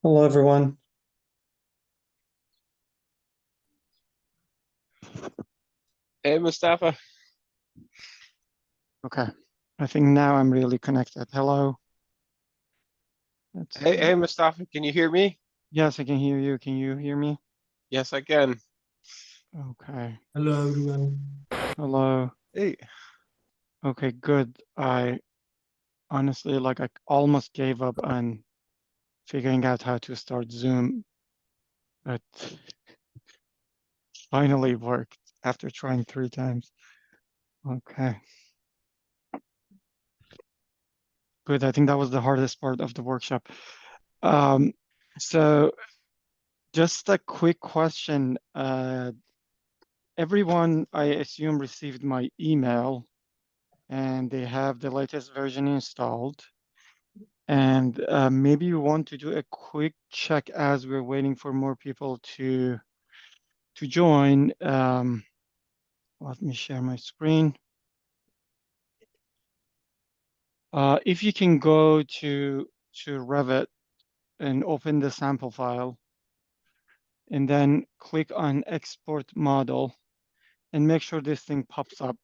Hello, everyone. Hey Mustafa. Okay, I think now I'm really connected. Hello. Let's Hey, see. hey Mustafa, can you hear me? Yes, I can hear you. Can you hear me? Yes, I can. Okay. Hello, everyone. Hello. Hey. Okay, good. I honestly, I almost gave up on figuring out how to start Zoom, but finally worked after trying 3 times. Okay, good. I think that was the hardest part of the workshop. Um, so just a quick question. Everyone, I assume, received my email and they have the latest version installed. And maybe you want to do a quick check as we're waiting for more people to join. Let me share my screen. If you can go to Revit and open the sample file, and then click on Export Model, and make sure this thing pops up.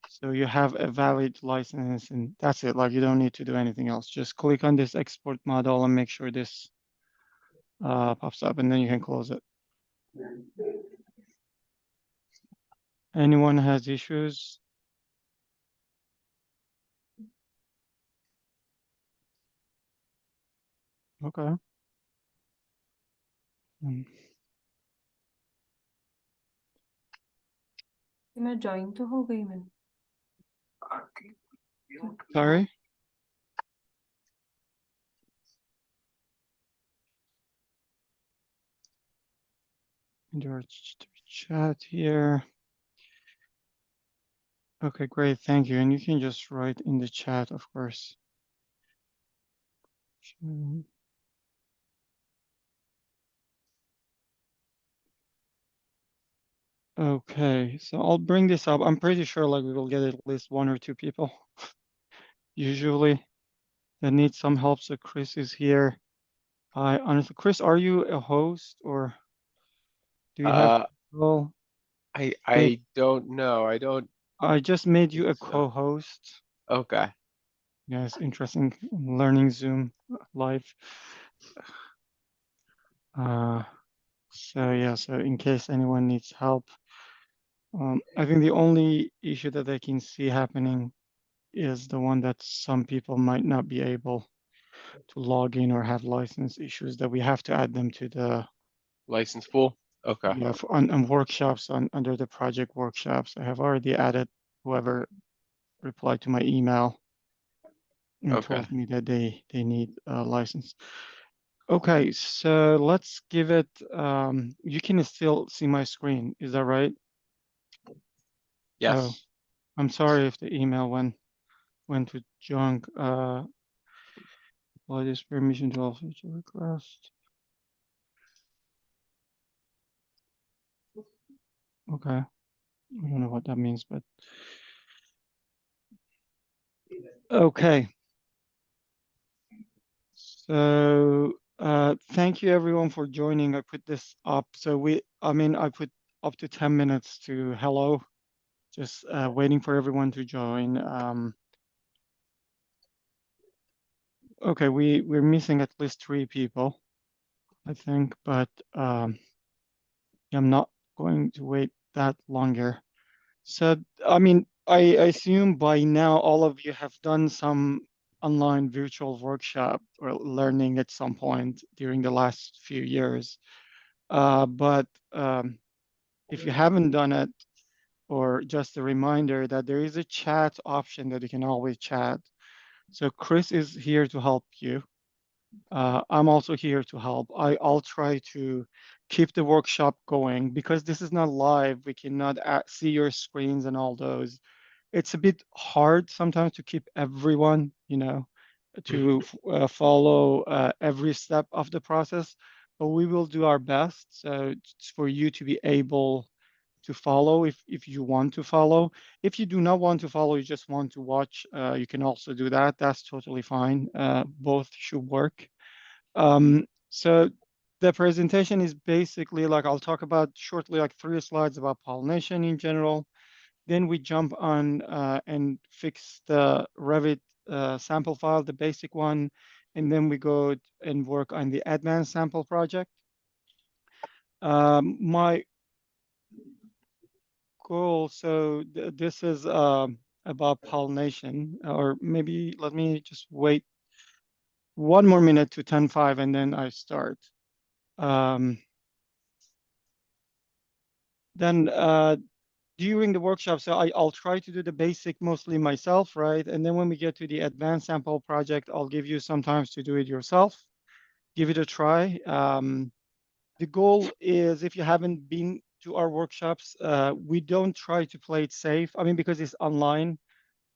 So you have a valid license, and that's it. Like you don't need to do anything else. Just click on this Export Model and make sure this pops up, and then you can close it. Anyone has issues? Okay. Hmm. कि मैं join तो हो गई मैं Sorry? Your chat here. Okay, great. Thank you. And you can just write in the chat, of course. Okay, so I'll bring this up. I'm pretty sure we will get at least 1 or 2 people usually that need some help. So Chris is here. I honestly, Chris, are you a host or do you have Uh, control? I Maybe I don't know. I don't I just made you think a so. co-host. Okay. Yes, interesting. Learning Zoom live. Uh, so yeah, so in case anyone needs help, I think the only issue that I can see happening is the one that some people might not be able to log in or have license issues that we have to add them to the License pool? Okay. yeah on workshops under the project workshops. I have already added whoever replied to my email and Okay. told me that they need a license. Okay, so let's give it. You can still see my screen, is that right? Oh, Yes. I'm sorry if the email went to junk. Apply this permission to all future requests. Okay, I don't know what that means, but okay. So thank you everyone for joining. I put this up. So I put up to 10 minutes to hello, just waiting for everyone to join. Okay, we're missing at least 3 people, I think, but I'm not going to wait that longer. So, I assume by now all of you have done some online virtual workshop or learning at some point during the last few years. But if you haven't done it, or just a reminder that there is a chat option that you can always chat. So Chris is here to help you. I'm also here to help. I'll try to keep the workshop going because this is not live. We cannot see your screens and all those. It's a bit hard sometimes to keep everyone, to follow every step of the process, but we will do our best. So it's for you to be able to follow if you want to follow. If you do not want to follow, you just want to watch, you can also do that. That's totally fine. Both should work. So the presentation is basically like I'll talk about shortly, like 3 slides about pollination in general. Then we jump on and fix the Revit sample file, the basic one, and then we go and work on the advanced sample project. My goal, so this is about pollination, or maybe let me just wait 1 more minute to 10:05 and then I start. Then during the workshop, so I'll try to do the basic mostly myself, right? And then when we get to the advanced sample project, I'll give you some times to do it yourself. Give it a try. The goal is if you haven't been to our workshops, we don't try to play it safe. I mean, because it's online,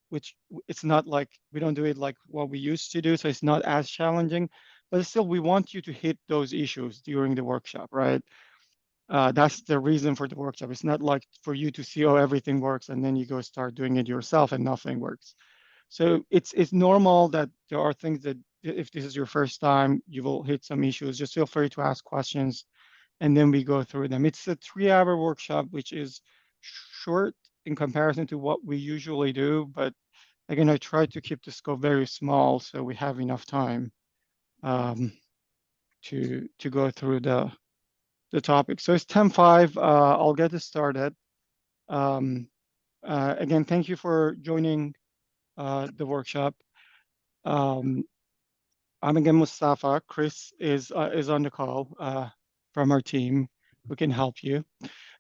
which it's not like we don't do it like what we used to do, so it's not as challenging. But still, we want you to hit those issues during the workshop, right? That's the reason for the workshop. It's not like for you to see, oh, everything works, and then you go start doing it yourself and nothing works. So it's normal that there are things that if this is your first time, you will hit some issues. Just feel free to ask questions, and then we go through them. It's a 3-hour workshop, which is short in comparison to what we usually do. But again, I try to keep the scope very small so we have enough time um, to go through the topic. So it's 10:05. I'll get it started. Um, again, thank you for joining the workshop. I'm again Mustafa. Chris is on the call from our team who can help you.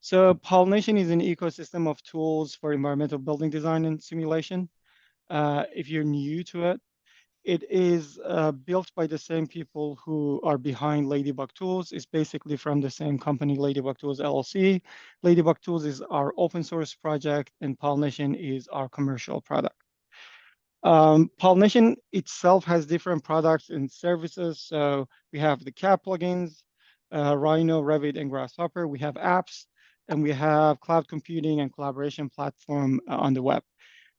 So pollination is an ecosystem of tools for environmental building design and simulation. If you're new to it, it is built by the same people who are behind Ladybug Tools. It's basically from the same company, Ladybug Tools LLC. Ladybug Tools is our open source project, and Pollination is our commercial product. Pollination itself has different products and services. So we have the CAP plugins, Rhino, Revit, and Grasshopper. We have apps, and we have cloud computing and collaboration platform on the web.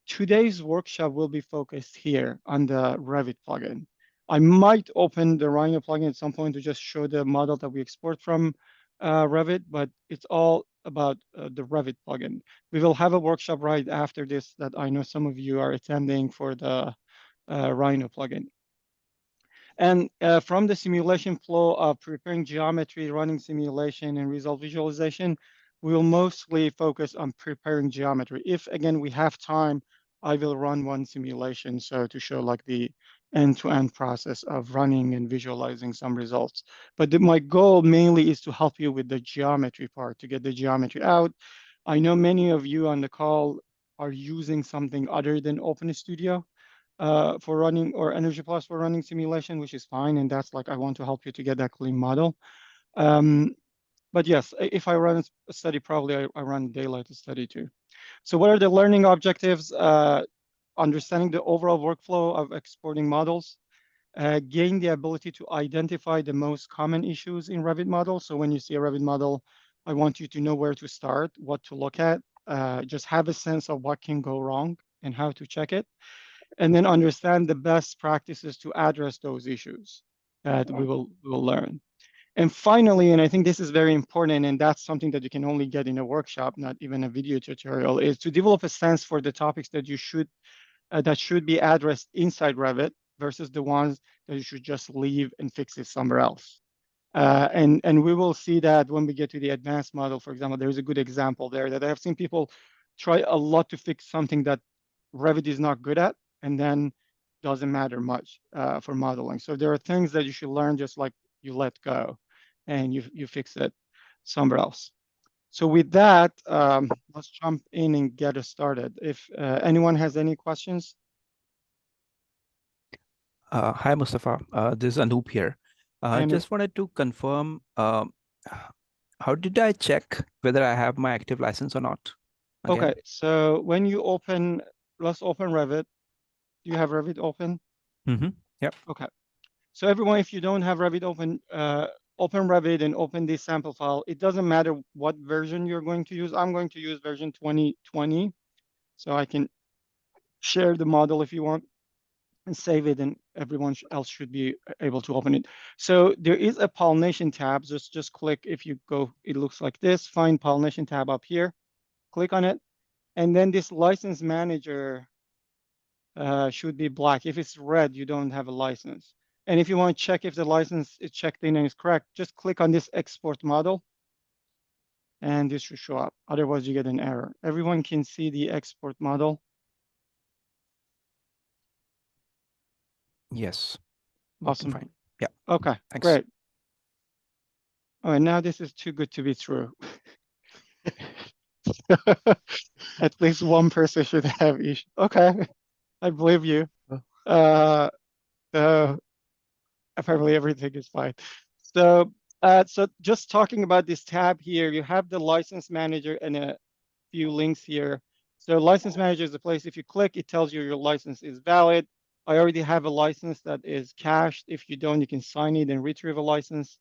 Today's workshop will be focused here on the Revit plugin. I might open the Rhino plugin at some point to just show the model that we export from Revit, but it's all about the Revit plugin. We will have a workshop right after this that I know some of you are attending for the Rhino plugin. And from the simulation flow of preparing geometry, running simulation, and result visualization, we will mostly focus on preparing geometry. If, again, we have time, I will run one simulation so to show like the end-to-end process of running and visualizing some results. But my goal mainly is to help you with the geometry part, to get the geometry out. I know many of you on the call are using something other than OpenStudio for running, or Energy Plus for running simulation, which is fine. And that's like, I want to help you to get that clean model. But yes, if I run a study, probably I run daylight study too. So what are the learning objectives? Understanding the overall workflow of exporting models, gain the ability to identify the most common issues in Revit models. So when you see a Revit model, I want you to know where to start, what to look at, just have a sense of what can go wrong and how to check it, and then understand the best practices to address those issues that we will learn. And finally, and I think this is very important, and that's something that you can only get in a workshop, not even a video tutorial, is to develop a sense for the topics that you should that should be addressed inside Revit versus the ones that you should just leave and fix it somewhere else. And we will see that when we get to the advanced model, for example. There's a good example there that I've seen people try a lot to fix something that Revit is not good at, and then doesn't matter much for modeling. So there are things that you should learn just like you let go and you fix it somewhere else. So with that, let's jump in and get us started. If anyone has any questions. Hi, Mustafa. This is Anoop here. Hi, Anoop. Just wanted to confirm, how did I check whether I have my active license or not? Again? Okay, so when you open, let's open Revit. Do you have Revit open? Mm-hmm. Yep. Okay. So everyone, if you don't have Revit open, open Revit and open this sample file. It doesn't matter what version you're going to use. I'm going to use version 2020. So I can share the model if you want and save it and everyone else should be able to open it. So there is a pollination tab. Just click, if you go, it looks like this. Find pollination tab up here. Click on it. And then this license manager should be black. If it's red, you don't have a license. And if you want to check if the license is checked in and is correct, just click on this export model and this should show up. Otherwise, you get an error. Everyone can see the export model. Yes. Awesome. Fine. Yeah. Okay, Thanks. great. All right, now this is too good to be true. At least one person should have each. Okay, I believe you. So apparently everything is fine. So, so just talking about this tab here, you have the license manager and a few links here. So license manager is the place, if you click, it tells you your license is valid. I already have a license that is cached. If you don't, you can sign it and retrieve a license.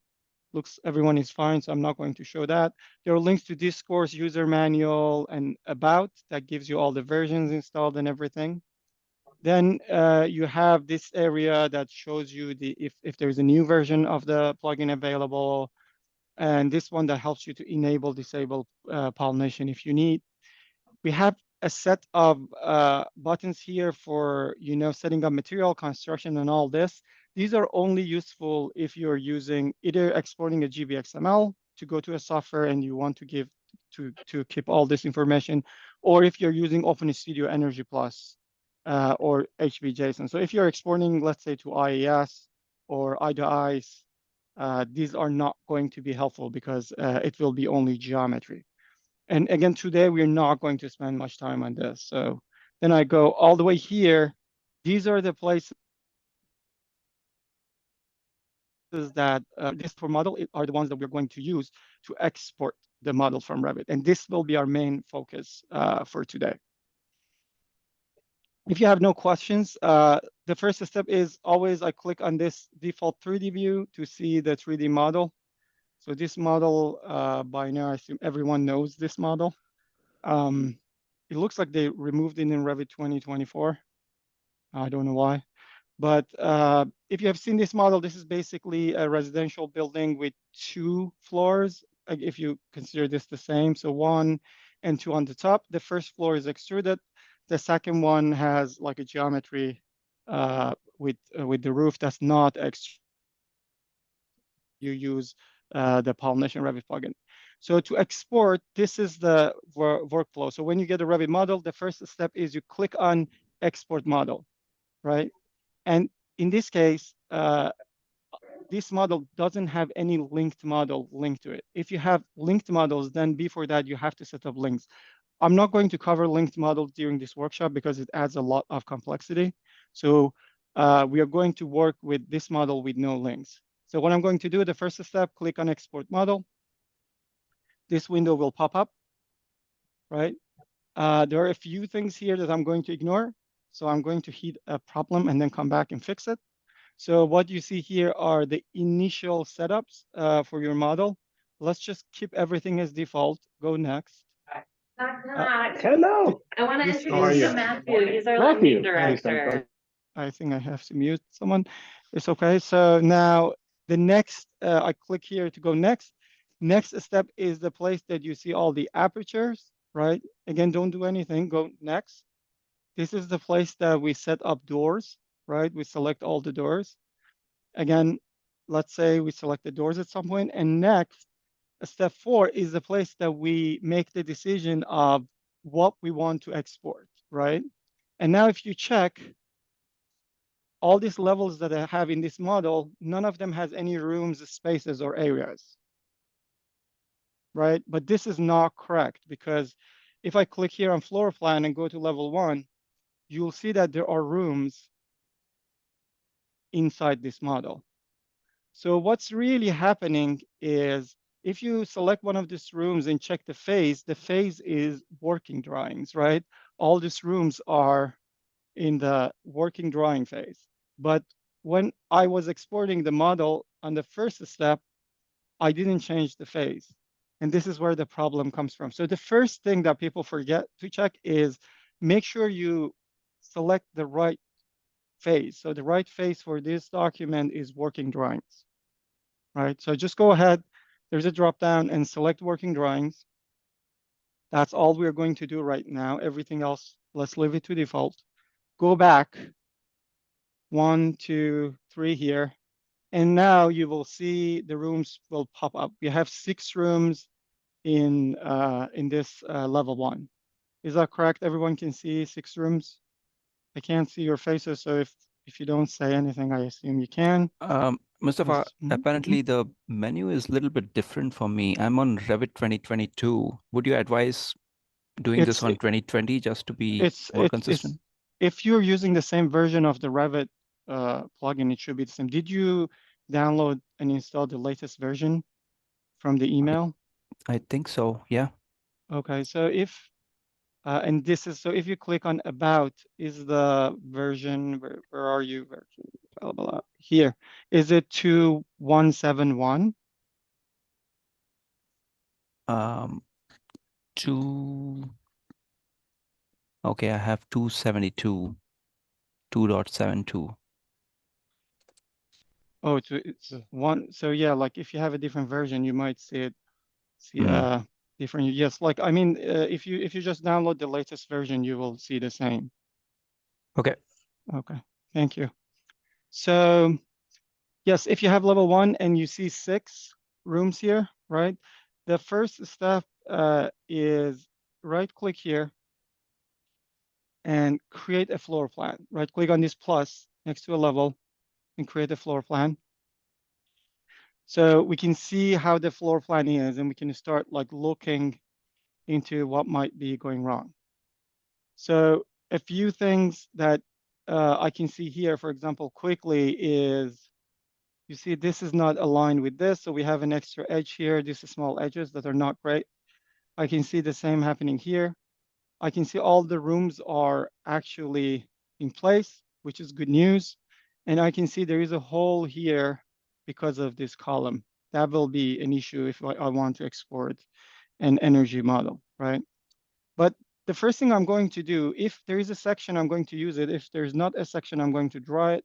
Looks everyone is fine, so I'm not going to show that. There are links to Discourse, user manual, and about that gives you all the versions installed and everything. Then you have this area that shows you the if there's a new version of the plugin available, and this one that helps you to enable, disable pollination if you need. We have a set of buttons here for setting up material construction and all this. These are only useful if you're using either exporting a GBXML to go to a software and you want to give to keep all this information, or if you're using OpenStudio Energy Plus or HVJSON. So if you're exporting, let's say, to IES or I2ICE, these are not going to be helpful because it will be only geometry. And again, today we're not going to spend much time on this. So then I go all the way here. These are the places that this for model are the ones that we're going to use to export the model from Revit. And this will be our main focus for today. If you have no questions, the first step is always I click on this default 3D view to see the 3D model. So this model, by now, I assume everyone knows this model. It looks like they removed it in Revit 2024. I don't know why. But if you have seen this model, this is basically a residential building with 2 floors, if you consider this the same. So 1 and 2 on the top. The first floor is extruded. The second one has like a geometry with the roof that's not extruded. You use the Pollination Revit plugin. So to export, this is the workflow. So when you get a Revit model, the first step is you click on export model, right? And in this case, this model doesn't have any linked model linked to it. If you have linked models, then before that, you have to set up links. I'm not going to cover linked models during this workshop because it adds a lot of complexity. So we are going to work with this model with no links. So what I'm going to do, the first step, click on export model. This window will pop up, right? There are a few things here that I'm going to ignore. So I'm going to hit a problem and then come back and fix it. So what you see here are the initial setups for your model. Let's just keep everything as default. Go next. Hello. I want to this introduce is- you to Matthew. He's our Matthew. lead director. I think I have to mute someone. It's okay. So now the next, I click here to go next. Next step is the place that you see all the apertures, right? Again, don't do anything, go next. This is the place that we set up doors, right? We select all the doors. Again, let's say we select the doors at some point, and next, step 4 is the place that we make the decision of what we want to export, right? And now if you check, all these levels that I have in this model, none of them has any rooms, spaces, or areas, right? But this is not correct because if I click here on floor plan and go to level 1, you'll see that there are rooms inside this model. So what's really happening is if you select one of these rooms and check the phase is working drawings, right? All these rooms are in the working drawing phase. But when I was exporting the model on the first step, I didn't change the phase. And this is where the problem comes from. So the first thing that people forget to check is make sure you select the right phase. So the right phase for this document is working drawings, right? So just go ahead, there's a drop down and select working drawings. That's all we're going to do right now. Everything else, let's leave it to default. Go back 1, 2, 3 here. And now you will see the rooms will pop up. We have 6 rooms in this level 1. Is that correct? Everyone can see 6 rooms? I can't see your faces, so if you don't say anything, I assume you can. Mustafa, Mhm. apparently the menu is a little bit different for me. I'm on Revit 2022. Would you advise doing this It's on 2020 just to be it's more it's consistent? if you're using the same version of the Revit plugin, it should be the same. Did you download and install the latest version from the email? I think so, yeah. Okay, so if and this is so if you click on about, is the version where are you? Version blah, blah, blah. Here is it 2171? Two, okay, I have 272, 2.72. Oh, it's one. So yeah, like if you have a different version, you might see Mm. different. Yes, like I mean, if you just download the latest version, you will see the same. Okay. Okay, thank you. So yes, if you have level 1 and you see 6 rooms here, right? The first step is right click here and create a floor plan. Right click on this plus next to a level and create a floor plan. So we can see how the floor plan is and we can start like looking into what might be going wrong. So a few things that I can see here, for example, quickly is you see this is not aligned with this. So we have an extra edge here. These are small edges that are not great. I can see the same happening here. I can see all the rooms are actually in place, which is good news. And I can see there is a hole here because of this column. That will be an issue if I want to export an energy model, right? But the first thing I'm going to do, if there is a section, I'm going to use it. If there's not a section, I'm going to draw it.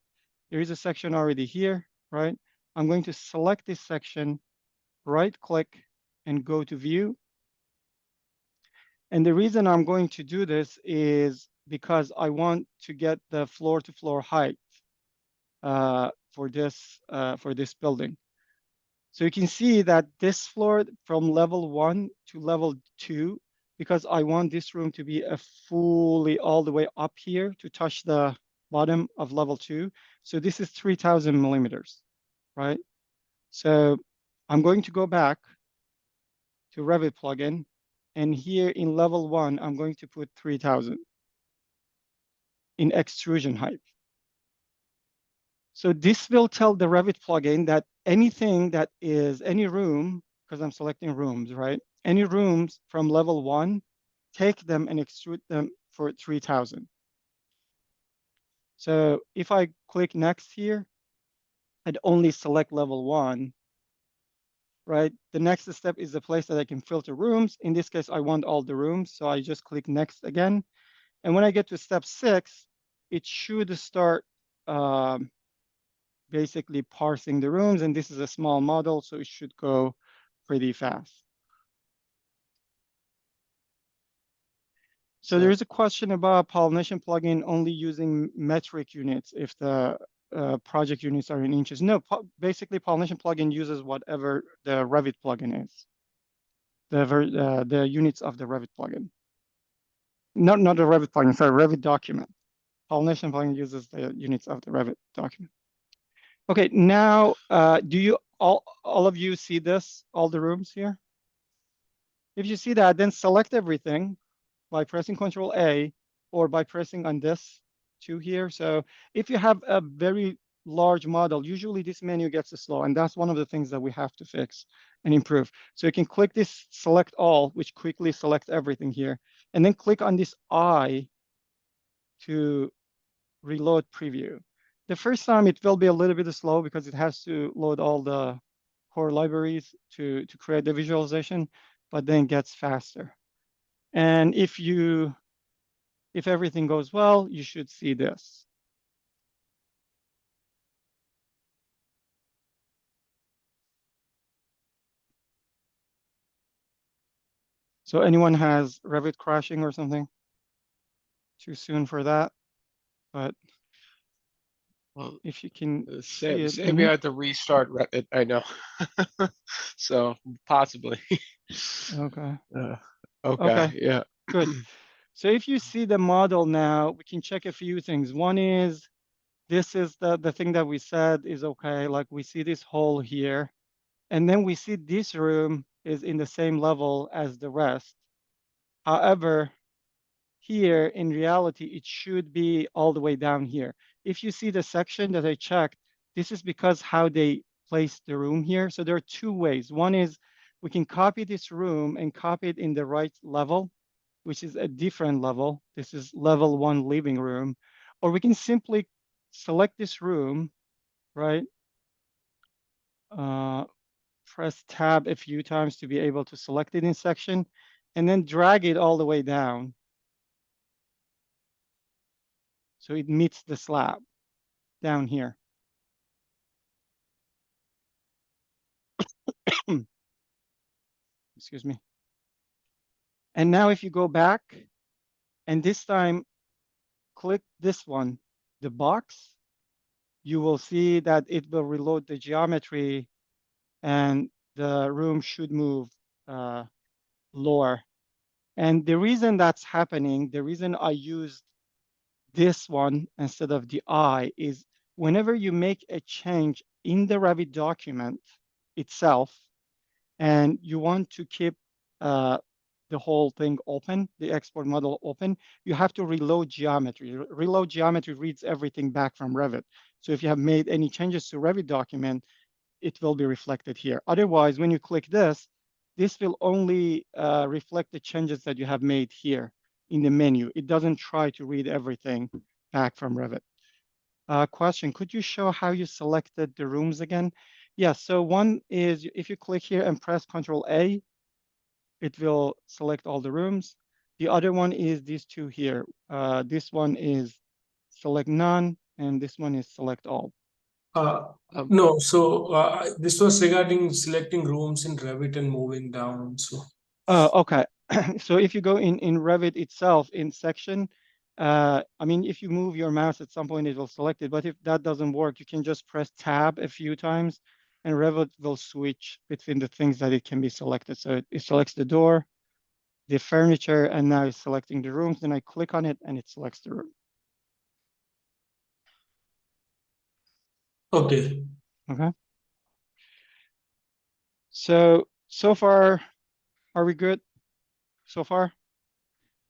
There is a section already here, right? I'm going to select this section, right click and go to view. And the reason I'm going to do this is because I want to get the floor to floor height for this building. So you can see that this floor from level 1 to level 2, because I want this room to be a fully all the way up here to touch the bottom of level 2. So this is 3000 millimeters, right? So I'm going to go back to Revit plugin. And here in level 1, I'm going to put 3000 in extrusion height. So this will tell the Revit plugin that anything that is any room, because I'm selecting rooms, right? Any rooms from level 1, take them and extrude them for 3000. So if I click next here, I'd only select level 1, right? The next step is the place that I can filter rooms. In this case, I want all the rooms. So I just click next again. And when I get to step 6, it should start basically parsing the rooms. And this is a small model, so it should go pretty fast. So there is a question about Pollination plugin only using metric units if the project units are in inches. No, basically Pollination plugin uses whatever the Revit plugin is, the units of the Revit plugin. Not the Revit plugin, sorry, Revit document. Pollination plugin uses the units of the Revit document. Okay, now do you all of you see this, all the rooms here? If you see that, then select everything by pressing Control A or by pressing on this 2 here. So if you have a very large model, usually this menu gets slow, and that's one of the things that we have to fix and improve. So you can click this select all, which quickly selects everything here, and then click on this I to reload preview. The first time it will be a little bit slow because it has to load all the core libraries to create the visualization, but then gets faster. And if everything goes well, you should see this. So anyone has Revit crashing or something? Too soon for that, but Well, if you can see Sam, it. Sam, you had to restart Reddit, I know. So possibly. Okay, Uh, okay, okay, yeah. good. So if you see the model now, we can check a few things. One is, this is the thing that we said is okay, like we see this hole here, and then we see this room is in the same level as the rest. However, here in reality, it should be all the way down here. If you see the section that I checked, this is because how they place the room here. So there are two ways. One is we can copy this room and copy it in the right level, which is a different level. This is level 1 living room. Or we can simply select this room, right? Press tab a few times to be able to select it in section, and then drag it all the way down so it meets the slab down here. Excuse me. And now if you go back, and this time click this one, the box, you will see that it will reload the geometry and the room should move lower. And the reason that's happening, the reason I used this one instead of the I is whenever you make a change in the Revit document itself, and you want to keep the whole thing open, the export model open, you have to reload geometry. Reload geometry reads everything back from Revit. So if you have made any changes to Revit document, it will be reflected here. Otherwise, when you click this will only reflect the changes that you have made here in the menu. It doesn't try to read everything back from Revit. Question, could you show how you selected the rooms again? Yeah, so one is if you click here and press Control A, it will select all the rooms. The other one is these two here. This one is select none, and this one is select all. Uh, Um, no, so this was regarding selecting rooms in Revit and moving down. So Okay. So if you go in Revit itself in section, I mean, if you move your mouse at some point, it will select it. But if that doesn't work, you can just press tab a few times and Revit will switch between the things that it can be selected. So it selects the door, the furniture, and now it's selecting the rooms. Then I click on it and it selects the room. okay, Okay. So far, are we good so far?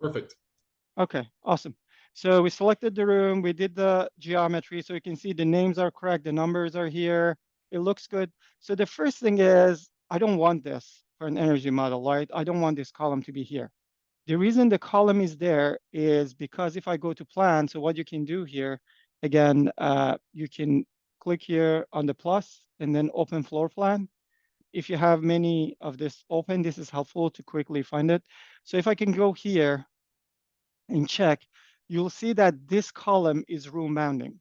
perfect. Okay, awesome. So we selected the room, we did the geometry, so you can see the names are correct, the numbers are here, it looks good. So the first thing is, I don't want this for an energy model, right? I don't want this column to be here. The reason the column is there is because if I go to plan, so what you can do here, again, you can click here on the plus and then open floor plan. If you have many of this open, this is helpful to quickly find it. So if I can go here and check, you'll see that this column is room bounding.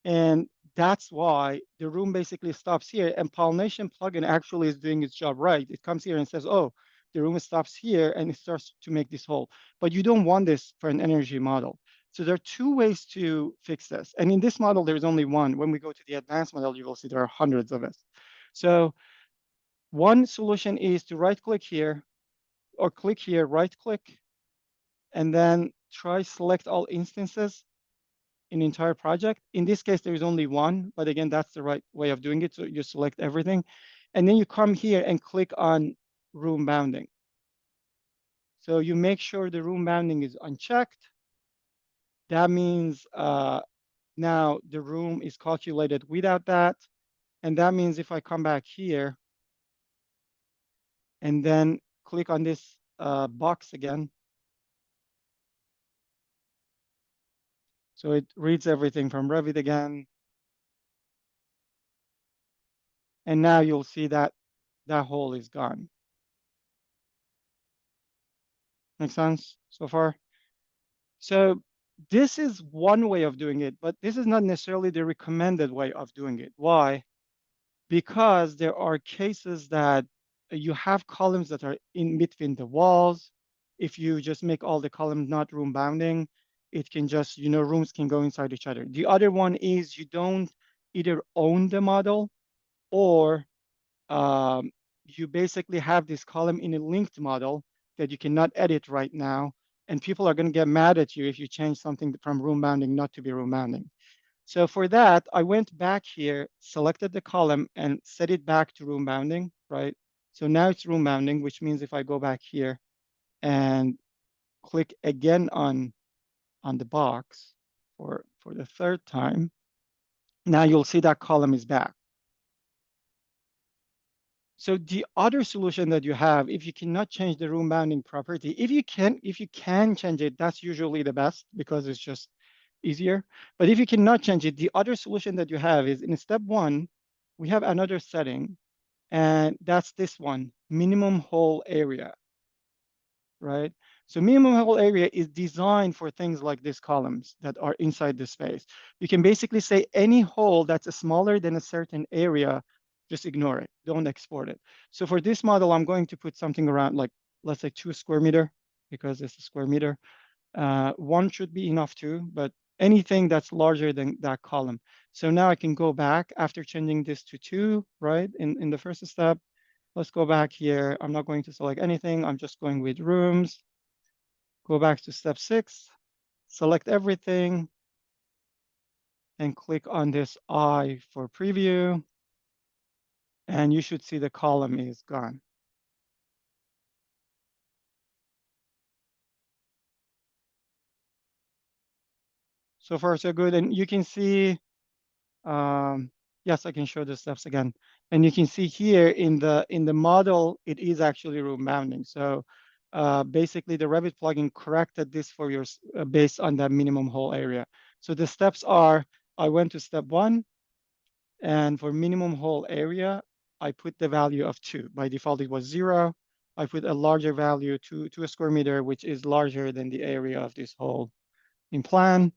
And that's why the room basically stops here. And Pollination plugin actually is doing its job right. It comes here and says, oh, the room stops here and it starts to make this hole. But you don't want this for an energy model. So there are two ways to fix this. And in this model, there's only one. When we go to the advanced model, you will see there are hundreds of it. So one solution is to right click here or click here, right click, and then try select all instances in entire project. In this case, there is only one, but again, that's the right way of doing it. So you select everything, and then you come here and click on room bounding. So you make sure the room bounding is unchecked. That means now the room is calculated without that. And that means if I come back here and then click on this box again, so it reads everything from Revit again. And now you'll see that that hole is gone. Make sense so far? So this is one way of doing it, but this is not necessarily the recommended way of doing it. Why? Because there are cases that you have columns that are in between the walls. If you just make all the columns not room bounding, it can just, rooms can go inside each other. The other one is you don't either own the model or you basically have this column in a linked model that you cannot edit right now. And people are going to get mad at you if you change something from room bounding not to be room bounding. So for that, I went back here, selected the column and set it back to room bounding, right? So now it's room bounding, which means if I go back here and click again on the box for the third time, now you'll see that column is back. So the other solution that you have, if you cannot change the room bounding property, if you can change it, that's usually the best because it's just easier. But if you cannot change it, the other solution that you have is in step 1, we have another setting, and that's this one, minimum hole area, right? So minimum hole area is designed for things like these columns that are inside the space. You can basically say any hole that's smaller than a certain area, just ignore it, don't export it. So for this model, I'm going to put something around like, let's say 2 square meter, because it's a square meter. 1 should be enough too, but anything that's larger than that column. So now I can go back after changing this to 2, right? In the first step, let's go back here. I'm not going to select anything. I'm just going with rooms. Go back to step 6, select everything, and click on this I for preview. And you should see the column is gone. So far, so good. And you can see, yes, I can show the steps again. And you can see here in the model, it is actually room bounding. So basically, the Revit plugin corrected this for your based on that minimum hole area. So the steps are, I went to step 1, and for minimum hole area, I put the value of 2. By default, it was 0. I put a larger value to a square meter, which is larger than the area of this hole in plan.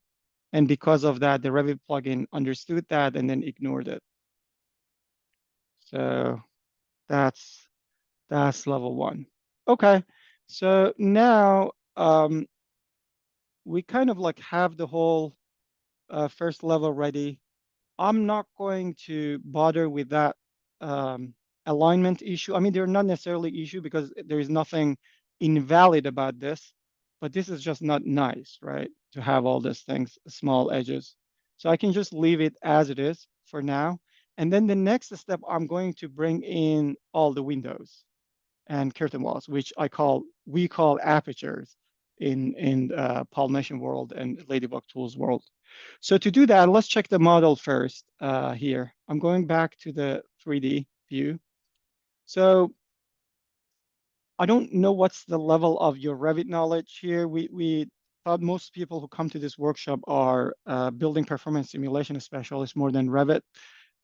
And because of that, the Revit plugin understood that and then ignored it. So that's level 1. Okay, so now we kind of like have the whole first level ready. I'm not going to bother with that alignment issue. I mean, they're not necessarily issue because there is nothing invalid about this, but this is just not nice, right? To have all these things, small edges. So I can just leave it as it is for now. And then the next step, I'm going to bring in all the windows and curtain walls, which we call apertures in Pollination world and Ladybug Tools world. So to do that, let's check the model first here. I'm going back to the 3D view. So I don't know what's the level of your Revit knowledge here. We thought most people who come to this workshop are building performance simulation specialists more than Revit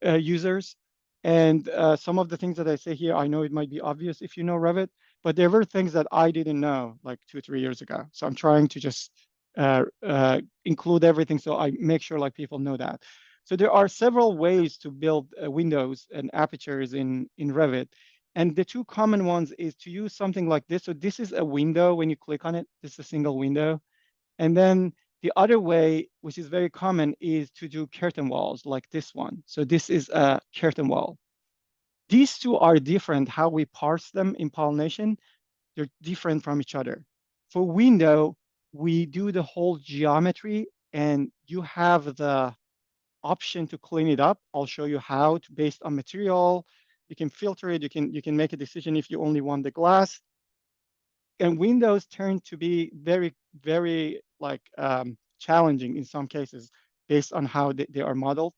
users. And some of the things that I say here, I know it might be obvious if you know Revit, but there were things that I didn't know like 2-3 years ago. So I'm trying to just include everything so I make sure like people know that. So there are several ways to build windows and apertures in Revit. And the 2 common ones is to use something like this. So this is a window. When you click on it, this is a single window. And then the other way, which is very common, is to do curtain walls like this one. So this is a curtain wall. These 2 are different. How we parse them in Pollination, they're different from each other. For window, we do the whole geometry, and you have the option to clean it up. I'll show you how to, based on material. You can filter it. You can make a decision if you only want the glass. And windows turn to be very, very like challenging in some cases based on how they are modeled.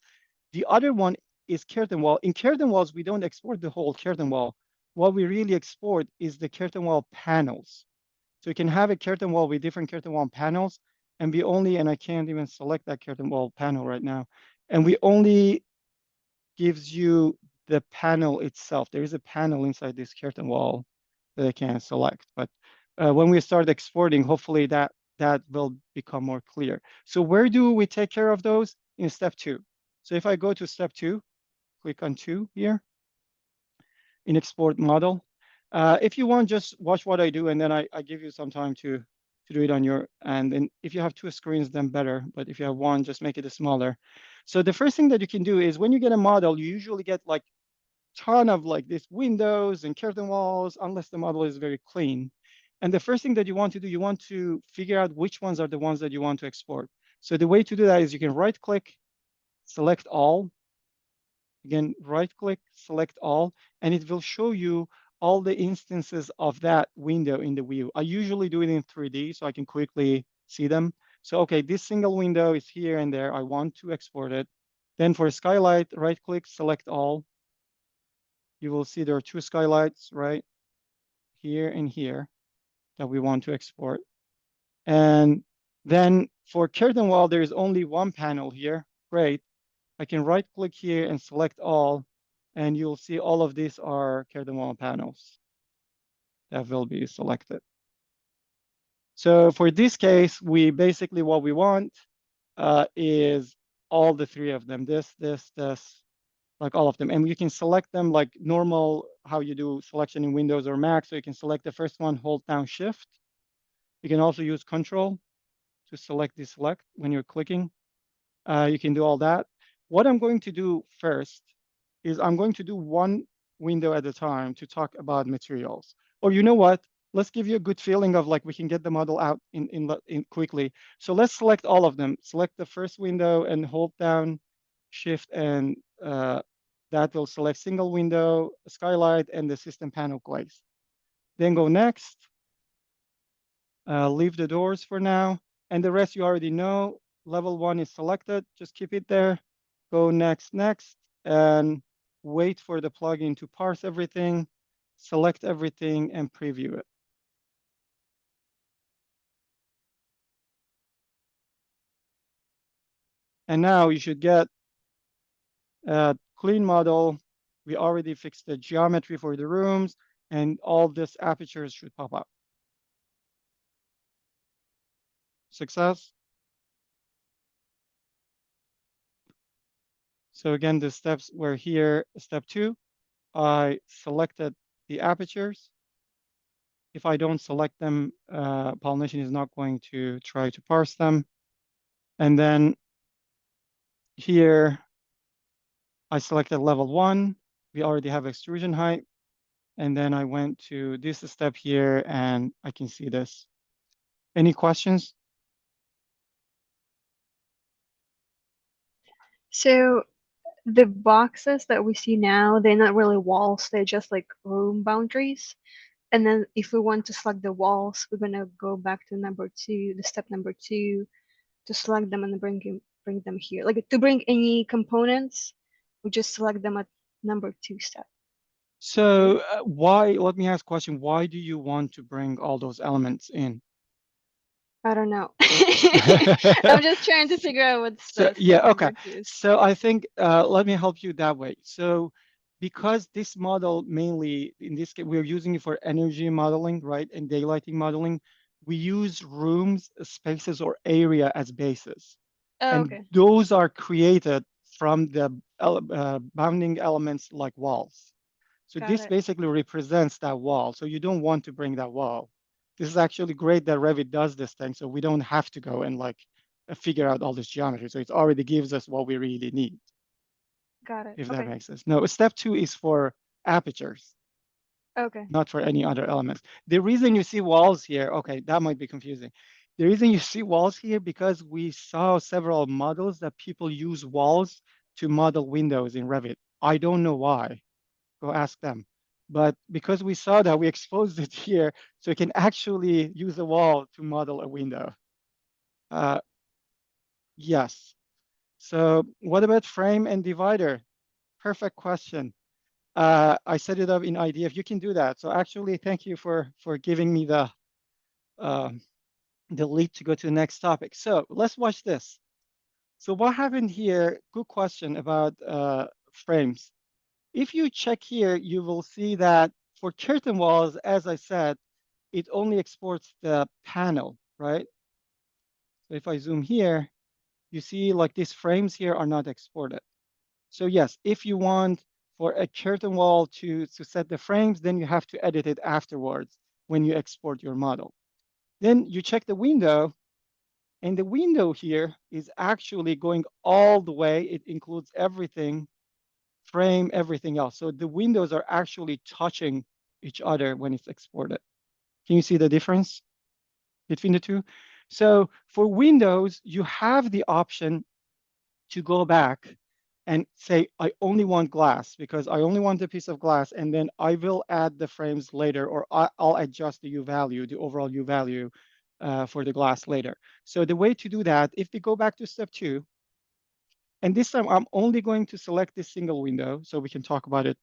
The other one is curtain wall. In curtain walls, we don't export the whole curtain wall. What we really export is the curtain wall panels. So you can have a curtain wall with different curtain wall panels, and and I can't even select that curtain wall panel right now. And we only gives you the panel itself. There is a panel inside this curtain wall that I can select. But when we start exporting, hopefully that will become more clear. So where do we take care of those? In step 2. So if I go to step 2, click on 2 here in export model. If you want, just watch what I do, and then I give you some time to do it on your end. And if you have two screens, then better. But if you have one, just make it smaller. So the first thing that you can do is when you get a model, you usually get like ton of like these windows and curtain walls, unless the model is very clean. And the first thing that you want to do, you want to figure out which ones are the ones that you want to export. So the way to do that is you can right click, select all. Again, right click, select all, and it will show you all the instances of that window in the view. I usually do it in 3D so I can quickly see them. So, okay, this single window is here and there. I want to export it. Then for skylight, right click, select all. You will see there are two skylights, right? Here and here that we want to export. And then for curtain wall, there is only one panel here. Great. I can right click here and select all, and you'll see all of these are curtain wall panels that will be selected. So for this case, we basically what we want is all the three of them, this, like all of them. And you can select them like normal, how you do selection in Windows or Mac. So you can select the first one, hold down Shift. You can also use Control to select the select when you're clicking. You can do all that. What I'm going to do first is I'm going to do one window at a time to talk about materials. Or you know what? Let's give you a good feeling of like we can get the model out in quickly. So let's select all of them. Select the first window and hold down Shift, and that will select single window, skylight, and the system panel glaze. Then go next. Leave the doors for now. And the rest you already know. Level 1 is selected. Just keep it there. Go next, and wait for the plugin to parse everything, select everything, and preview it. And now you should get a clean model. We already fixed the geometry for the rooms, and all this apertures should pop up. Success. So again, the steps were here. Step 2, I selected the apertures. If I don't select them, Pollination is not going to try to parse them. And then here, I selected level 1. We already have extrusion height. And then I went to this step here, and I can see this. Any questions? So the boxes that we see now, they're not really walls, they're just like room boundaries. And then if we want to select the walls, we're gonna go back to the step number 2, to select them and bring them here. Like to bring any components, we just select them at number 2 step. So let me ask a question. Why do you want to bring all those elements in? I don't know. I'm just trying to figure out what's So, the yeah, step okay. number 2 is. So I think, let me help you that way. So because this model mainly, in this case, we're using it for energy modeling, right? And daylighting modeling, we use rooms, spaces, or area as bases. Oh, And okay. those are created from the bounding elements like walls. So Got this it. basically represents that wall. So you don't want to bring that wall. This is actually great that Revit does this thing, so we don't have to go and like figure out all this geometry. So it already gives us what we really need, Got it. if Okay. that makes sense. No, step 2 is for apertures, Okay. not for any other elements. The reason you see walls here, okay, that might be confusing. The reason you see walls here, because we saw several models that people use walls to model windows in Revit. I don't know why. Go ask them. But because we saw that, we exposed it here, so you can actually use a wall to model a window. Yes. So what about frame and divider? Perfect question. I set it up in IDF. You can do that. So actually, thank you for giving me the lead to go to the next topic. So let's watch this. So what happened here? Good question about frames. If you check here, you will see that for curtain walls, as I said, it only exports the panel, right? So if I zoom here, you see like these frames here are not exported. So yes, if you want for a curtain wall to set the frames, then you have to edit it afterwards when you export your model. Then you check the window, and the window here is actually going all the way. It includes everything, frame, everything else. So the windows are actually touching each other when it's exported. Can you see the difference between the two? So for Windows, you have the option to go back and say, I only want glass because I only want a piece of glass, and then I will add the frames later, or I'll adjust the U value, the overall U value for the glass later. So the way to do that, if we go back to step 2, and this time I'm only going to select this single window so we can talk about it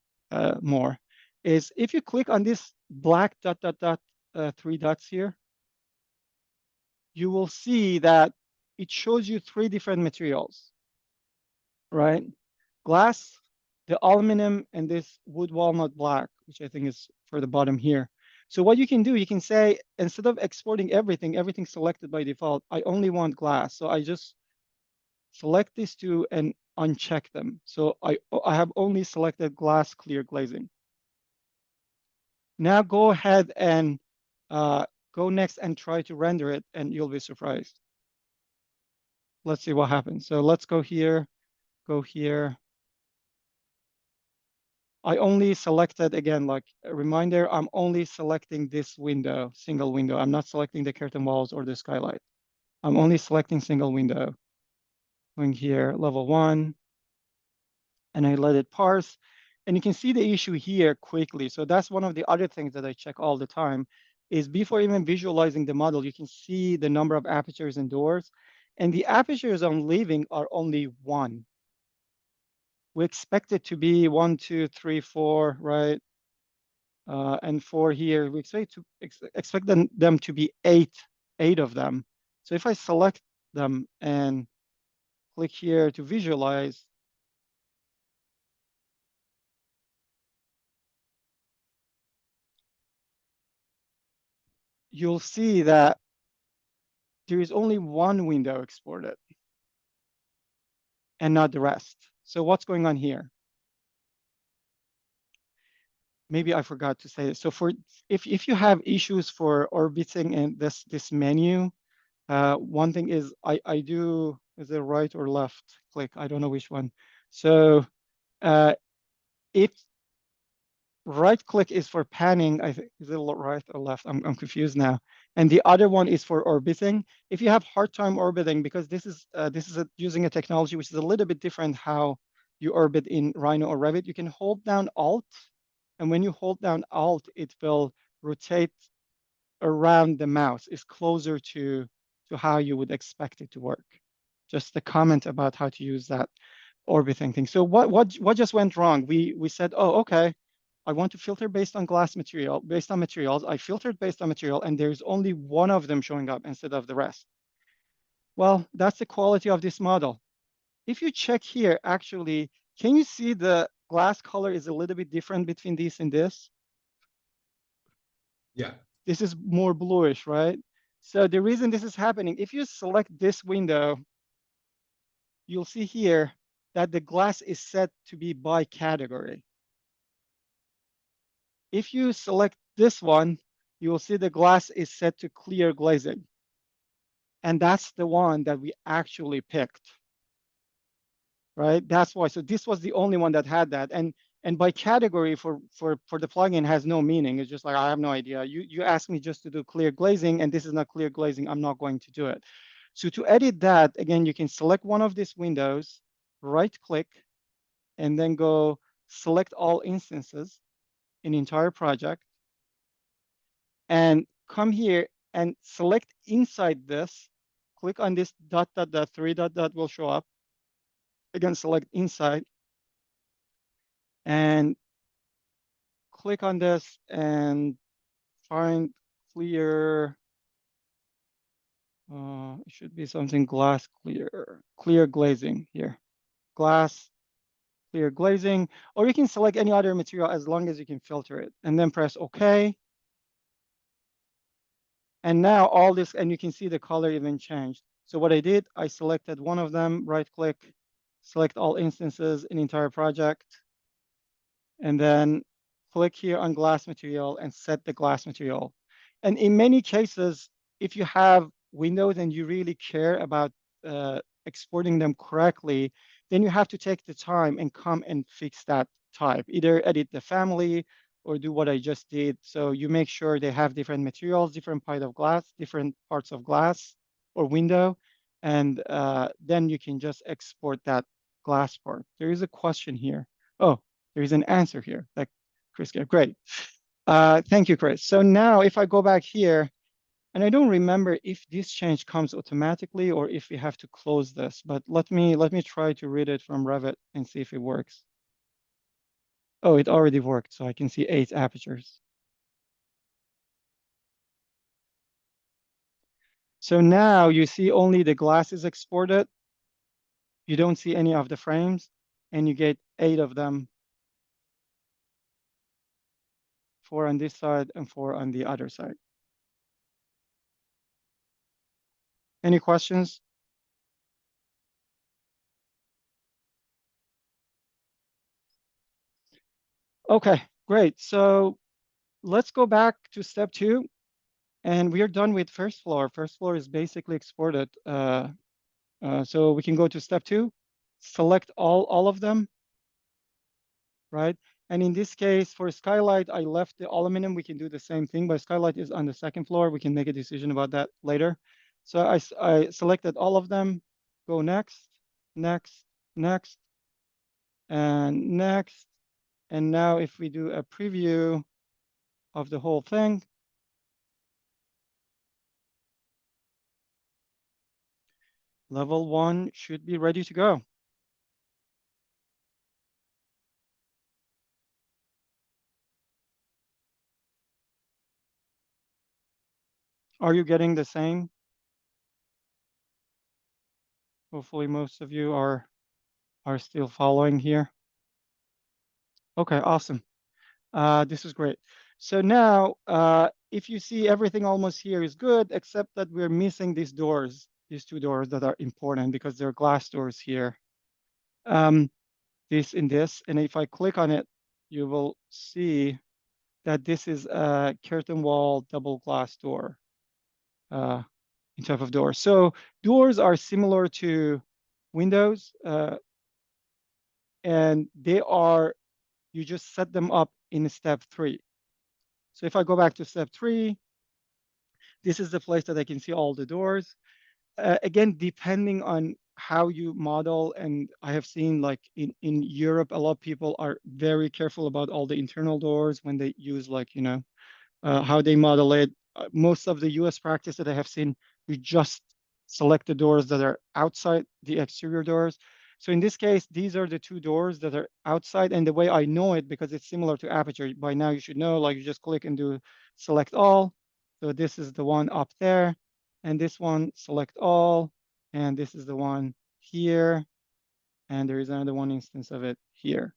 more, is if you click on this black dot, dot, dot, 3 dots here, you will see that it shows you 3 different materials, right? Glass, the aluminum, and this wood walnut black, which I think is for the bottom here. So what you can do, you can say, instead of exporting everything selected by default, I only want glass. So I just select these 2 and uncheck them. So I have only selected glass clear glazing. Now go ahead and go next and try to render it, and you'll be surprised. Let's see what happens. So let's go here, go here. I only selected, again, like a reminder, I'm only selecting this window, single window. I'm not selecting the curtain walls or the skylight. I'm only selecting single window. Going here, level 1, and I let it parse. And you can see the issue here quickly. So that's one of the other things that I check all the time, is before even visualizing the model, you can see the number of apertures and doors. And the apertures I'm leaving are only 1. We expect it to be 1, 2, 3, 4, right? And 4 here. We expect them to be 8 of them. So if I select them and click here to visualize, you'll see that there is only 1 window exported and not the rest. So what's going on here? Maybe I forgot to say it. So for if you have issues for orbiting in this menu, one thing is I do, is it right or left click? I don't know which one. So if right click is for panning, I think, is it right or left? I'm confused now. And the other one is for orbiting. If you have hard time orbiting, because this is using a technology which is a little bit different how you orbit in Rhino or Revit, you can hold down Alt, and when you hold down Alt, it will rotate around the mouse. It's closer to how you would expect it to work. Just a comment about how to use that orbiting thing. So what just went wrong? We said, oh, okay, I want to filter based on glass material, based on materials. I filtered based on material, and there's only 1 of them showing up instead of the rest. Well, that's the quality of this model. If you check here, actually, can you see the glass color is a little bit different between this and this? Yeah. This is more bluish, right? So the reason this is happening, if you select this window, you'll see here that the glass is set to be by category. If you select this one, you will see the glass is set to clear glazing. And that's the one that we actually picked, right? That's why. So this was the only one that had that. And by category for the plugin has no meaning. It's just like, I have no idea. You asked me just to do clear glazing, and this is not clear glazing. I'm not going to do it. So to edit that, again, you can select one of these windows, right click, and then go select all instances in entire project, and come here and select inside this, click on this dot, dot, dot, 3 dot, dot will show up. Again, select inside and click on this and find clear, it should be something glass clear glazing here. Glass clear glazing, or you can select any other material as long as you can filter it, and then press OK. And now all this, and you can see the color even changed. So what I did, I selected one of them, right click, select all instances in entire project, and then click here on glass material and set the glass material. And in many cases, if you have windows and you really care about exporting them correctly, then you have to take the time and come and fix that type, either edit the family or do what I just did. So you make sure they have different materials, different different parts of glass or window, and then you can just export that glass part. There is a question here. Oh, there is an answer here that Chris gave. Great. Thank you, Chris. So now if I go back here, and I don't remember if this change comes automatically or if we have to close this, but let me try to read it from Revit and see if it works. Oh, it already worked, so I can see 8 apertures. So now you see only the glass is exported. You don't see any of the frames, and you get 8 of them, 4 on this side and 4 on the other side. Any questions? Okay, great. So let's go back to step 2, and we are done with first floor. First floor is basically exported. So we can go to step 2, select all of them, right? And in this case, for skylight, I left the aluminum. We can do the same thing, but skylight is on the 2nd floor. We can make a decision about that later. So I selected all of them, go next, next, next, and next. And now if we do a preview of the whole thing, level 1 should be ready to go. Are you getting the same? Hopefully most of you are still following here. Okay, awesome. This is great. So now, if you see everything almost here is good, except that we're missing these doors, these 2 doors that are important because they're glass doors here. This and this, and if I click on it, you will see that this is a curtain wall double glass door in type of door. So doors are similar to windows, and you just set them up in step 3. So if I go back to step 3, this is the place that I can see all the doors. Again, depending on how you model, and I have seen like in Europe, a lot of people are very careful about all the internal doors when they use like, how they model it. Most of the US practice that I have seen, you just select the doors that are outside the exterior doors. So in this case, these are the 2 doors that are outside. And the way I know it, because it's similar to aperture, by now you should know, like you just click and do select all. So this is the one up there, and this one select all, and this is the one here, and there is another one instance of it here.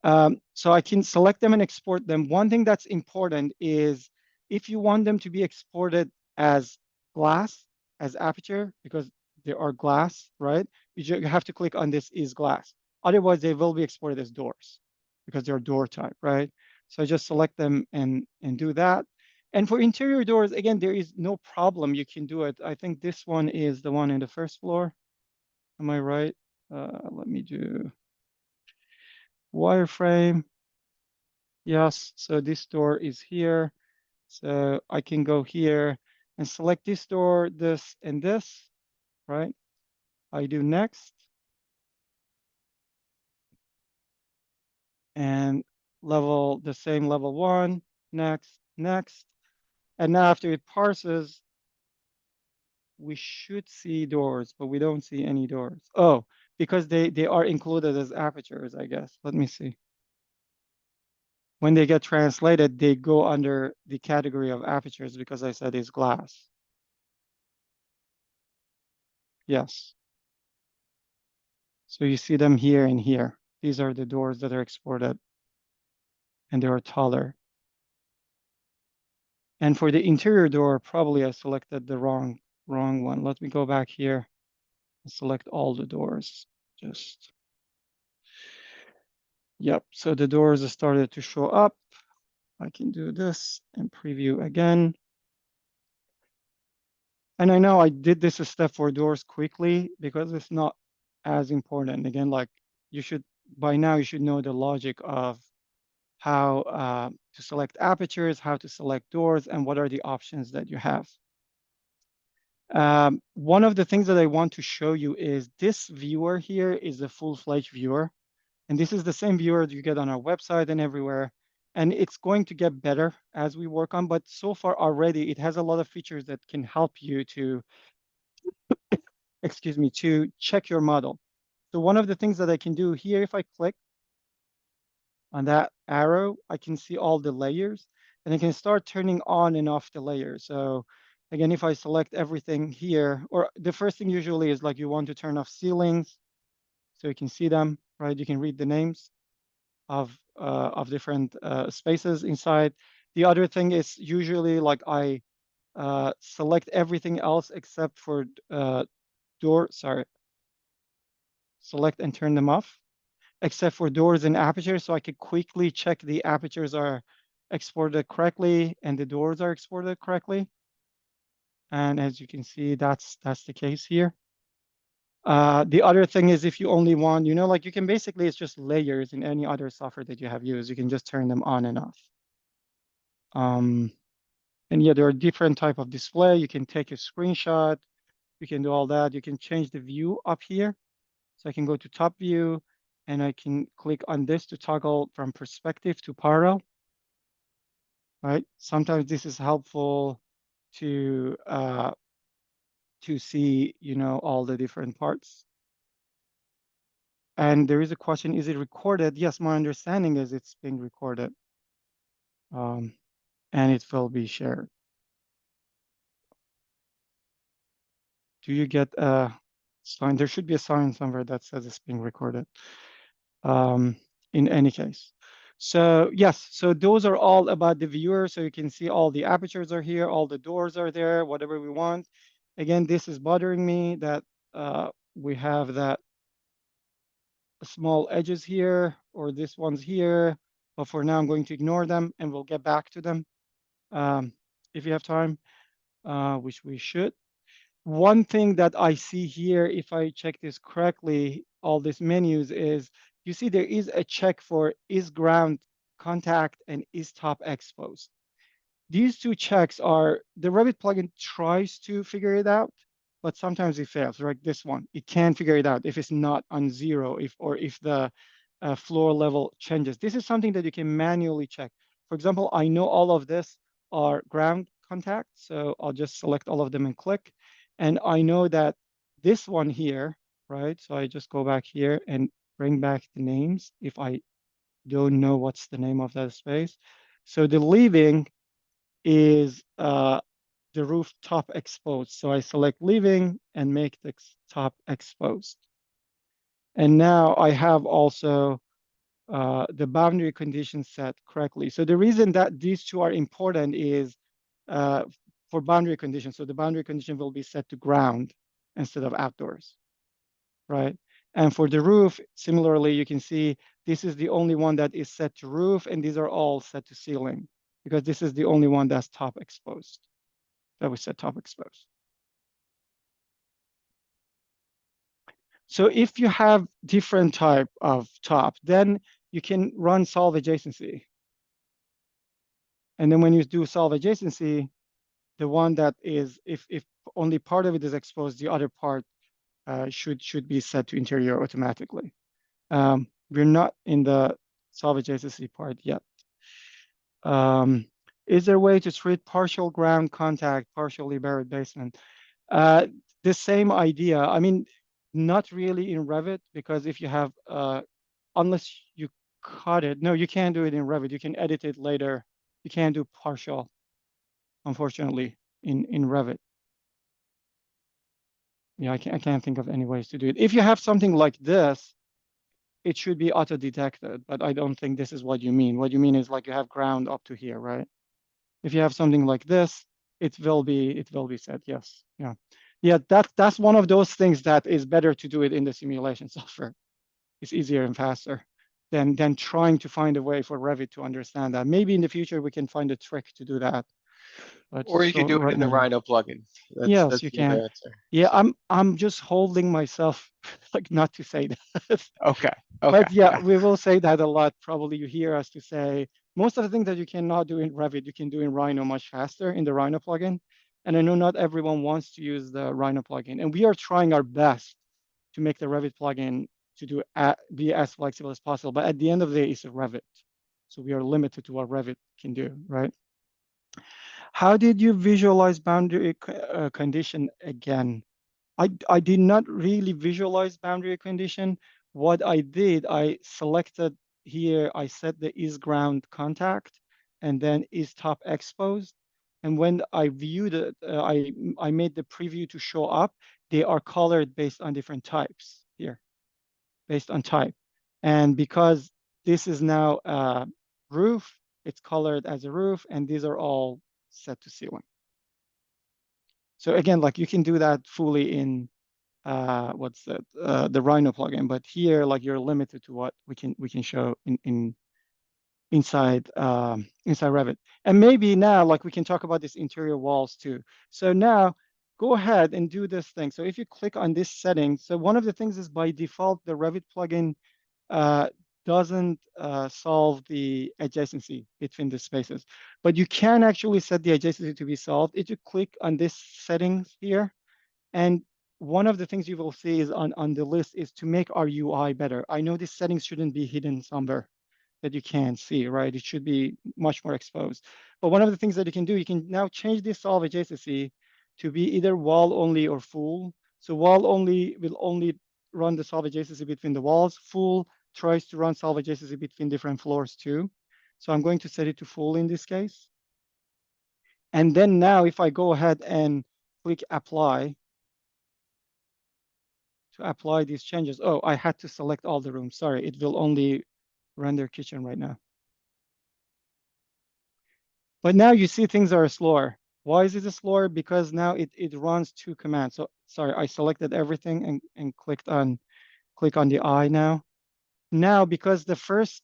So I can select them and export them. One thing that's important is if you want them to be exported as glass, as aperture, because they are glass, right? You have to click on this is glass. Otherwise, they will be exported as doors because they're door type, right? So I just select them and do that. And for interior doors, again, there is no problem. You can do it. I think this one is the one in the 1st floor. Am I right? Let me do wireframe. Yes, so this door is here. So I can go here and select this door, this, and this, right? I do next. And the same level 1, next, next. And now after it parses, we should see doors, but we don't see any doors. Oh, because they are included as apertures, I guess. Let me see. When they get translated, they go under the category of apertures because I said it's glass. Yes. So you see them here and here. These are the doors that are exported, and they are taller. And for the interior door, probably I selected the wrong one. Let me go back here and select all the doors. Just Yep, so the doors started to show up. I can do this and preview again. And I know I did this step for doors quickly because it's not as important. Again, like you should, by now you should know the logic of how to select apertures, how to select doors, and what are the options that you have. One of the things that I want to show you is this viewer here is a full-fledged viewer. And this is the same viewer that you get on our website and everywhere. And it's going to get better as we work on, but so far already, it has a lot of features that can help you to, excuse me, to check your model. So one of the things that I can do here, if I click on that arrow, I can see all the layers and I can start turning on and off the layers. So again, if I select everything here, or the first thing usually is like you want to turn off ceilings so you can see them, right? You can read the names of different spaces inside. The other thing is usually like I select everything else except for select and turn them off, except for doors and apertures. So I could quickly check the apertures are exported correctly and the doors are exported correctly. And as you can see, that's the case here. The other thing is if you only want, like you can basically, it's just layers in any other software that you have used. You can just turn them on and off. And yeah, there are different type of display. You can take a screenshot. You can do all that. You can change the view up here. So I can go to top view and I can click on this to toggle from perspective to parallel, right? Sometimes this is helpful to see, all the different parts. And there is a question, is it recorded? Yes, my understanding is it's being recorded. And it will be shared. Do you get a sign? There should be a sign somewhere that says it's being recorded. In any case. So yes, so those are all about the viewer. So you can see all the apertures are here, all the doors are there, whatever we want. Again, this is bothering me that we have that small edges here, or this one's here. But for now, I'm going to ignore them and we'll get back to them if you have time, which we should. One thing that I see here, if I check this correctly, all these menus is, you see there is a check for is ground contact and is top exposed. These two checks are, the Revit plugin tries to figure it out, but sometimes it fails, right? This one, it can't figure it out if it's not on 0, if the floor level changes. This is something that you can manually check. For example, I know all of this are ground contact, so I'll just select all of them and click. And I know that this one here, right? So I just go back here and bring back the names if I don't know what's the name of that space. So the leaving is the roof top exposed. So I select leaving and make the top exposed. And now I have also the boundary conditions set correctly. So the reason that these two are important is for boundary conditions. So the boundary condition will be set to ground instead of outdoors, right? And for the roof, similarly, you can see this is the only one that is set to roof, and these are all set to ceiling because this is the only one that's top exposed. That was set top exposed. So if you have different type of top, then you can run solve adjacency. And then when you do solve adjacency, the one that is, if only part of it is exposed, the other part should be set to interior automatically. We're not in the solve adjacency part yet. Is there a way to treat partial ground contact, partially buried basement? The same idea. I mean, not really in Revit, because if you have, unless you cut it, no, you can't do it in Revit. You can edit it later. You can't do partial, unfortunately, in Revit. Yeah, I can't think of any ways to do it. If you have something like this, it should be auto-detected, but I don't think this is what you mean. What you mean is like you have ground up to here, right? If you have something like this, it will be set, yes. Yeah, that's one of those things that is better to do it in the simulation software. It's easier and faster. than trying to find a way for Revit to understand that. Maybe in the future we can find a trick to do that. But Or you for could do it right in the now, Rhino plugin. yes, That's you the other can. answer. Yeah, So, I'm just holding myself like not to say that. okay. But yeah, Yeah. we will say that a lot. Probably you hear us to say most of the things that you cannot do in Revit, you can do in Rhino much faster in the Rhino plugin. And I know not everyone wants to use the Rhino plugin, and we are trying our best to make the Revit plugin to do be as flexible as possible. But at the end of the day, it's a Revit, so we are limited to what Revit can do, right? How did you visualize boundary condition again? I did not really visualize boundary condition. What I did, I selected here, I set the is ground contact and then is top exposed. And when I viewed it, I made the preview to show up. They are colored based on different types here, based on type. And because this is now a roof, it's colored as a roof, and these are all set to ceiling. So again, like you can do that fully in what's that the Rhino plugin, but here like you're limited to what we can show in inside inside Revit. And maybe now like we can talk about this interior walls too. So now go ahead and do this thing. So if you click on this setting, so one of the things is by default the Revit plugin uh, doesn't solve the adjacency between the spaces, but you can actually set the adjacency to be solved if you click on this settings here. And one of the things you will see is on the list is to make our UI better. I know these settings shouldn't be hidden somewhere that you can't see, right? It should be much more exposed. But one of the things that you can do, you can now change this solve adjacency to be either wall only or full. So wall only will only run the solve adjacency between the walls. Full tries to run solve adjacency between different floors too. So I'm going to set it to full in this case. And then now if I go ahead and click apply, to apply these changes. Oh, I had to select all the rooms. Sorry, it will only render kitchen right now. But now you see things are slower. Why is it slower? Because now it runs two commands. So sorry, I selected everything and click on the eye now. Now, because the first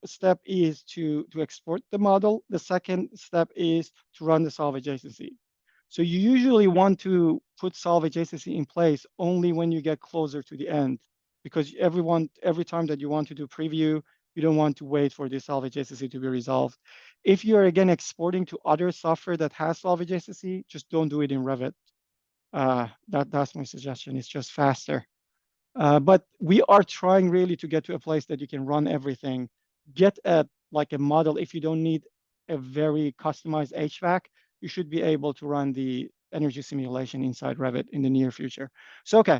step is to export the model, the second step is to run the solve adjacency. So you usually want to put solve adjacency in place only when you get closer to the end, because every time that you want to do preview, you don't want to wait for this solve adjacency to be resolved. If you're again exporting to other software that has solve adjacency, just don't do it in Revit. That's my suggestion. It's just faster. But we are trying really to get to a place that you can run everything. Get like a model. If you don't need a very customized HVAC, you should be able to run the energy simulation inside Revit in the near future. So, okay.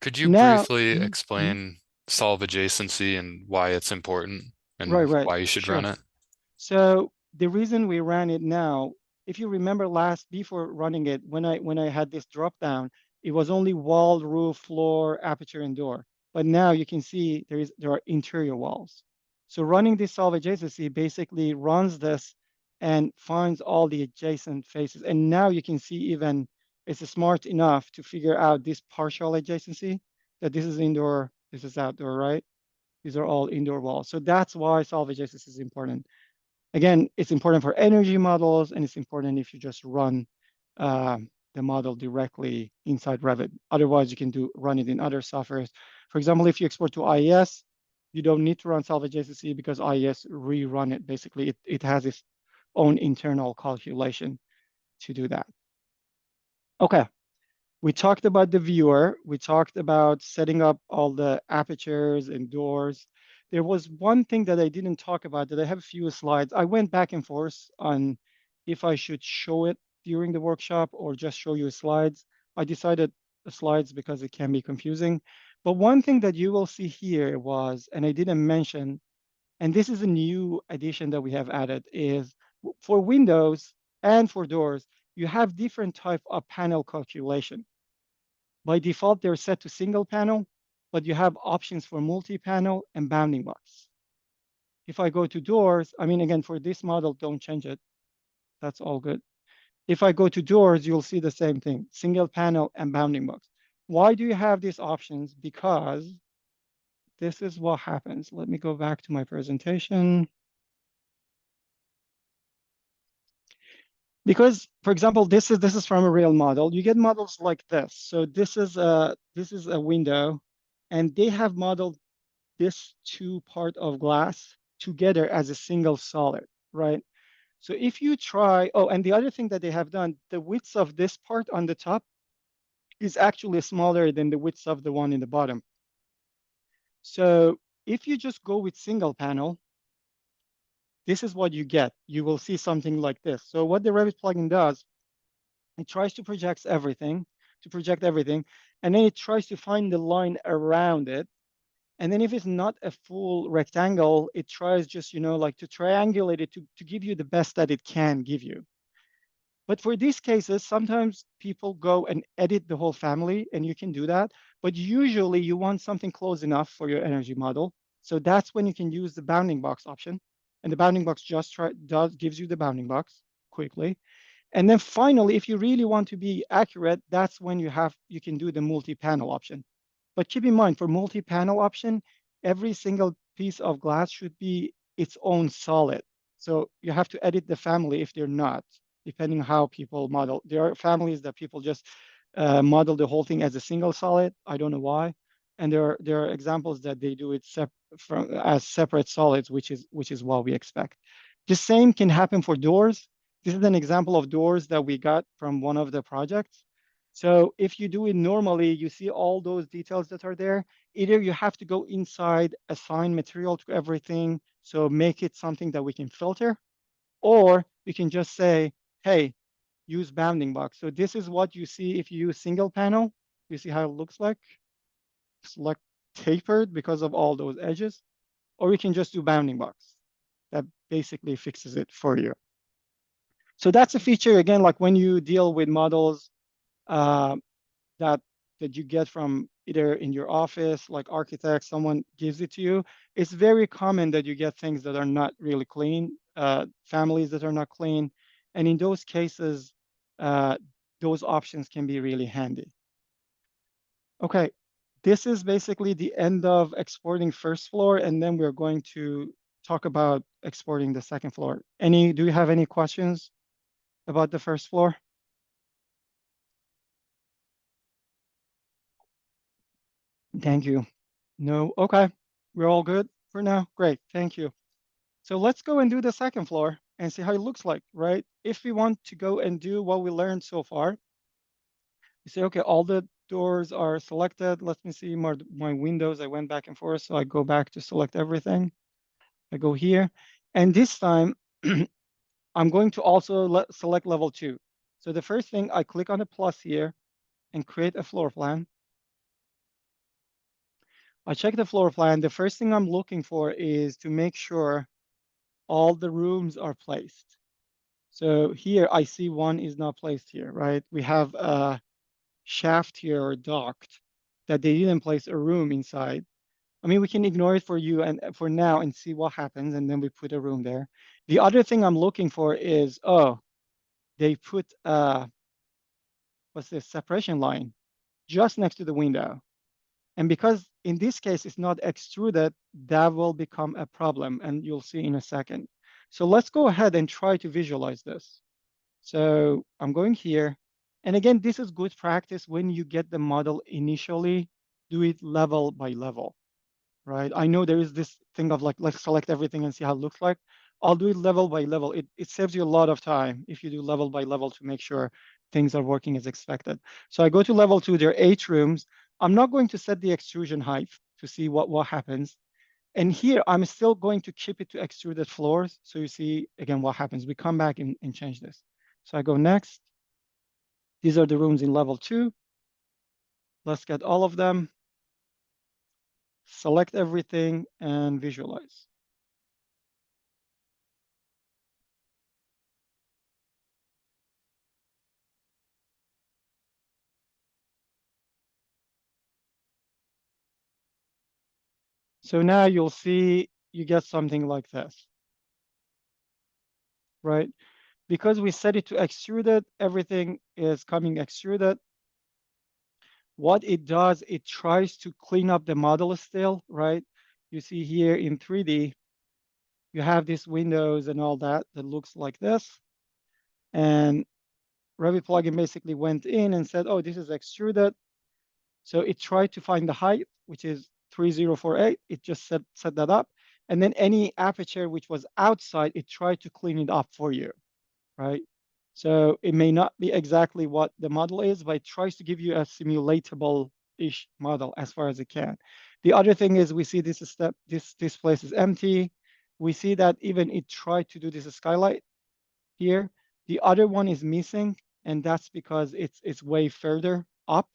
Could you Now, briefly explain solve adjacency and why it's important and right, why you should sure. run it? So the reason we ran it now, if you remember before running it, when I had this drop down, it was only wall, roof, floor, aperture, and door. But now you can see there are interior walls. So running this solve adjacency basically runs this and finds all the adjacent faces. And now you can see even it's smart enough to figure out this partial adjacency, that this is indoor, this is outdoor, right? These are all indoor walls. So that's why solve adjacency is important. Again, it's important for energy models, and it's important if you just run the model directly inside Revit. Otherwise, you can run it in other softwares. For example, if you export to IES, you don't need to run solve adjacency because IES rerun it. Basically, it has its own internal calculation to do that. Okay, we talked about the viewer. We talked about setting up all the apertures and doors. There was one thing that I didn't talk about that I have a few slides. I went back and forth on if I should show it during the workshop or just show you slides. I decided the slides because it can be confusing. But one thing that you will see here was, and I didn't mention, and this is a new addition that we have added, is for windows and for doors, you have different type of panel calculation. By default, they're set to single panel, but you have options for multi-panel and bounding box. If I go to doors, I mean, again, for this model, don't change it. That's all good. If I go to doors, you'll see the same thing, single panel and bounding box. Why do you have these options? Because this is what happens. Let me go back to my presentation. Because, for example, this is from a real model. You get models like this. So this is a window, and they have modeled this two part of glass together as a single solid, right? So if you try, oh, and the other thing that they have done, the width of this part on the top is actually smaller than the width of the one in the bottom. So if you just go with single panel, this is what you get. You will see something like this. So what the Revit plugin does, it tries to project everything, and then it tries to find the line around it. And then if it's not a full rectangle, it tries just, like to triangulate it to give you the best that it can give you. But for these cases, sometimes people go and edit the whole family, and you can do that. But usually you want something close enough for your energy model. So that's when you can use the bounding box option. And the bounding box just gives you the bounding box quickly. And then finally, if you really want to be accurate, that's when you can do the multi-panel option. But keep in mind, for multi-panel option, every single piece of glass should be its own solid. So you have to edit the family if they're not, depending on how people model. There are families that people just model the whole thing as a single solid. I don't know why. And there are examples that they do it as separate solids, which is what we expect. The same can happen for doors. This is an example of doors that we got from one of the projects. So if you do it normally, you see all those details that are there. Either you have to go inside, assign material to everything, so make it something that we can filter, or you can just say, hey, use bounding box. So this is what you see if you use single panel. You see how it looks like? It's like tapered because of all those edges. Or you can just do bounding box. That basically fixes it for you. So that's a feature, again, like when you deal with models uh, that you get from either in your office, like architect, someone gives it to you. It's very common that you get things that are not really clean, families that are not clean. And in those cases, those options can be really handy. Okay, this is basically the end of exporting first floor, and then we're going to talk about exporting the second floor. Do you have any questions about the first floor? Thank you. No, okay, we're all good for now. Great, thank you. So let's go and do the second floor and see how it looks like, right? If we want to go and do what we learned so far, you say, okay, all the doors are selected. Let me see my windows. I went back and forth, so I go back to select everything. I go here, and this time I'm going to also select level 2. So the first thing, I click on the plus here and create a floor plan. I check the floor plan. The first thing I'm looking for is to make sure all the rooms are placed. So here I see one is not placed here, right? We have a shaft here or duct that they didn't place a room inside. I mean, we can ignore it for you and for now and see what happens, and then we put a room there. The other thing I'm looking for is, oh, they put what's this, separation line just next to the window. And because in this case it's not extruded, that will become a problem, and you'll see in a second. So let's go ahead and try to visualize this. So I'm going here. And again, this is good practice when you get the model initially, do it level by level, right? I know there is this thing of like, let's select everything and see how it looks like. I'll do it level by level. It saves you a lot of time if you do level by level to make sure things are working as expected. So I go to level 2, there are 8 rooms. I'm not going to set the extrusion height to see what happens. And here, I'm still going to keep it to extruded floors. So you see, again, what happens. We come back and change this. So I go next. These are the rooms in level 2. Let's get all of them. Select everything and visualize. So now you'll see you get something like this, right? Because we set it to extruded, everything is coming extruded. What it does, it tries to clean up the model still, right? you see here in 3D, you have these windows and all that looks like this. And Revit plugin basically went in and said, oh, this is extruded. So it tried to find the height, which is 3048. It just set that up. And then any aperture which was outside, it tried to clean it up for you, right? So it may not be exactly what the model is, but it tries to give you a simulatable-ish model as far as it can. The other thing is we see this place is empty. We see that even it tried to do this skylight here. The other one is missing, and that's because it's way further up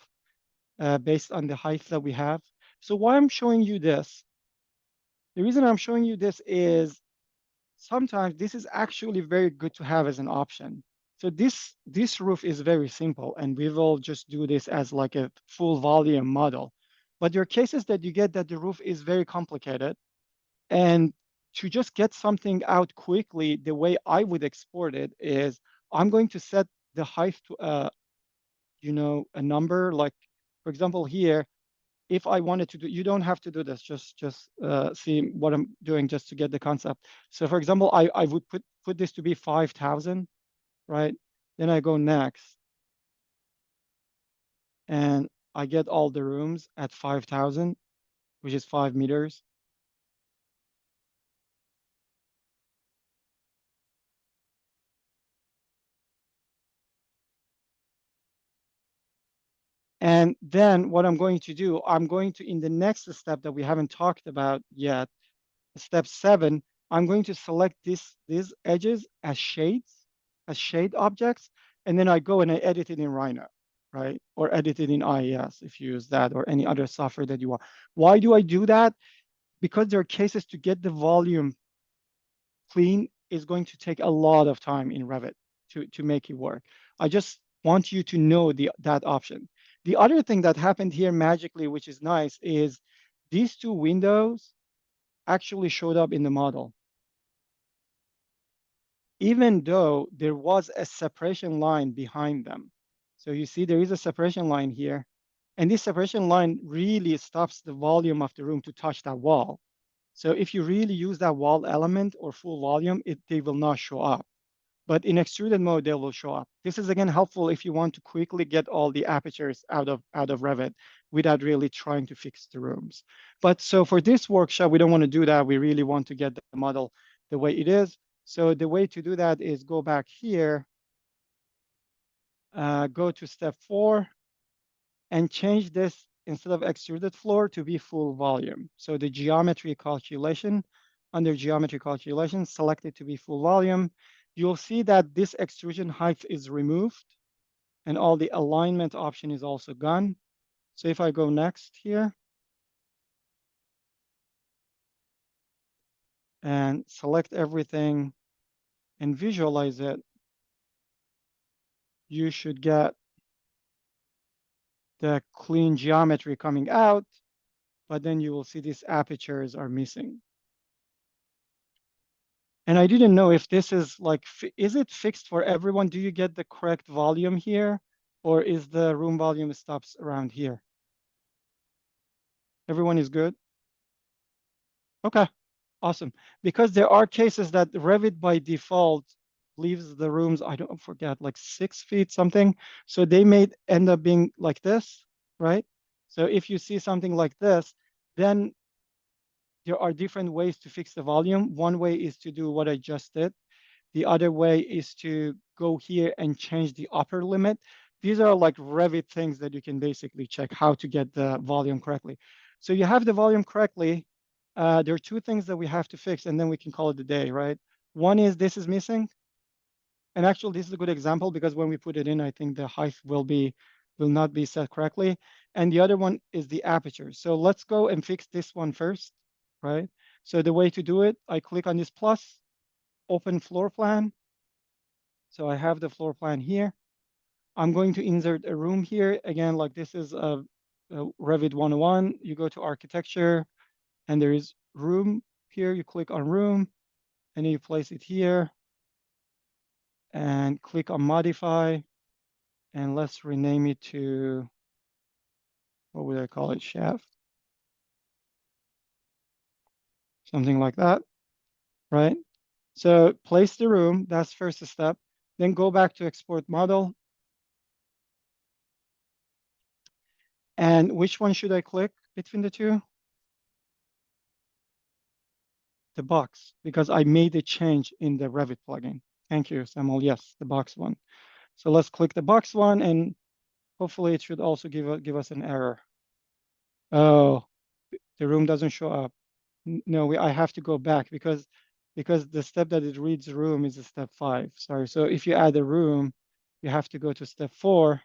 based on the height that we have. So why I'm showing you this, the reason I'm showing you this is sometimes this is actually very good to have as an option. So this roof is very simple, and we will just do this as like a full volume model. But there are cases that you get that the roof is very complicated, and to just get something out quickly, the way I would export it is I'm going to set the height to a number. Like for example here, if I wanted to do, you don't have to do this, just see what I'm doing just to get the concept. So for example, I would put this to be 5,000, right? Then I go next, and I get all the rooms at 5,000, which is 5 meters. And then what I'm going to do, I'm going to, in the next step that we haven't talked about yet, step 7, I'm going to select these edges as shades, as shade objects, and then I go and I edit it in Rhino, right? Or edit it in IES if you use that, or any other software that you want. Why do I do that? Because there are cases to get the volume clean is going to take a lot of time in Revit to make it work. I just want you to know that option. The other thing that happened here magically, which is nice, is these two windows actually showed up in the model, even though there was a separation line behind them. So you see there is a separation line here, and this separation line really stops the volume of the room to touch that wall. So if you really use that wall element or full volume, they will not show up. But in extruded mode, they will show up. This is again helpful if you want to quickly get all the apertures out of Revit without really trying to fix the rooms. But so for this workshop, we don't want to do that. We really want to get the model the way it is. So the way to do that is go back here, go to step 4, and change this instead of extruded floor to be full volume. So the geometry calculation, under geometry calculation, select it to be full volume. You'll see that this extrusion height is removed, and all the alignment option is also gone. So if I go next here and select everything and visualize it, you should get the clean geometry coming out, but then you will see these apertures are missing. And I didn't know if this is like, is it fixed for everyone? Do you get the correct volume here? Or is the room volume stops around here? Everyone is good? Okay, awesome. Because there are cases that Revit by default leaves the rooms, I don't forget, like 6 feet something. So they may end up being like this, right? So if you see something like this, then there are different ways to fix the volume. One way is to do what I just did. The other way is to go here and change the upper limit. These are like Revit things that you can basically check how to get the volume correctly. So you have the volume correctly. There are 2 things that we have to fix, and then we can call it a day, right? One is this is missing. And actually, this is a good example because when we put it in, I think the height will not be set correctly. And the other one is the aperture. So let's go and fix this one first, right? So the way to do it, I click on this plus, open floor plan. So I have the floor plan here. I'm going to insert a room here. Again, like this is a Revit 101. You go to architecture and there is room here. You click on room and you place it here and click on modify. And let's rename it to, what would I call it? Shaft. something like that, right? So place the room, that's first step. Then go back to export model. And which one should I click between the two? The box, because I made a change in the Revit plugin. Thank you, Samuel. Yes, the box one. So let's click the box one, and hopefully it should also give us an error. Oh, the room doesn't show up. No, I have to go back because the step that it reads room is a step 5. Sorry. So if you add a room, you have to go to step 4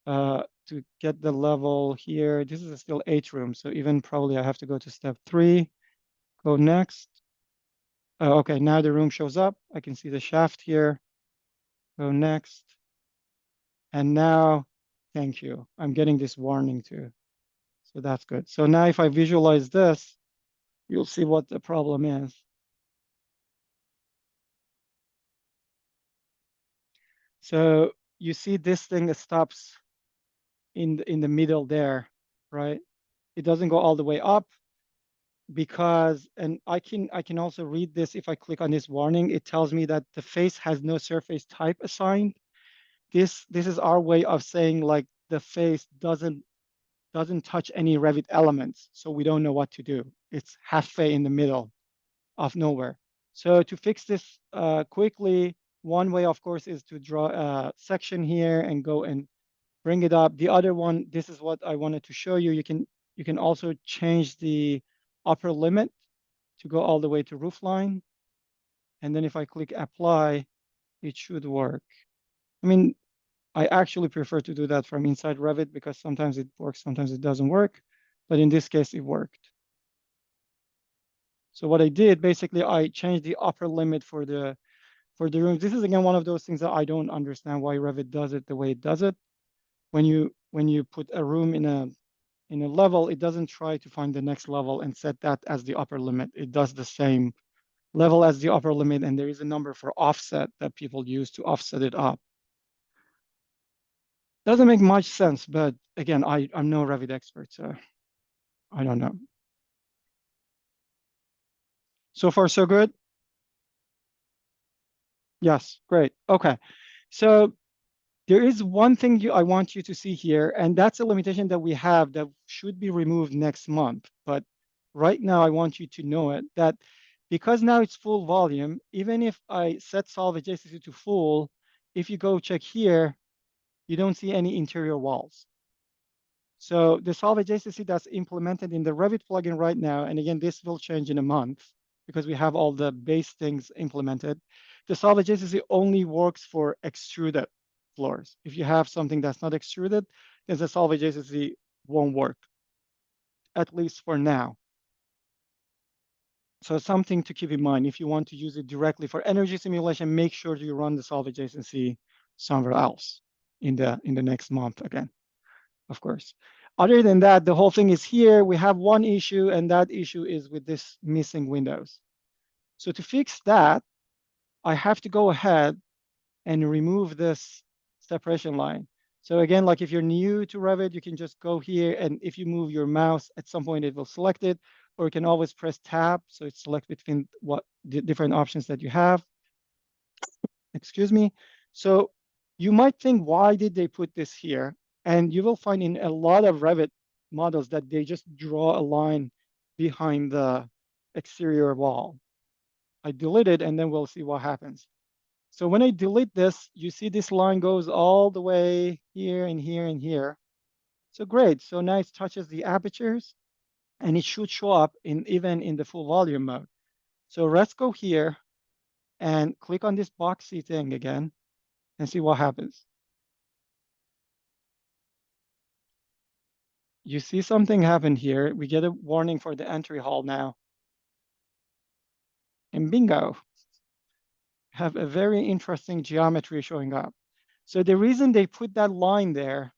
to get the level here. This is still 8 rooms. So even probably I have to go to step 3, go next. Okay, now the room shows up. I can see the shaft here. Go next. And now, thank you. I'm getting this warning too. So that's good. So now if I visualize this, you'll see what the problem is. So you see this thing that stops in the middle there, right? It doesn't go all the way up because, and I can also read this if I click on this warning. It tells me that the face has no surface type assigned. This is our way of saying like the face doesn't touch any Revit elements, so we don't know what to do. It's halfway in the middle of nowhere. So to fix this quickly, one way, of course, is to draw a section here and go and bring it up. The other one, this is what I wanted to show you. You can also change the upper limit to go all the way to roof line. And then if I click apply, it should work. I mean, I actually prefer to do that from inside Revit because sometimes it works, sometimes it doesn't work. But in this case, it worked. So what I did, basically, I changed the upper limit for the rooms. This is again one of those things that I don't understand why Revit does it the way it does it. When you put a room in a level, it doesn't try to find the next level and set that as the upper limit. It does the same level as the upper limit, and there is a number for offset that people use to offset it up. Doesn't make much sense, but again, I'm no Revit expert, so I don't know. So far, so good? Yes, great. Okay. So there is one thing I want you to see here, and that's a limitation that we have that should be removed next month. But right now, I want you to know it, that because now it's full volume, even if I set solve adjacency to full, if you go check here, you don't see any interior walls. So the solve adjacency that's implemented in the Revit plugin right now, and again, this will change in a month because we have all the base things implemented. The solve adjacency only works for extruded floors. If you have something that's not extruded, then the solve adjacency won't work, at least for now. So something to keep in mind. If you want to use it directly for energy simulation, make sure you run the solve adjacency somewhere else in the next month again, of course. Other than that, the whole thing is here. We have one issue, and that issue is with this missing windows. So to fix that, I have to go ahead and remove this separation line. So again, like if you're new to Revit, you can just go here, and if you move your mouse, at some point it will select it, or you can always press tab, so it selects between what the different options that you have. Excuse me. So you might think, why did they put this here? And you will find in a lot of Revit models that they just draw a line behind the exterior wall. I delete it, and then we'll see what happens. So when I delete this, you see this line goes all the way here and here and here. So great. So now it touches the apertures, and it should show up even in the full volume mode. So let's go here and click on this boxy thing again and see what happens. You see something happen here. We get a warning for the entry hall now. And bingo, have a very interesting geometry showing up. So the reason they put that line there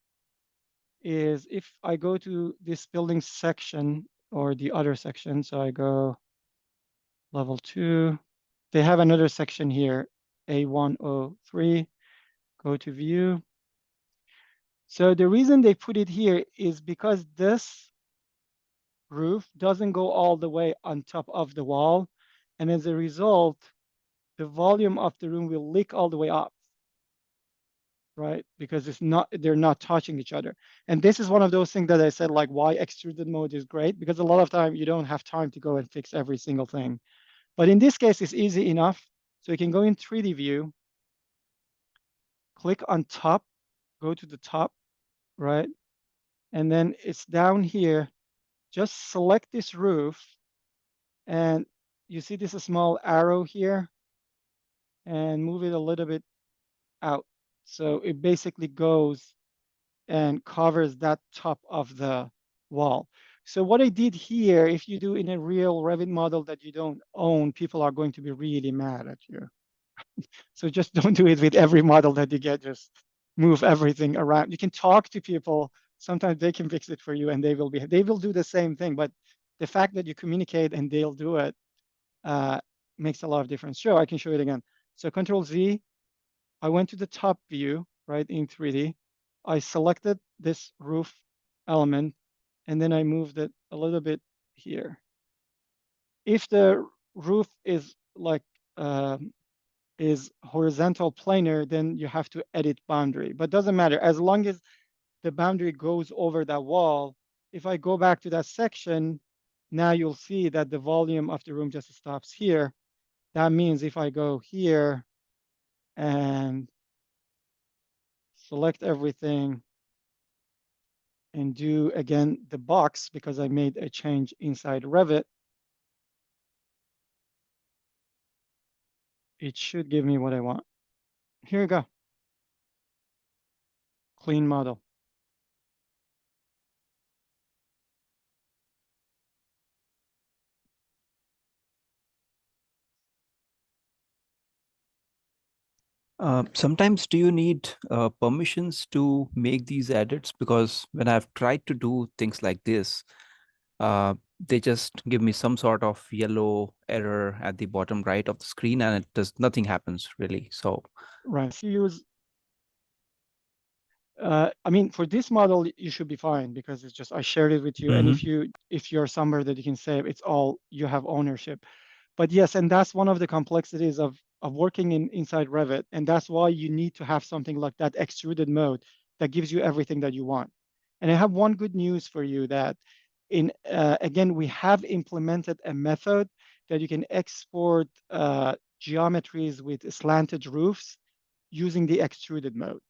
is if I go to this building section or the other section, so I go level 2, they have another section here, A103, go to view. So the reason they put it here is because this roof doesn't go all the way on top of the wall. And as a result, the volume of the room will leak all the way up, right? Because they're not touching each other. And this is one of those things that I said, like why extruded mode is great, because a lot of time you don't have time to go and fix every single thing. But in this case, it's easy enough. So you can go in 3D view, click on top, go to the top, right? And then it's down here. Just select this roof, and you see this small arrow here, and move it a little bit out. So it basically goes and covers that top of the wall. So what I did here, if you do in a real Revit model that you don't own, people are going to be really mad at you. So just don't do it with every model that you get, just move everything around. You can talk to people, sometimes they can fix it for you and they will do the same thing, but the fact that you communicate and they'll do it makes a lot of difference. Sure, I can show it again. So Control Z, I went to the top view, right, in 3D. I selected this roof element, and then I moved it a little bit here. If the roof is like is horizontal planar, then you have to edit boundary. But doesn't matter, as long as the boundary goes over that wall. If I go back to that section, now you'll see that the volume of the room just stops here. That means if I go here and select everything and do again the box, because I made a change inside Revit, it should give me what I want. Here we go. Clean model. Sometimes do you need permissions to make these edits? Because when I've tried to do things like this, they just give me some sort of yellow error at the bottom right of the screen, and nothing happens really. So Right. If you use, I mean, for this model, you should be fine because it's just I shared it with you. And if you're somewhere that you can save, it's all you have ownership. But yes, and that's one of the complexities of working inside Revit, and that's why you need to have something like that extruded mode that gives you everything that you want. And I have one good news for you, that again, we have implemented a method that you can export geometries with slanted roofs using the extruded mode.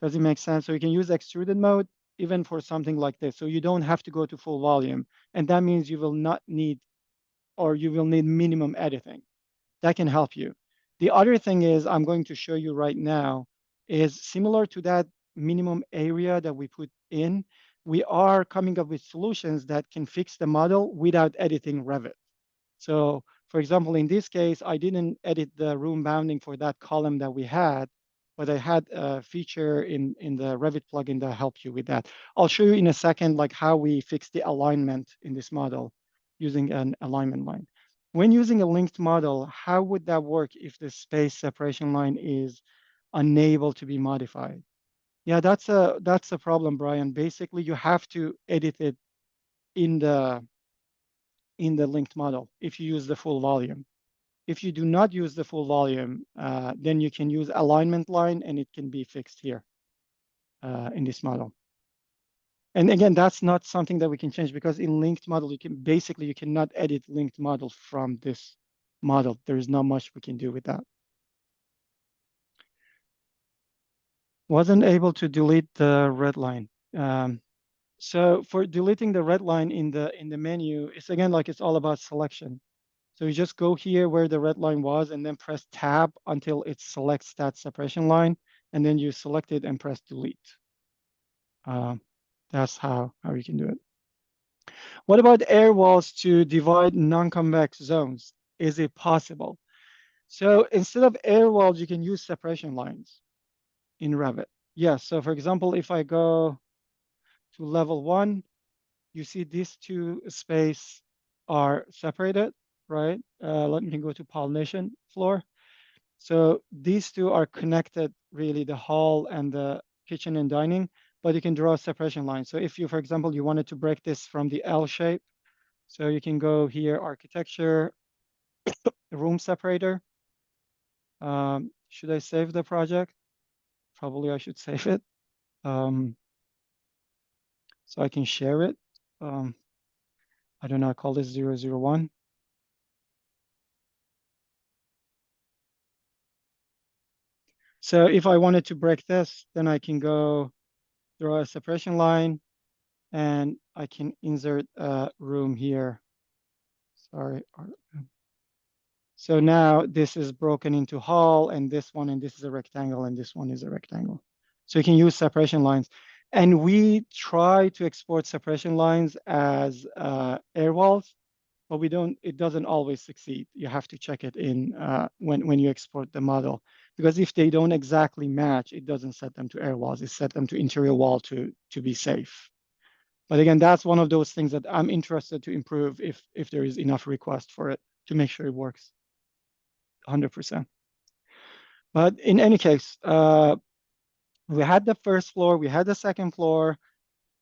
Does it make sense? So you can use extruded mode even for something like this. So you don't have to go to full volume. And that means you will not need, or you will need minimum editing. That can help you. The other thing is I'm going to show you right now is similar to that minimum area that we put in. We are coming up with solutions that can fix the model without editing Revit. So for example, in this case, I didn't edit the room bounding for that column that we had, but I had a feature in the Revit plugin that helped you with that. I'll show you in a second, like how we fix the alignment in this model using an alignment line. When using a linked model, how would that work if the space separation line is unable to be modified? Yeah, that's a problem, Brian. Basically, you have to edit it in the linked model if you use the full volume. If you do not use the full volume, then you can use alignment line and it can be fixed here in this model. And again, that's not something that we can change because in linked model, you cannot edit linked model from this model. There is not much we can do with that. Wasn't able to delete the red line. So for deleting the red line in the menu, it's again like it's all about selection. So you just go here where the red line was and then press tab until it selects that separation line, and then you select it and press delete. That's how you can do it. What about air walls to divide non-convex zones? Is it possible? So instead of air walls, you can use separation lines in Revit. Yes, so for example, if I go to level 1, you see these two spaces are separated, right? Let me go to pollination floor. So these two are connected, really, the hall and the kitchen and dining. but you can draw a separation line. So if you, for example, you wanted to break this from the L shape, so you can go here, architecture, room separator. Should I save the project? Probably I should save it. So I can share it. I don't know, I call this 001. So if I wanted to break this, then I can go draw a separation line and I can insert a room here. Sorry. So now this is broken into hall and this is a rectangle and this one is a rectangle. So you can use separation lines. And we try to export separation lines as air walls, but it doesn't always succeed. You have to check it in when you export the model, because if they don't exactly match, it doesn't set them to air walls. It set them to interior wall to be safe. But again, that's one of those things that I'm interested to improve if there is enough request for it to make sure it works 100%. But in any case, we had the first floor, we had the second floor.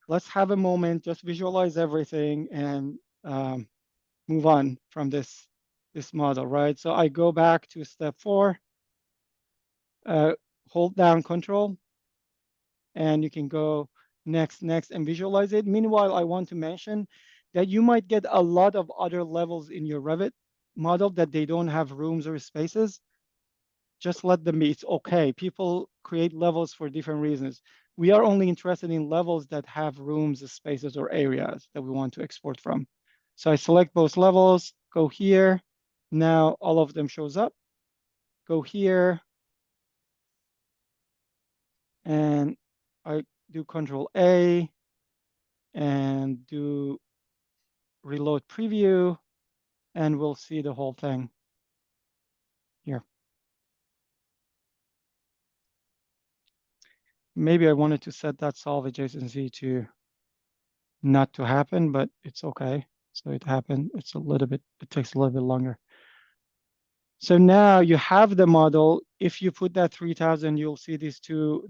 Let's have a moment, just visualize everything and move on from this model, right? So I go back to step 4, hold down control, and you can go next, and visualize it. Meanwhile, I want to mention that you might get a lot of other levels in your Revit model that they don't have rooms or spaces. Just let them be. It's okay. People create levels for different reasons. We are only interested in levels that have rooms, spaces, or areas that we want to export from. So I select both levels, go here. Now all of them shows up. Go here. And I do Control A and do reload preview, and we'll see the whole thing here. Maybe I wanted to set that solve adjacency to not to happen, but it's okay. So it happened. It takes a little bit longer. So now you have the model. If you put that 3000, you'll see these two,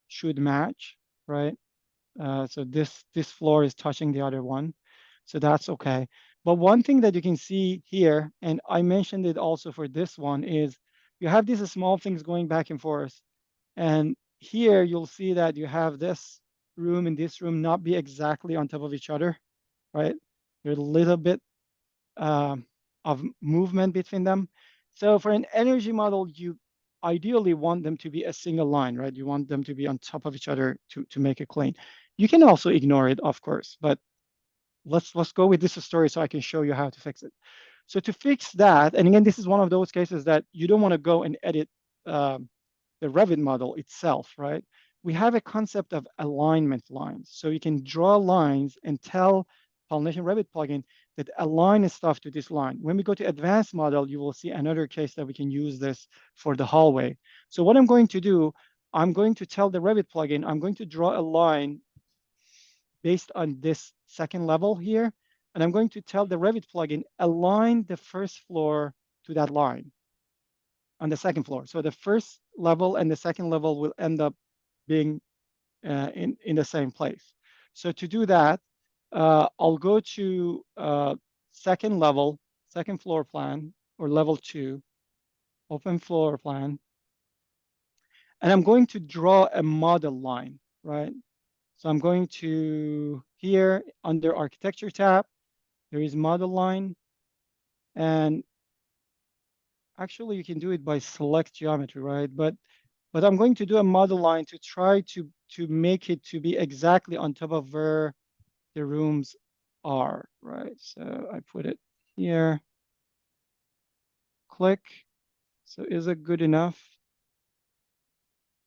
should match, right? So this floor is touching the other one. So that's okay. But one thing that you can see here, and I mentioned it also for this one, is you have these small things going back and forth. And here you'll see that you have this room and this room not be exactly on top of each other, right? There's a little bit of movement between them. So for an energy model, you ideally want them to be a single line, right? You want them to be on top of each other to make it clean. You can also ignore it, of course, but let's go with this story so I can show you how to fix it. So to fix that, and again, this is one of those cases that you don't want to go and edit the Revit model itself, right? We have a concept of alignment lines. So you can draw lines and tell Pollination Revit plugin that align stuff to this line. When we go to advanced model, you will see another case that we can use this for the hallway. So what I'm going to do, I'm going to tell the Revit plugin, I'm going to draw a line based on this second level here. And I'm going to tell the Revit plugin, align the first floor to that line on the second floor. So the first level and the second level will end up being in the same place. So to do that, I'll go to second level, second floor plan, or level 2, open floor plan. And I'm going to draw a model line, right? So I'm going to here under architecture tab, there is model line. And actually you can do it by select geometry, right? But I'm going to do a model line to try to make it to be exactly on top of where the rooms are, right? So I put it here, click. So is it good enough?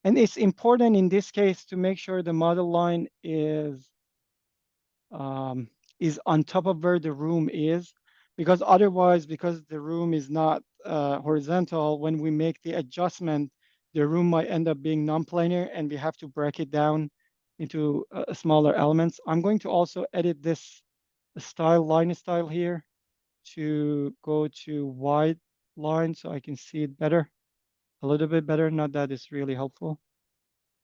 And it's important in this case to make sure the model line is on top of where the room is, because otherwise, because the room is not horizontal, when we make the adjustment, the room might end up being non-planar and we have to break it down into smaller elements. I'm going to also edit this line style here to go to wide line so I can see it better, a little bit better. Not that it's really helpful.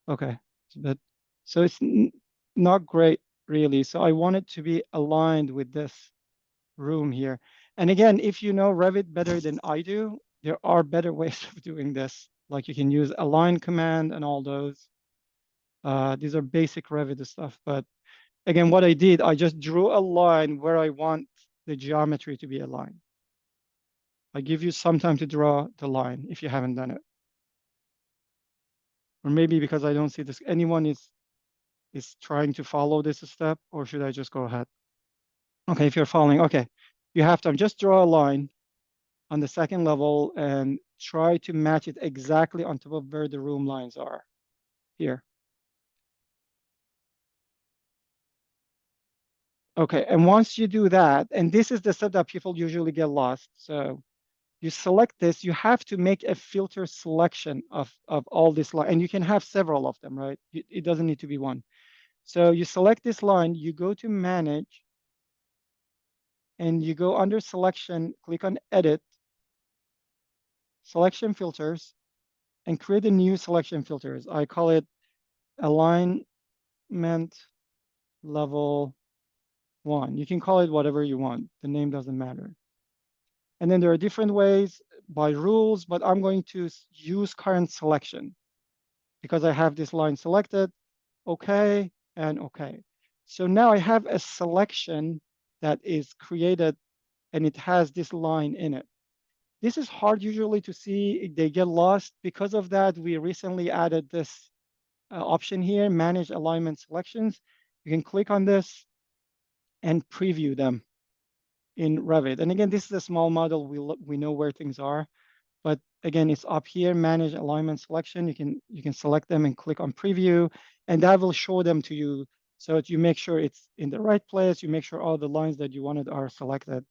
Okay, it's a bit So it's not great, really. So I want it to be aligned with this room here. And again, if you know Revit better than I do, there are better ways of doing this. Like you can use align command and all those. These are basic Revit stuff. But again, what I did, I just drew a line where I want the geometry to be aligned. I give you some time to draw the line if you haven't done it. Or maybe because I don't see this, anyone is trying to follow this step, or should I just go ahead? Okay, if you're following, okay. You have to just draw a line on the second level and try to match it exactly on top of where the room lines are here. Okay, and once you do that, and this is the step that people usually get lost. So you select this, you have to make a filter selection of all this line, and you can have several of them, right? It doesn't need to be one. So you select this line, you go to manage, and you go under selection, click on edit, selection filters, and create a new selection filters. I call it alignment level 1. You can call it whatever you want. The name doesn't matter. And then there are different ways by rules, but I'm going to use current selection because I have this line selected. Okay, and okay. So now I have a selection that is created and it has this line in it. This is hard usually to see. They get lost. Because of that, we recently added this option here, manage alignment selections. You can click on this and preview them in Revit. And again, this is a small model. We know where things are, but again, it's up here, manage alignment selection. You can select them and click on preview, and that will show them to you. So that you make sure it's in the right place. You make sure all the lines that you wanted are selected.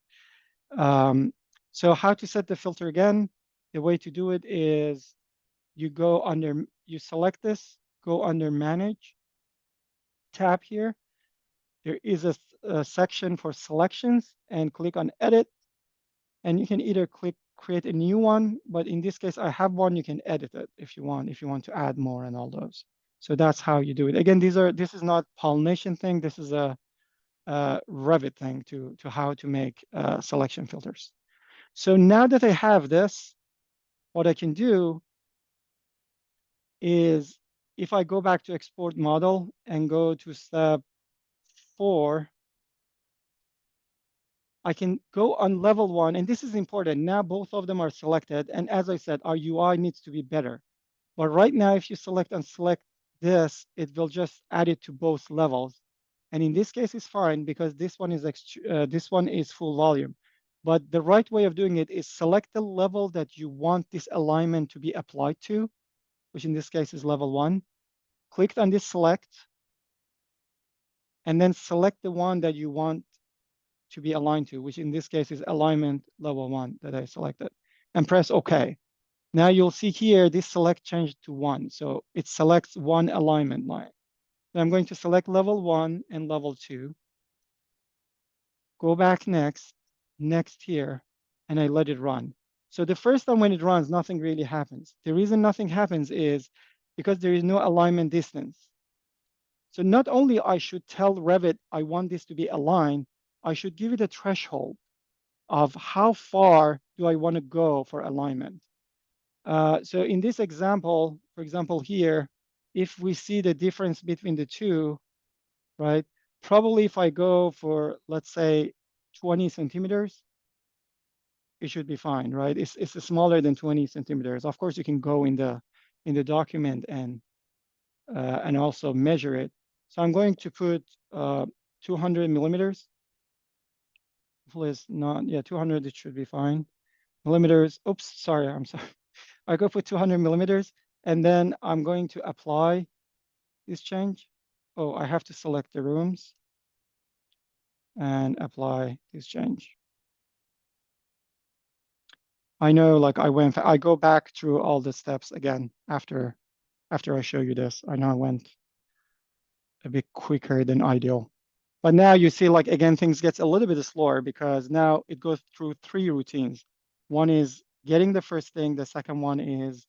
So how to set the filter again? The way to do it is you go under, you select this, go under manage, tab here. There is a section for selections and click on edit. And you can either click create a new one, but in this case, I have one, you can edit it if you want to add more and all those. So that's how you do it. Again, this is not pollination thing. This is a Revit thing to how to make selection filters. So now that I have this, what I can do is if I go back to export model and go to step 4, I can go on level 1, and this is important. Now both of them are selected, and as I said, our UI needs to be better. But right now, if you select and select this, it will just add it to both levels. And in this case, it's fine because this one is full volume. But the right way of doing it is select the level that you want this alignment to be applied to, which in this case is level 1. Click on this select, and then select the one that you want to be aligned to, which in this case is alignment level 1 that I selected, and press OK. Now you'll see here, this select changed to 1. So it selects one alignment line. Then I'm going to select level 1 and level 2. Go back next here, and I let it run. So the first time when it runs, nothing really happens. The reason nothing happens is because there is no alignment distance. So not only I should tell Revit, I want this to be aligned, I should give it a threshold of how far do I want to go for alignment. So in this example, for example, here, if we see the difference between the two, right? Probably if I go for, let's say, 20 centimeters, it should be fine, right? It's smaller than 20 centimeters. Of course, you can go in the document and also measure it. So I'm going to put 200 millimeters. Hopefully it's not, yeah, 200, it should be fine. Millimeters, oops, sorry, I'm sorry. I go for 200 millimeters, and then I'm going to apply this change. Oh, I have to select the rooms and apply this change. I know, like I go back through all the steps again after I show you this. I know I went a bit quicker than ideal. But now you see, like, again, things gets a little bit slower because now it goes through 3 routines. One is getting the first thing. The second one is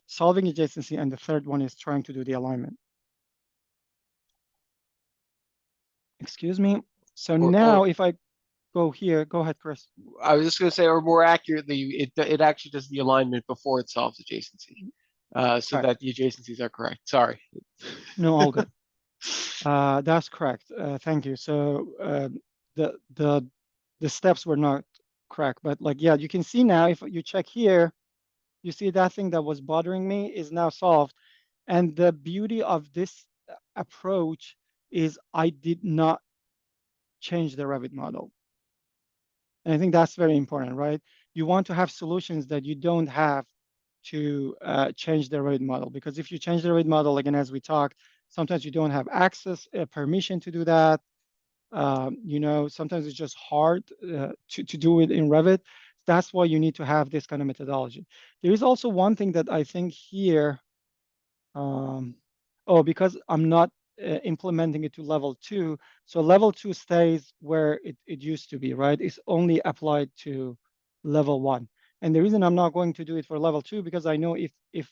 solving adjacency. And the third one is trying to do the alignment. Excuse me. So Or- now if I go here, go ahead, Chris. I was just gonna say, or more accurately, it actually does the alignment before it solves adjacency. So Correct. that the adjacencies are correct. Sorry. No, all good. That's correct. Thank you. So the the steps were not correct, but like yeah, you can see now if you check here, you see that thing that was bothering me is now solved. And the beauty of this approach is I did not change the Revit model. And I think that's very important, right? You want to have solutions that you don't have to change the Revit model, because if you change the Revit model, again, as we talked, sometimes you don't have access, permission to do that. You know, sometimes it's just hard to do it in Revit. That's why you need to have this kind of methodology. There is also one thing that I think here, oh, because I'm not implementing it to level 2, so level 2 stays where it used to be, right? It's only applied to level 1. And the reason I'm not going to do it for level 2, because I know if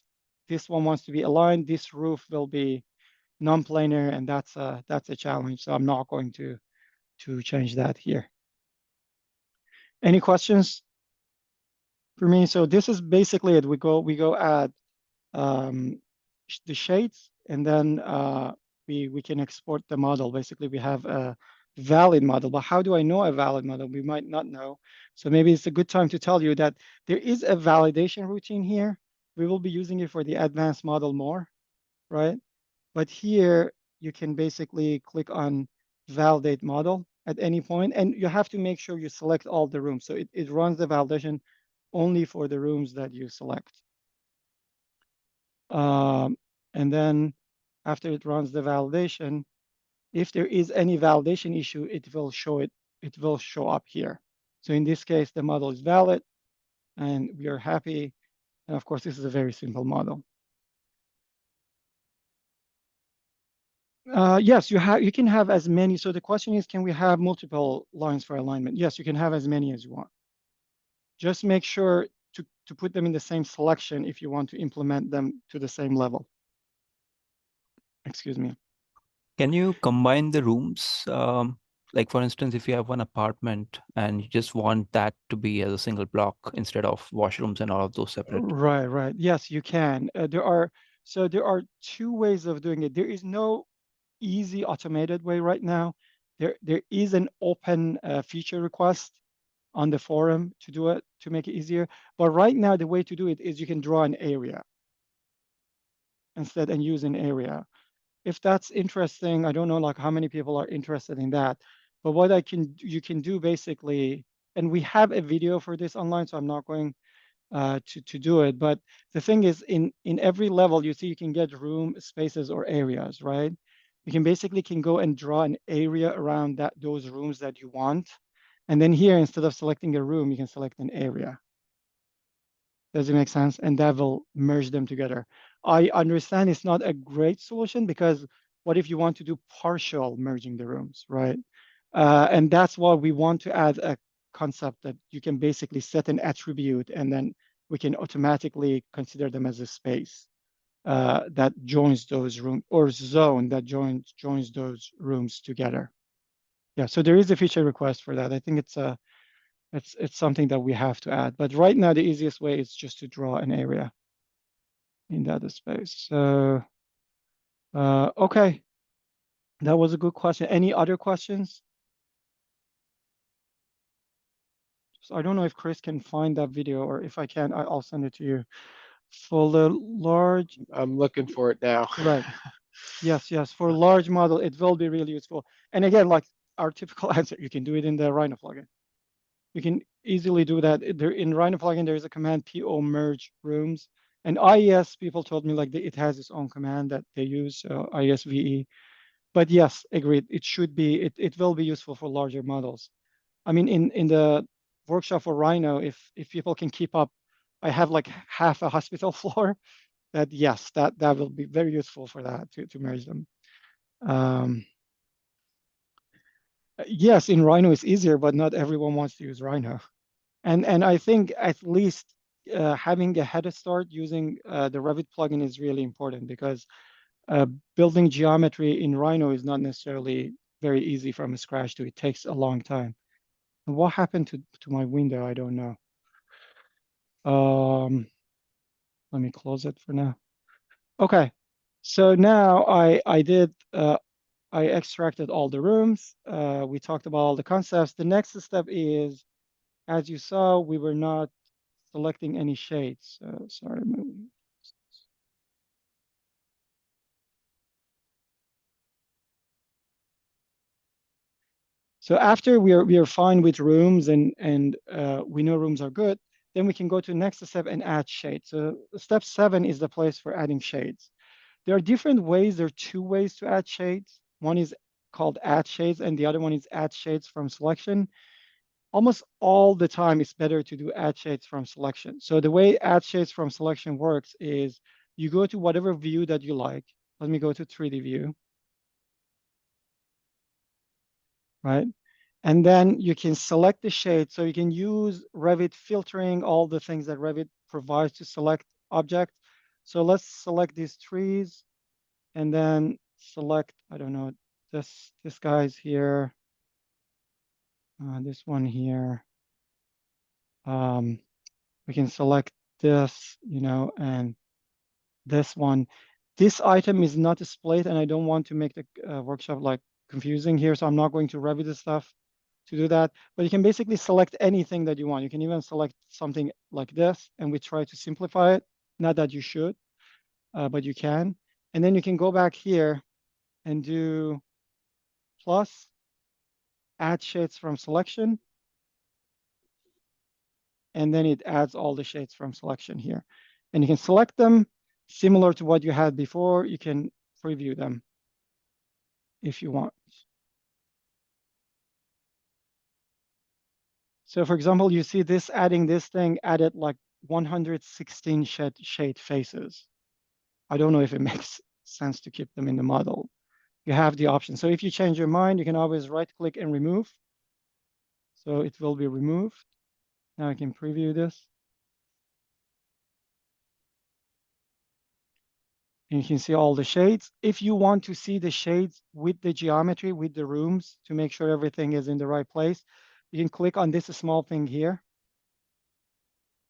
this one wants to be aligned, this roof will be non-planar, and that's a challenge. So I'm not going to change that here. Any questions for me? So this is basically it. We go add the shades, and then we can export the model. Basically, we have a valid model. But how do I know a valid model? We might not know. So maybe it's a good time to tell you that there is a validation routine here. We will be using it for the advanced model more, right? But here you can basically click on validate model at any point, and you have to make sure you select all the rooms. So it runs the validation only for the rooms that you select. And then after it runs the validation, if there is any validation issue, it will show up here. So in this case, the model is valid and we are happy. And of course, this is a very simple model. Yes, you can have as many. So the question is, can we have multiple lines for alignment? Yes, you can have as many as you want. Just make sure to put them in the same selection if you want to implement them to the same level. Excuse me. Can you combine the rooms? Like for instance, if you have one apartment and you just want that to be as a single block instead of washrooms and all of those separate. Right, right. Yes, you can. There are 2 ways of doing it. There is no easy automated way right now. There is an open feature request on the forum to do it, to make it easier. But right now, the way to do it is you can draw an area instead and use an area. If that's interesting, I don't know like how many people are interested in that. But what you can do basically, and we have a video for this online, so I'm not going to do it. But the thing is, in every level, you see you can get room, spaces, or areas, right? You can basically go and draw an area around those rooms that you want. And then here, instead of selecting a room, you can select an area. Does it make sense? And that will merge them together. I understand it's not a great solution, because what if you want to do partial merging the rooms, right? And that's why we want to add a concept that you can basically set an attribute, and then we can automatically consider them as a space that joins those rooms, or zone that joins those rooms together. Yeah, so there is a feature request for that. I think it's something that we have to add. But right now, the easiest way is just to draw an area in that space. So, okay, that was a good question. Any other questions? So I don't know if Chris can find that video, or if I can, I'll send it to you. For the large, I'm looking for it now. right. Yes, yes. For large model, it will be really useful. And again, like our typical answer, you can do it in the Rhino plugin. You can easily do that. There in Rhino plugin, there is a command PO merge rooms. And IES, people told me like it has its own command that they use, ISVE. But yes, agreed. It should be, it will be useful for larger models. I mean, in the workshop for Rhino, if people can keep up, I have like half a hospital floor. That yes, that will be very useful for that to merge them. Yes, in Rhino it's easier, but not everyone wants to use Rhino. And I think at least having a head start using the Revit plugin is really important, because building geometry in Rhino is not necessarily very easy from scratch to it takes a long time. And what happened to my window? I don't know. Let me close it for now. Okay, so now I extracted all the rooms. We talked about all the concepts. The next step is, as you saw, we were not selecting any shades. So sorry. So after we are fine with rooms and we know rooms are good, then we can go to the next step and add shades. So step 7 is the place for adding shades. There are different ways. There are 2 ways to add shades. One is called add shades, and the other one is add shades from selection. Almost all the time, it's better to do add shades from selection. So the way add shades from selection works is you go to whatever view that you like. Let me go to 3D view, right? And then you can select the shade. So you can use Revit filtering, all the things that Revit provides to select object. So let's select these trees and then select, I don't know, this guy's here, this one here. We can select this, you know, and this one. This item is not displayed, and I don't want to make the workshop like confusing here, so I'm not going to Revit the stuff to do that. But you can basically select anything that you want. You can even select something like this, and we try to simplify it. Not that you should, but you can. And then you can go back here and do plus, add shades from selection, and then it adds all the shades from selection here. And you can select them similar to what you had before. You can preview them if you want. So for example, you see this adding this thing added like 116 shade faces. I don't know if it makes sense to keep them in the model. You have the option. So if you change your mind, you can always right click and remove. So it will be removed. Now I can preview this. And you can see all the shades. If you want to see the shades with the geometry, with the rooms, to make sure everything is in the right place, you can click on this small thing here.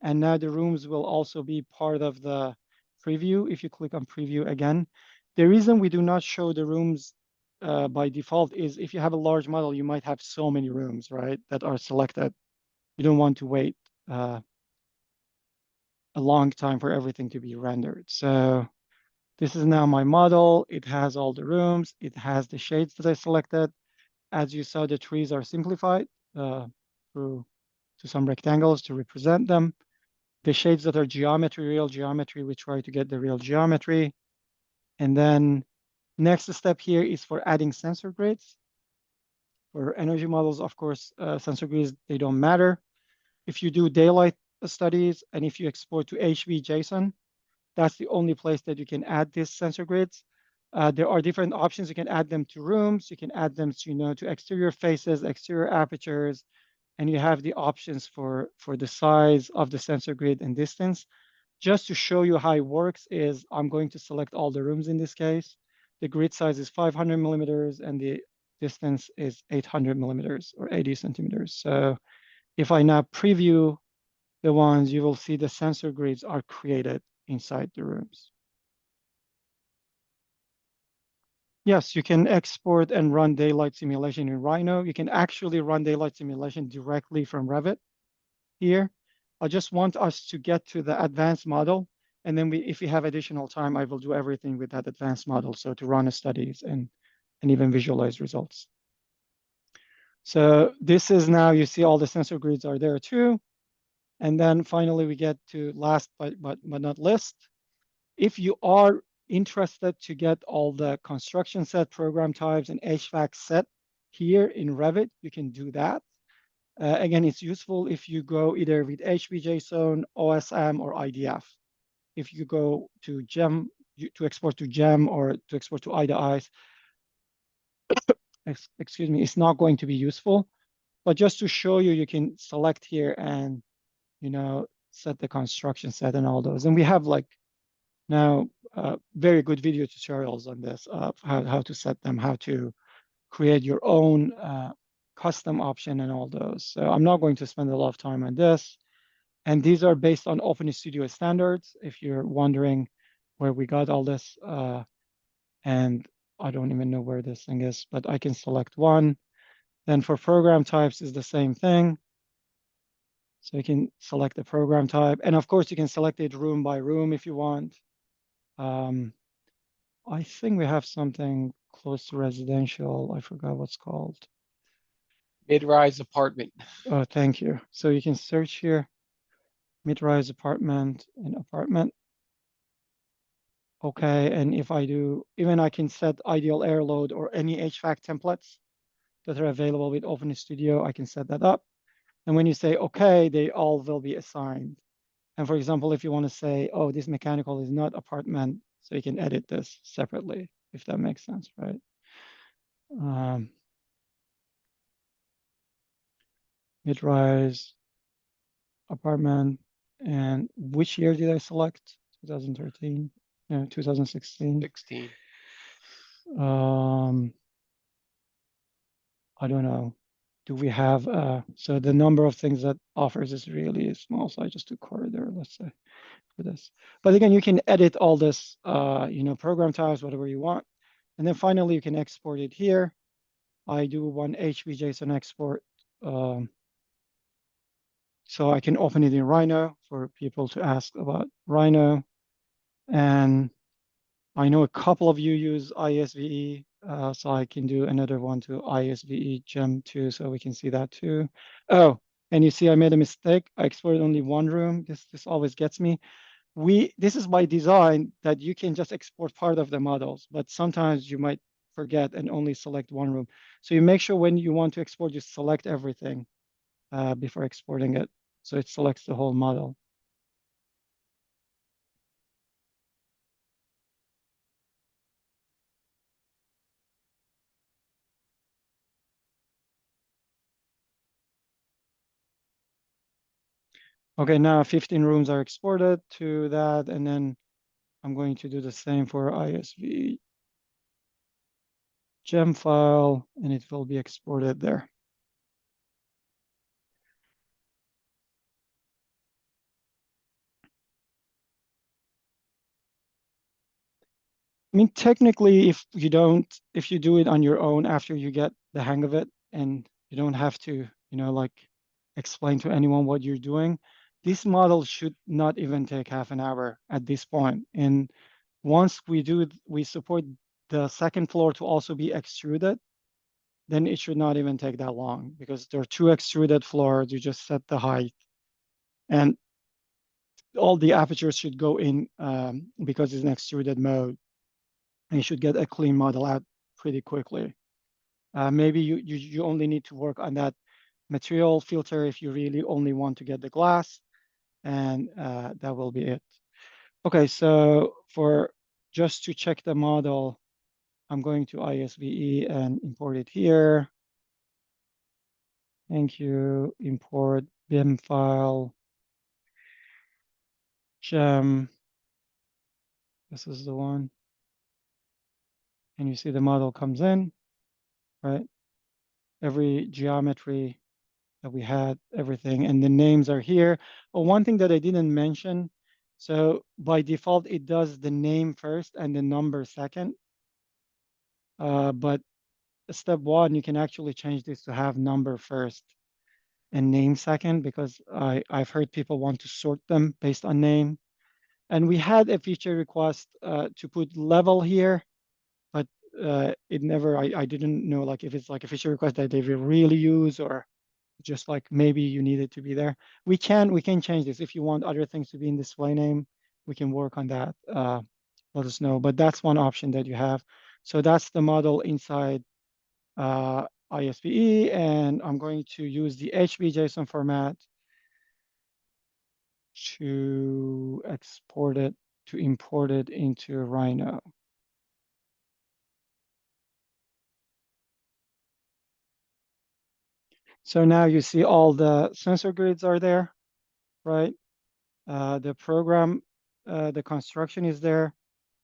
And now the rooms will also be part of the preview. If you click on preview again, the reason we do not show the rooms by default is if you have a large model, you might have so many rooms, right, that are selected. You don't want to wait a long time for everything to be rendered. So this is now my model. It has all the rooms. It has the shades that I selected. As you saw, the trees are simplified through to some rectangles to represent them. The shades that are geometry, real geometry, we try to get the real geometry. And then next step here is for adding sensor grids. For energy models, of course, sensor grids, they don't matter. If you do daylight studies and if you export to HV-JSON, that's the only place that you can add these sensor grids. There are different options. You can add them to rooms. You can add them to, to exterior faces, exterior apertures, and you have the options for the size of the sensor grid and distance. Just to show you how it works is I'm going to select all the rooms in this case. The grid size is 500 millimeters and the distance is 800 millimeters or 80 centimeters. So if I now preview the ones, you will see the sensor grids are created inside the rooms. Yes, you can export and run daylight simulation in Rhino. You can actually run daylight simulation directly from Revit here. I just want us to get to the advanced model. And then if we have additional time, I will do everything with that advanced model. So to run studies and even visualize results. So this is now, you see all the sensor grids are there too. And then finally we get to last but not least. If you are interested to get all the construction set, program types, and HVAC set here in Revit, you can do that. Again, it's useful if you go either with HV-JSON, OSM, or IDF. If you go to GEM, to export to GEM or to export to IDIs, excuse me, it's not going to be useful. But just to show you, you can select here and, set the construction set and all those. And we have like now very good video tutorials on this, how to set them, how to create your own custom option and all those. So I'm not going to spend a lot of time on this. And these are based on Open Studio standards, if you're wondering where we got all this. And I don't even know where this thing is, but I can select one. Then for program types is the same thing. So you can select the program type. And of course, you can select it room by room if you want. I think we have something close to residential. I forgot what's called. Mid-rise apartment. Oh, thank you. So you can search here, mid-rise apartment and apartment. Okay, and if I do, even I can set ideal air load or any HVAC templates that are available with Open Studio, I can set that up. And when you say okay, they all will be assigned. And for example, if you want to say, oh, this mechanical is not apartment, so you can edit this separately, if that makes sense, right? Mid-rise apartment. And which year did I select? 2013? No, 2016. 16. I don't know. Do we have, so the number of things that offers is really small. So I just do corridor, let's say, for this. But again, you can edit all this, program types, whatever you want. And then finally, you can export it here. I do one HVJSON export. So I can open it in Rhino for people to ask about Rhino. And I know a couple of you use ISVE, so I can do another one to ISVE gem too, so we can see that too. Oh, and you see I made a mistake. I exported only one room. This always gets me. This is by design that you can just export part of the models, but sometimes you might forget and only select one room. So you make sure when you want to export, you select everything before exporting it. So it selects the whole model. Okay, now 15 rooms are exported to that, and then I'm going to do the same for ISV gem file, and it will be exported there. I mean, technically, if you do it on your own after you get the hang of it, and you don't have to, like explain to anyone what you're doing, this model should not even take half an hour at this point. And once we support the second floor to also be extruded, then it should not even take that long because there are two extruded floors. You just set the height, and all the apertures should go in because it's an extruded mode. And you should get a clean model out pretty quickly. Maybe you only need to work on that material filter if you really only want to get the glass, and that will be it. Okay, so for just to check the model, I'm going to ISVE and import it here. Thank you. Import BIM file. Gem. This is the one. And you see the model comes in, right? Every geometry that we had, everything, and the names are here. Oh, one thing that I didn't mention. So by default, it does the name first and the number second. But step one, you can actually change this to have number first and name second, because I've heard people want to sort them based on name. And we had a feature request to put level here, but it never, I didn't know like if it's like a feature request that they will really use, or just like maybe you need it to be there. We can change this. If you want other things to be in display name, we can work on that. Let us know, but that's one option that you have. So that's the model inside ISVE, and I'm going to use the HBJSON format to export it, to import it into Rhino. So now you see all the sensor grids are there, right? The program, the construction is there,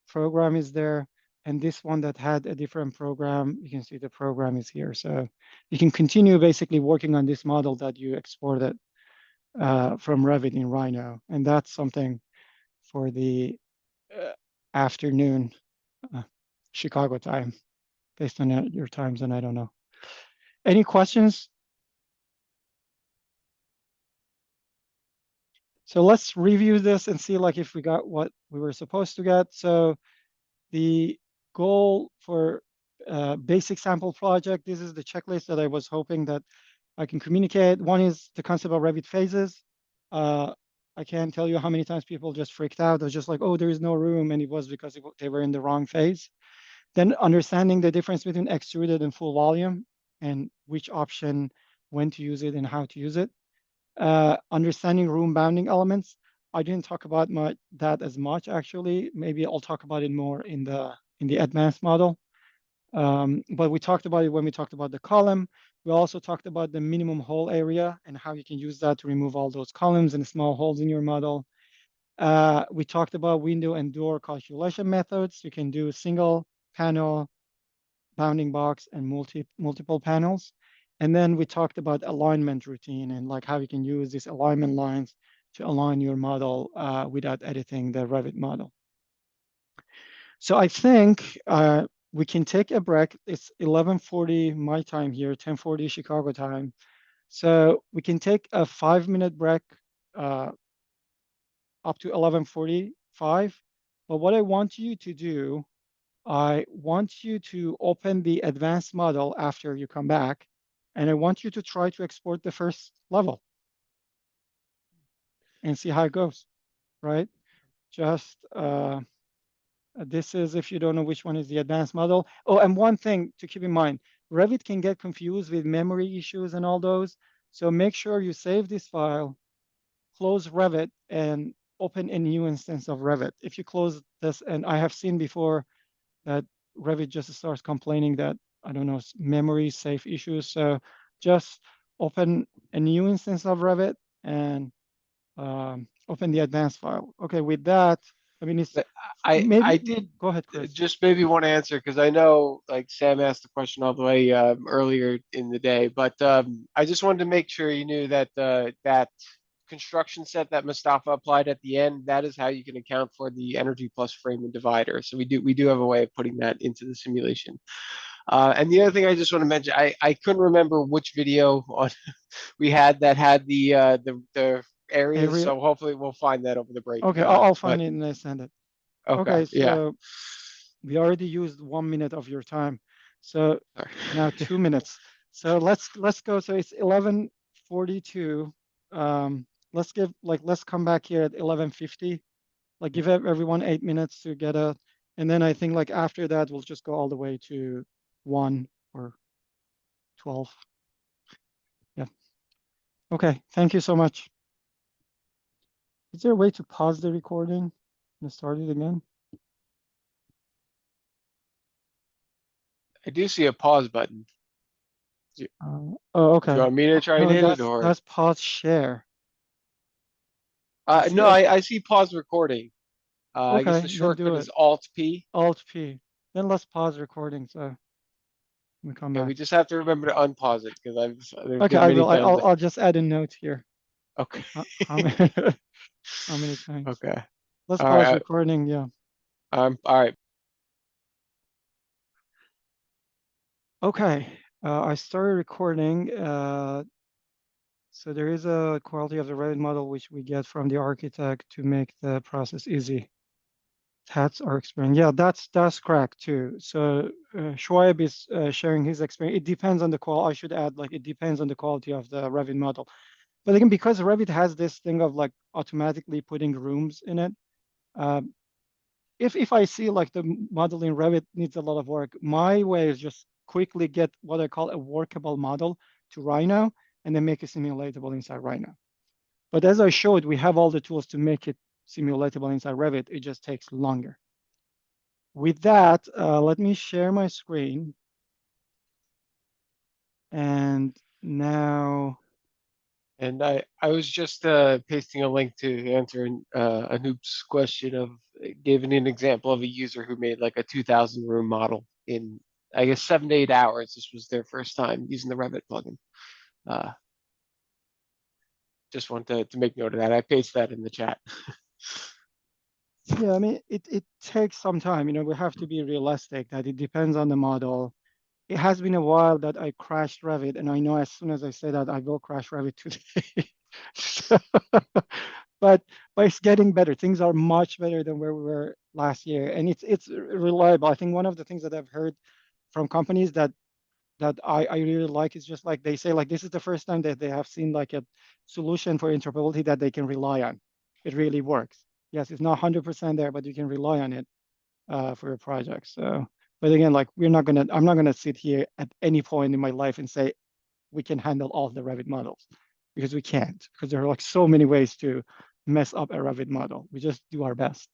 program is there, and this one that had a different program, you can see the program is here. So you can continue basically working on this model that you exported from Revit in Rhino. And that's something for the afternoon Chicago time, based on your times, and I don't know. Any questions? So let's review this and see like if we got what we were supposed to get. So the goal for basic sample project, this is the checklist that I was hoping that I can communicate. One is the concept of Revit phases. I can't tell you how many times people just freaked out. They're just like, oh, there is no room. And it was because they were in the wrong phase. Then understanding the difference between extruded and full volume and which option, when to use it and how to use it. Understanding room bounding elements. I didn't talk about that as much actually. Maybe I'll talk about it more in the advanced model. But we talked about it when we talked about the column. We also talked about the minimum hole area and how you can use that to remove all those columns and small holes in your model. We talked about window and door calculation methods. You can do single panel, bounding box, and multiple panels. And then we talked about alignment routine and like how you can use these alignment lines to align your model without editing the Revit model. So I think we can take a break. It's 11:40 my time here, 10:40 Chicago time. So we can take a 5-minute break up to 11:45. But what I want you to do, I want you to open the advanced model after you come back, and I want you to try to export the first level and see how it goes, right? Just this is if you don't know which one is the advanced model. Oh, and one thing to keep in mind, Revit can get confused with memory issues and all those. So make sure you save this file, close Revit, and open a new instance of Revit. If you close this, and I have seen before that Revit just starts complaining that, I don't know, memory safe issues. So just open a new instance of Revit and open the advanced file. Okay, with that, I mean, it's I maybe, did go ahead, Chris. just maybe want to answer because I know like Sam asked the question all the way earlier in the day, but I just wanted to make sure you knew that that construction set that Mustafa applied at the end, that is how you can account for the energy plus frame and divider. So we do have a way of putting that into the simulation. And the other thing I just want to mention, I couldn't remember which video on we had that had the areas, so hopefully we'll find that over the break. Okay, I'll find it and I send it. Okay, yeah. so we already used 1 minute of your time. So now 2 minutes. So let's go. So it's 11:42. Let's come back here at 11:50. Like give everyone 8 minutes to get a, and then I think like after that we'll just go all the way to 1 or 12. Yeah. Okay, thank you so much. Is there a way to pause the recording and start it again? I do see a pause button. Oh, Do okay. you want me to try and No, hit it or? that's pause share. No, I see pause recording. I guess Okay, the then shortcut do is it. Alt P. Alt P. Then let's pause recording. So we come Yeah, back. we just have to remember to unpause it because there's Okay, been I many will. times. I'll just add a note here. Okay. How many how many times? Okay. Let's All pause right. recording. Yeah. All right. Okay. I started recording. So there is a quality of the Revit model which we get from the architect to make the process easy. That's our experience. Yeah, that's correct too. So Shoaib is sharing his experience. It depends on the quality. I should add, like, it depends on the quality of the Revit model. But again, because Revit has this thing of like automatically putting rooms in it, if I see like the model in Revit needs a lot of work, my way is just quickly get what I call a workable model to Rhino and then make it simulatable inside Rhino. But as I showed, we have all the tools to make it simulatable inside Revit. It just takes longer. With that, let me share my screen. And now, And I was just pasting a link to answer Anoop's question of giving an example of a user who made like a 2,000 room model in, I guess, 7 to 8 hours. This was their first time using the Revit plugin. Just want to make note of that. I pasted that in the chat. Yeah, I mean, it takes some time. You know, we have to be realistic that it depends on the model. It has been a while that I crashed Revit, and I know as soon as I say that, I will crash Revit today. So, but it's getting better. Things are much better than where we were last year, and it's reliable. I think one of the things that I've heard from companies that I really like is just like they say, like, this is the first time that they have seen like a solution for interoperability that they can rely on. It really works. Yes, it's not 100% there, but you can rely on it for your project. So, but again, like I'm not gonna sit here at any point in my life and say we can handle all of the Revit models, because we can't, because there are like so many ways to mess up a Revit model. We just do our best.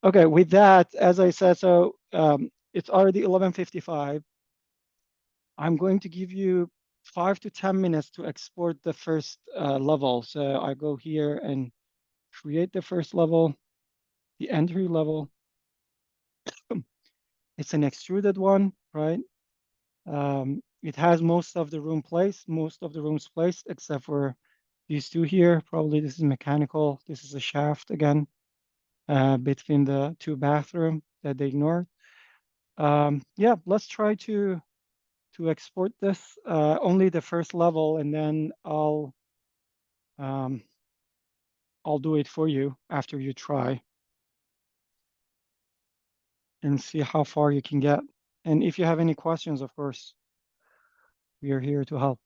Okay, with that, as I said, so it's already 11:55. I'm going to give you 5 to 10 minutes to export the first level. So I go here and create the first level, the entry level. It's an extruded one, right? It has most of the rooms placed, except for these two here. Probably this is mechanical. This is a shaft again, between the two bathroom that they ignored. Yeah, let's try to export this, only the first level, and then um, I'll do it for you after you try and see how far you can get. And if you have any questions, of course, we are here to help.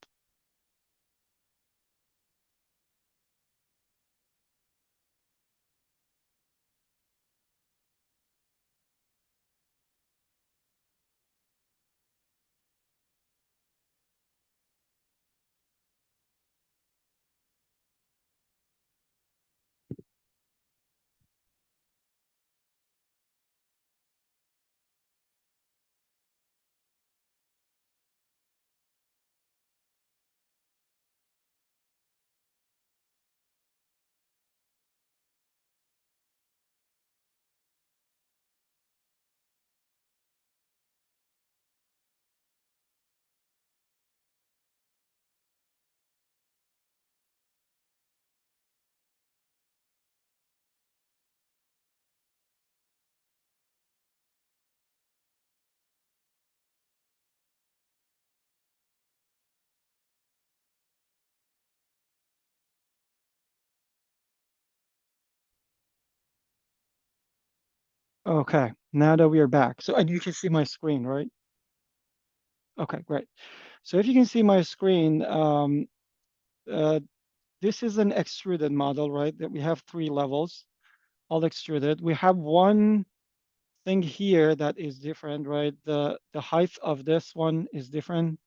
Okay, now that we are back. So, and you can see my screen, right? Okay, great. So if you can see my screen, uh, this is an extruded model, right? That we have 3 levels, all extruded. We have one thing here that is different, right? The height of this one is different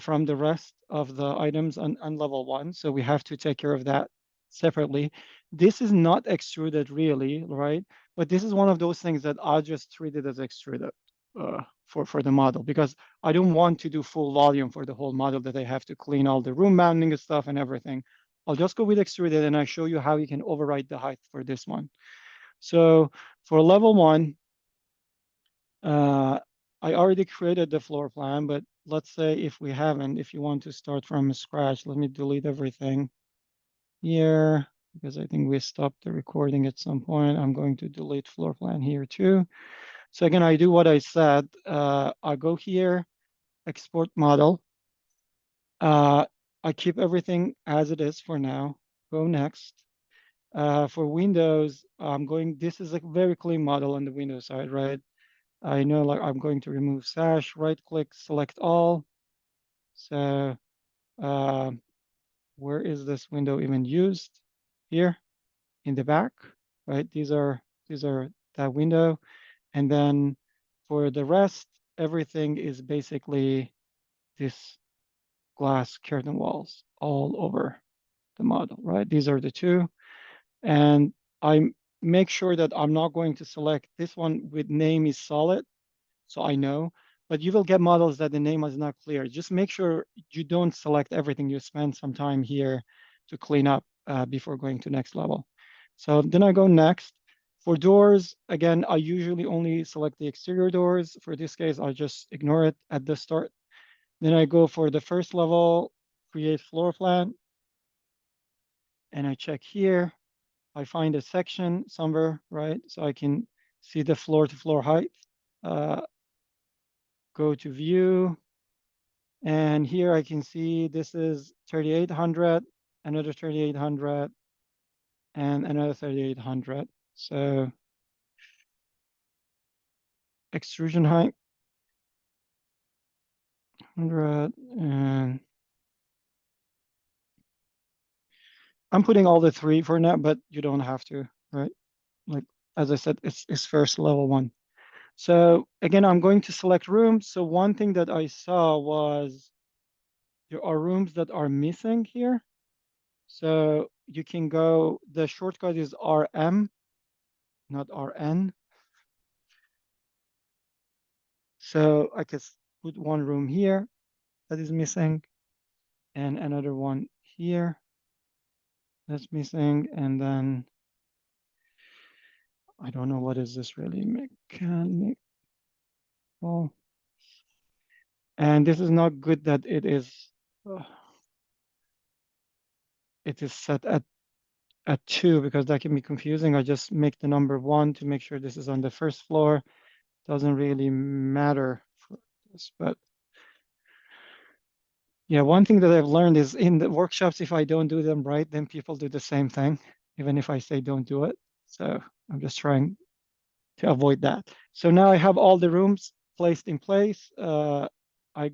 from the rest of the items on level 1. So we have to take care of that separately. This is not extruded really, right? But this is one of those things that I'll just treat it as extruded for the model, because I don't want to do full volume for the whole model that I have to clean all the room mounting and stuff and everything. I'll just go with extruded, and I show you how you can override the height for this one. So for level 1, I already created the floor plan, but let's say if we haven't, if you want to start from scratch, let me delete everything here, because I think we stopped the recording at some point. I'm going to delete floor plan here too. So again, I do what I said. I go here, export model. I keep everything as it is for now. Go next. For Windows, this is a very clean model on the Windows side, right? I know, like, I'm going to remove sash, right click, select all. So where is this window even used? Here in the back, right? These are that window. And then for the rest, everything is basically this glass curtain walls all over the model, right? These are the two. And I make sure that I'm not going to select this one with name is solid, so I know, but you will get models that the name is not clear. Just make sure you don't select everything. You spend some time here to clean up before going to next level. So then I go next, For doors, again, I usually only select the exterior doors. For this case, I'll just ignore it at the start. Then I go for the first level, create floor plan, and I check here. I find a section somewhere, right? So I can see the floor to floor height. Go to view. And here I can see this is 3,800, another 3,800, and another 3,800. So extrusion height, 100, and I'm putting all the three for now, but you don't have to, right? Like, as I said, it's first level one. So again, I'm going to select rooms. So one thing that I saw was there are rooms that are missing here. So you can go, the shortcut is RM, not RN. So I can put one room here that is missing and another one here that's missing. And then I don't know what is this really mechanical. And this is not good that it is set at 2 because that can be confusing. I just make the number 1 to make sure this is on the first floor. Doesn't really matter for this, but yeah, one thing that I've learned is in the workshops, if I don't do them right, then people do the same thing, even if I say don't do it. So I'm just trying to avoid that. So now I have all the rooms placed in place. I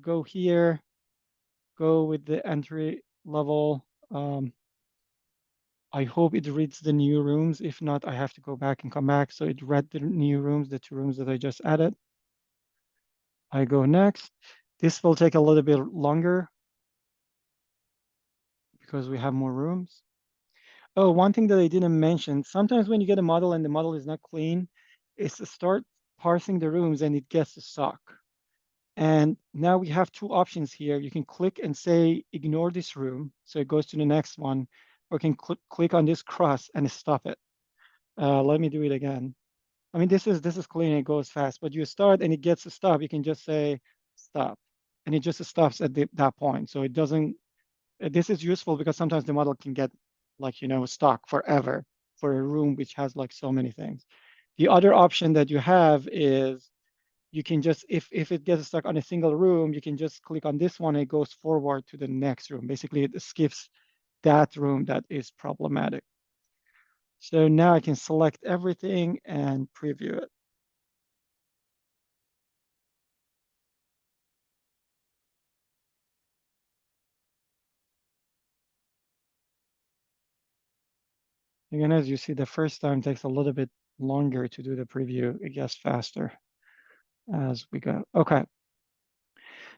go here, go with the entry level. I hope it reads the new rooms. If not, I have to go back and come back. So it read the new rooms, the 2 rooms that I just added. I go next. This will take a little bit longer because we have more rooms. Oh, one thing that I didn't mention, sometimes when you get a model and the model is not clean, is to start parsing the rooms and it gets stuck. And now we have 2 options here. You can click and say, ignore this room. So it goes to the next one, or you can click on this cross and stop it. Let me do it again. I mean, this is clean, it goes fast, but you start and it gets to stop. You can just say stop, and it just stops at that point. So it doesn't, this is useful because sometimes the model can get like, stuck forever for a room which has like so many things. The other option that you have is you can just, if it gets stuck on a single room, you can just click on this one, and it goes forward to the next room. Basically, it skips that room that is problematic. So now I can select everything and preview it. Again, as you see, the first time takes a little bit longer to do the preview. It gets faster as we go. Okay.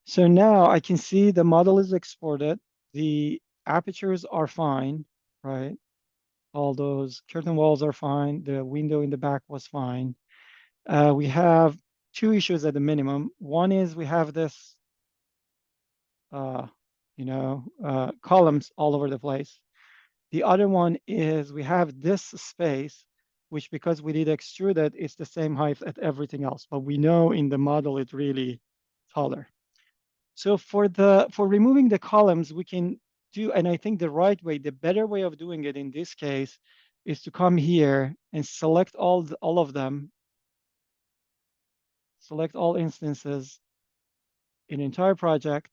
So now I can see the model is exported. The apertures are fine, right? All those curtain walls are fine. The window in the back was fine. We have 2 issues at the minimum. One is we have this, columns all over the place. The other one is we have this space, which because we did extrude it, it's the same height at everything else. But we know in the model it's really taller. So for removing the columns, we can do, and I think the right way, the better way of doing it in this case is to come here and select all of them, select all instances in entire project,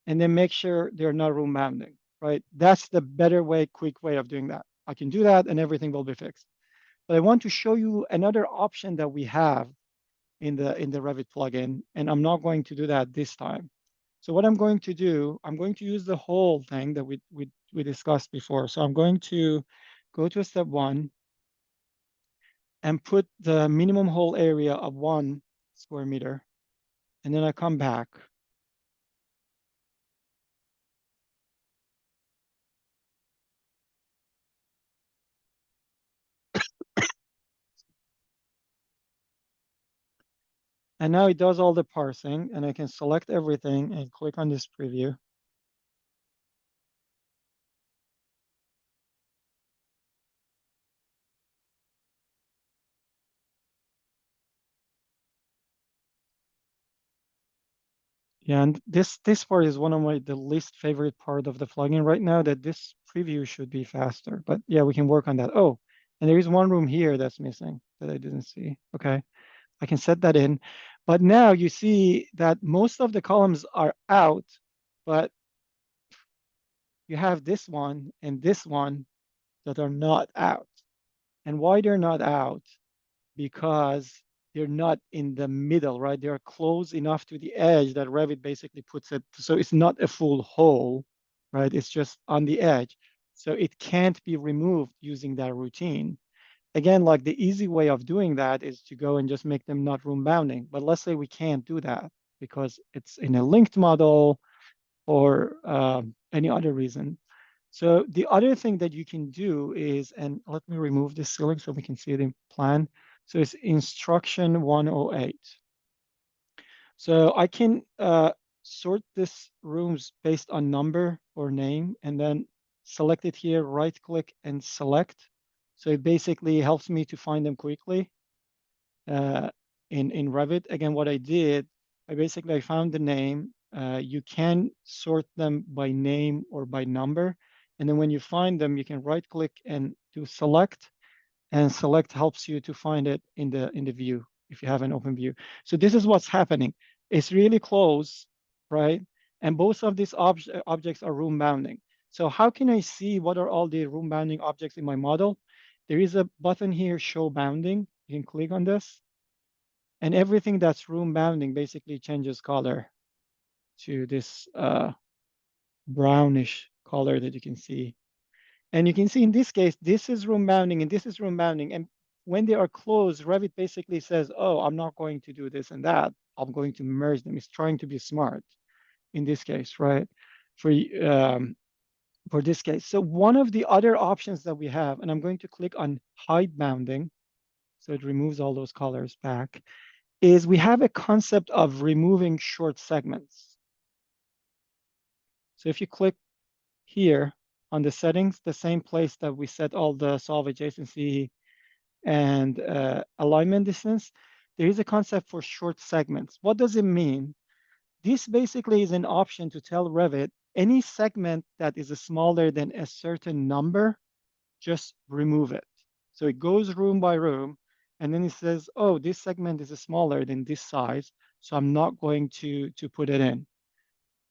and then make sure they're not room bounding, right? That's the better way, quick way of doing that. I can do that and everything will be fixed. But I want to show you another option that we have in the Revit plugin, and I'm not going to do that this time. So what I'm going to do, I'm going to use the whole thing that we discussed before. So I'm going to go to step 1 and put the minimum hole area of 1 square meter. And then I come back. And now it does all the parsing, and I can select everything and click on this preview. Yeah, and this part is one of the least favorite part of the plugin right now, that this preview should be faster. But yeah, we can work on that. Oh, and there is one room here that's missing that I didn't see. Okay, I can set that in. But now you see that most of the columns are out, but you have this one and this one that are not out. And why they're not out? Because they're not in the middle, right? They're close enough to the edge that Revit basically puts it, so it's not a full hole, right? It's just on the edge. So it can't be removed using that routine. Again, like the easy way of doing that is to go and just make them not room bounding. But let's say we can't do that because it's in a linked model or any other reason. So the other thing that you can do is, and let me remove this ceiling so we can see it in plan. So it's instruction 108. So I can sort this rooms based on number or name, and then select it here, right click and select. So it basically helps me to find them quickly uh, in Revit. Again, what I did, I found the name. You can sort them by name or by number. And then when you find them, you can right click and do select, and select helps you to find it in the view if you have an open view. So this is what's happening. It's really close, right? And both of these objects are room bounding. So how can I see what are all the room bounding objects in my model? There is a button here, show bounding. You can click on this. And everything that's room bounding basically changes color to this brownish color that you can see. And you can see in this case, this is room bounding and this is room bounding. And when they are closed, Revit basically says, oh, I'm not going to do this and that. I'm going to merge them. It's trying to be smart in this case, right? For this case. So one of the other options that we have, and I'm going to click on hide bounding, so it removes all those colors back, is we have a concept of removing short segments. So if you click here on the settings, the same place that we set all the solve adjacency and alignment distance, there is a concept for short segments. What does it mean? This basically is an option to tell Revit any segment that is smaller than a certain number, just remove it. So it goes room by room, and then it says, oh, this segment is smaller than this size, so I'm not going to put it in.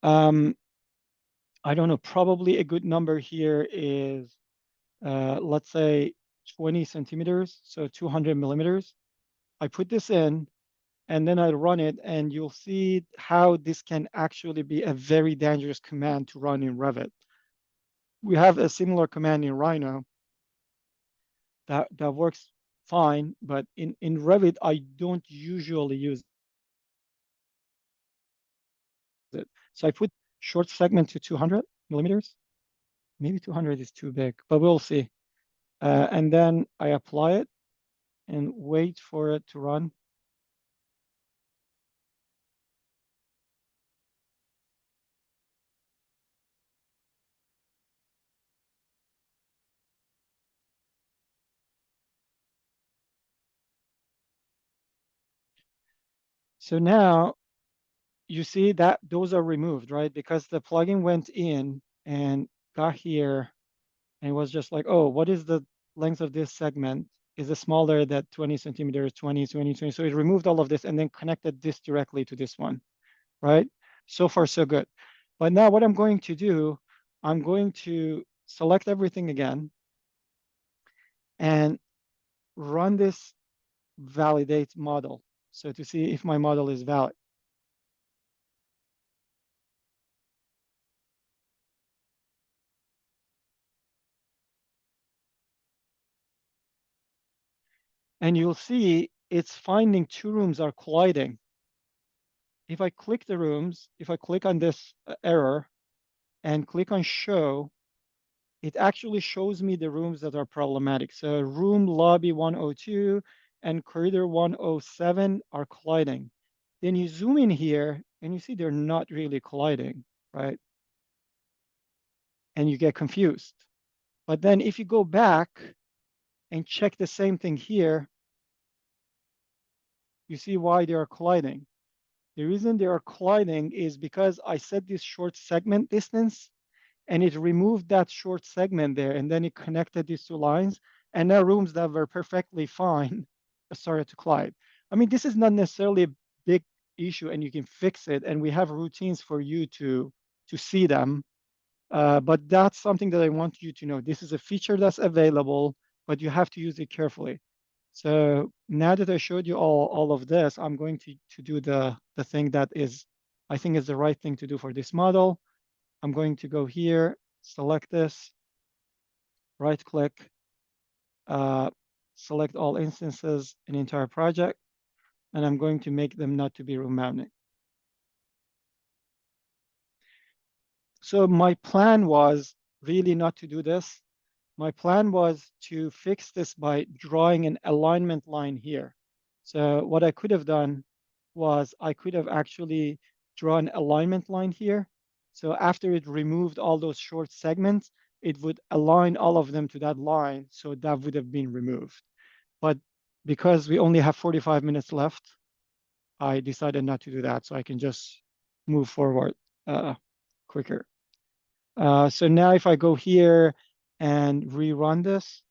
I don't know, probably a good number here is, let's say 20 centimeters, so 200 millimeters. I put this in, and then I run it, and you'll see how this can actually be a very dangerous command to run in Revit. We have a similar command in Rhino that works fine, but in Revit, I don't usually use it. So I put short segment to 200 millimeters. Maybe 200 is too big, but we'll see. And then I apply it and wait for it to run. So now you see that those are removed, right? Because the plugin went in and got here and was just like, oh, what is the length of this segment? Is it smaller than 20 centimeters, 20, 20, 20? So it removed all of this and then connected this directly to this one, right? So far, so good. But now what I'm going to do, I'm going to select everything again and run this validate model. So to see if my model is valid. And you'll see it's finding two rooms are colliding. If I click the rooms, if I click on this error and click on show, it actually shows me the rooms that are problematic. So room lobby 102 and corridor 107 are colliding. Then you zoom in here and you see they're not really colliding, right? And you get confused. But then if you go back and check the same thing here, you see why they are colliding. The reason they are colliding is because I set this short segment distance and it removed that short segment there, and then it connected these two lines, and now rooms that were perfectly fine started to collide. I mean, this is not necessarily a big issue, and you can fix it, and we have routines for you to see them. But that's something that I want you to know. This is a feature that's available, but you have to use it carefully. So now that I showed you all of this, I'm going to do the thing that is, I think is the right thing to do for this model. I'm going to go here, select this, right click, select all instances in entire project, and I'm going to make them not to be room mounting. So my plan was really not to do this. My plan was to fix this by drawing an alignment line here. So what I could have done was I could have actually drawn an alignment line here. So after it removed all those short segments, it would align all of them to that line. So that would have been removed. But because we only have 45 minutes left, I decided not to do that. So I can just move forward quicker. So now if I go here and rerun this,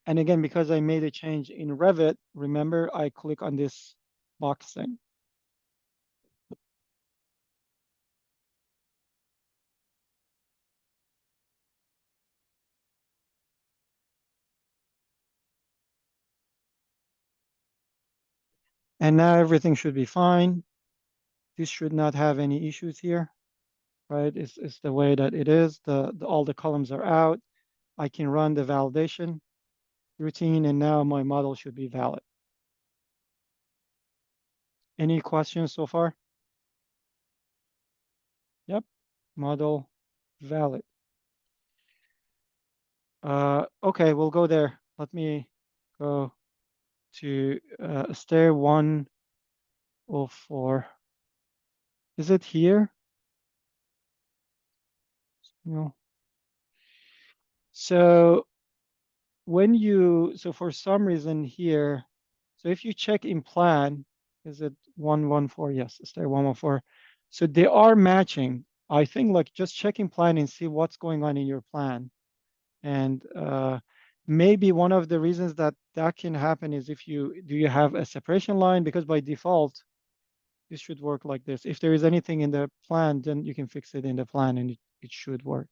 and again, because I made a change in Revit, remember I click on this box thing. And now everything should be fine. This should not have any issues here, right? It's the way that it is. All the columns are out. I can run the validation routine, and now my model should be valid. Any questions so far? Yep, model valid. Okay, we'll go there. Let me go to stair 104. Is it here? No. So so for some reason here, so if you check in plan, is it 114? Yes, stair 114. So they are matching. I think like just check in plan and see what's going on in your plan. And maybe one of the reasons that can happen is if do you have a separation line? Because by default, this should work like this. If there is anything in the plan, then you can fix it in the plan and it should work.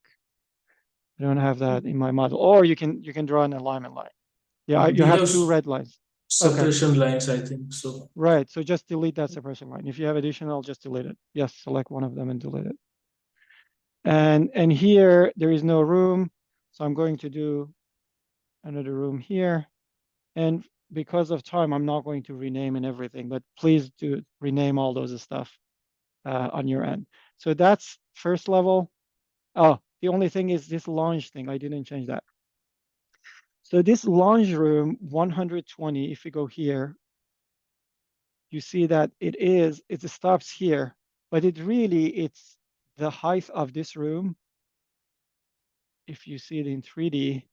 I don't have that in my model. Or you can draw an alignment line. Yeah, you We have have two red lines. Okay, separation lines, I think. So right. So just delete that separation line. If you have additional, just delete it. Yes, select one of them and delete it. And here there is no room, so I'm going to do another room here. And because of time, I'm not going to rename and everything, but please do rename all those stuff on your end. So that's first level. Oh, the only thing is this lounge thing. I didn't change that. So this lounge room 120, if you go here, you see that it stops here, but it's the height of this room. If you see it in 3D,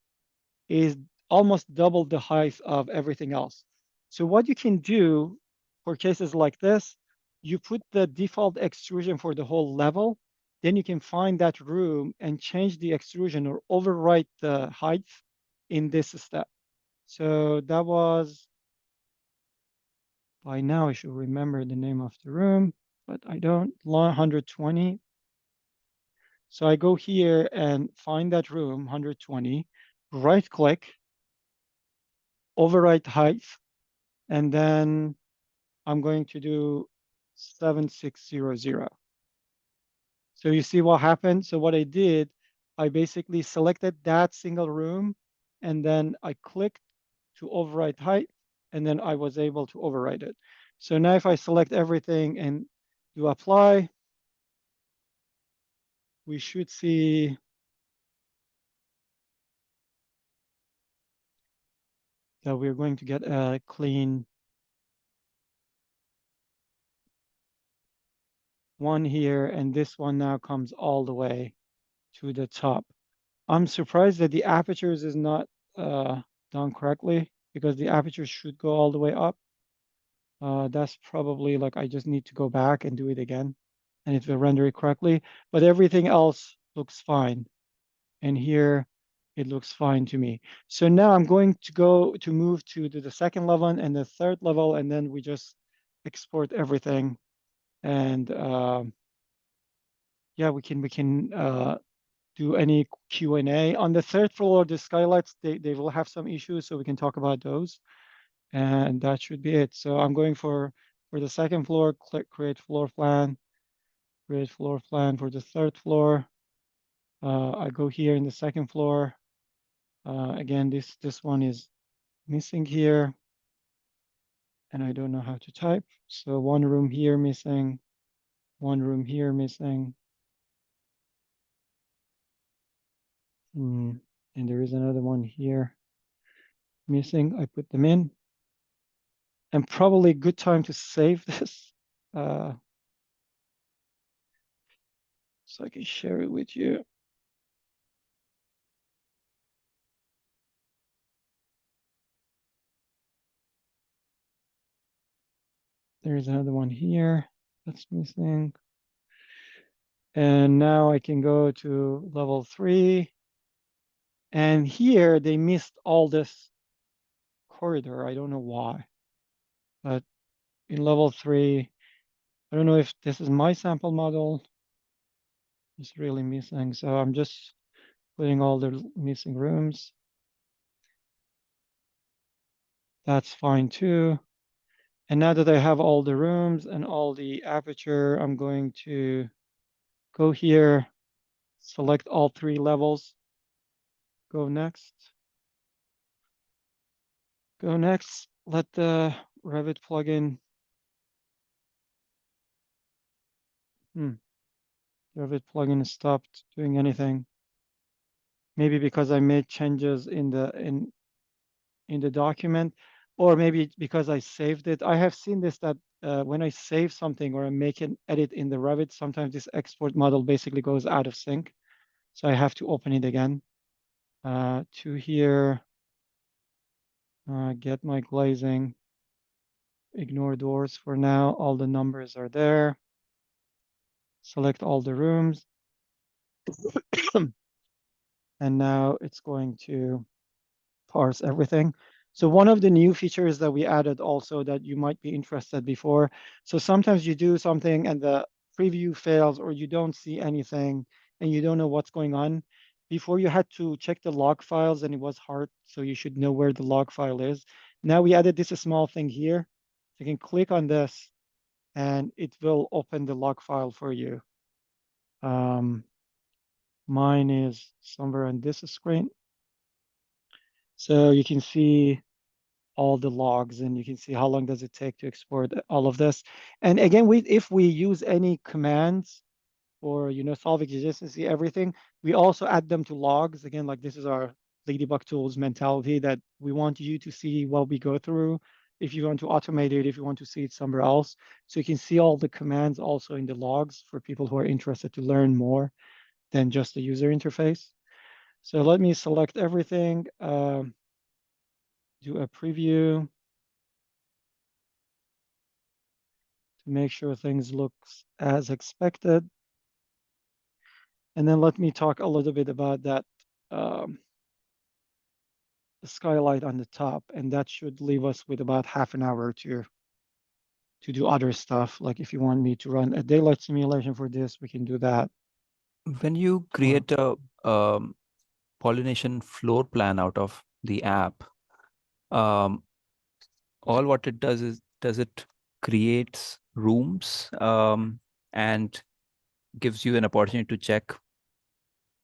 is almost double the height of everything else. So what you can do for cases like this, you put the default extrusion for the whole level, then you can find that room and change the extrusion or overwrite the height in this step. So that was, by now I should remember the name of the room, but I don't, 120. So I go here and find that room, 120, right click, overwrite height, and then I'm going to do 7600. So you see what happened? So what I did, I basically selected that single room, and then I clicked to override height, and then I was able to override it. So now if I select everything and do apply, we should see that we're going to get a clean one here, and this one now comes all the way to the top. I'm surprised that the apertures is not done correctly because the aperture should go all the way up. That's probably like I just need to go back and do it again, and it will render it correctly. But everything else looks fine. And here it looks fine to me. So now I'm going to move to the second level and the third level, and then we just export everything. And yeah, we can do any Q&A. On the third floor, the skylights, they will have some issues, so we can talk about those. And that should be it. So I'm going for the second floor, click create floor plan for the third floor. I go here in the second floor. Again, this one is missing here, and I don't know how to type. So one room here missing, one room here missing. And there is another one here missing. I put them in. And probably a good time to save this. So I can share it with you. There's another one here that's missing. And now I can go to level 3. And here they missed all this corridor. I don't know why. But in level 3, I don't know if this is my sample model. It's really missing. So I'm just putting all the missing rooms. That's fine too. And now that I have all the rooms and all the aperture, I'm going to go here, select all 3 levels, go next. Go next, let the Revit plugin. Revit plugin stopped doing anything. Maybe because I made changes in the document, or maybe because I saved it. I have seen this that when I save something or I make an edit in the Revit, sometimes this export model basically goes out of sync. So I have to open it again. To here, get my glazing, ignore doors for now. All the numbers are there. Select all the rooms. And now it's going to parse everything. So one of the new features that we added also that you might be interested before. So sometimes you do something and the preview fails or you don't see anything and you don't know what's going on. Before you had to check the log files and it was hard, so you should know where the log file is. Now we added this small thing here. You can click on this and it will open the log file for you. Mine is somewhere on this screen. So you can see all the logs and you can see how long does it take to export all of this. And again, if we use any commands for solving adjacency, everything, we also add them to logs. Again, like this is our Ladybug Tools mentality that we want you to see what we go through. If you want to automate it, if you want to see it somewhere else. So you can see all the commands also in the logs for people who are interested to learn more than just the user interface. So let me select everything, do a preview to make sure things look as expected. And then let me talk a little bit about that skylight on the top, and that should leave us with about half an hour to do other stuff. Like if you want me to run a daylight simulation for this, we can do that. When you create a pollination floor plan out of the app, all what it does is it creates rooms and gives you an opportunity to check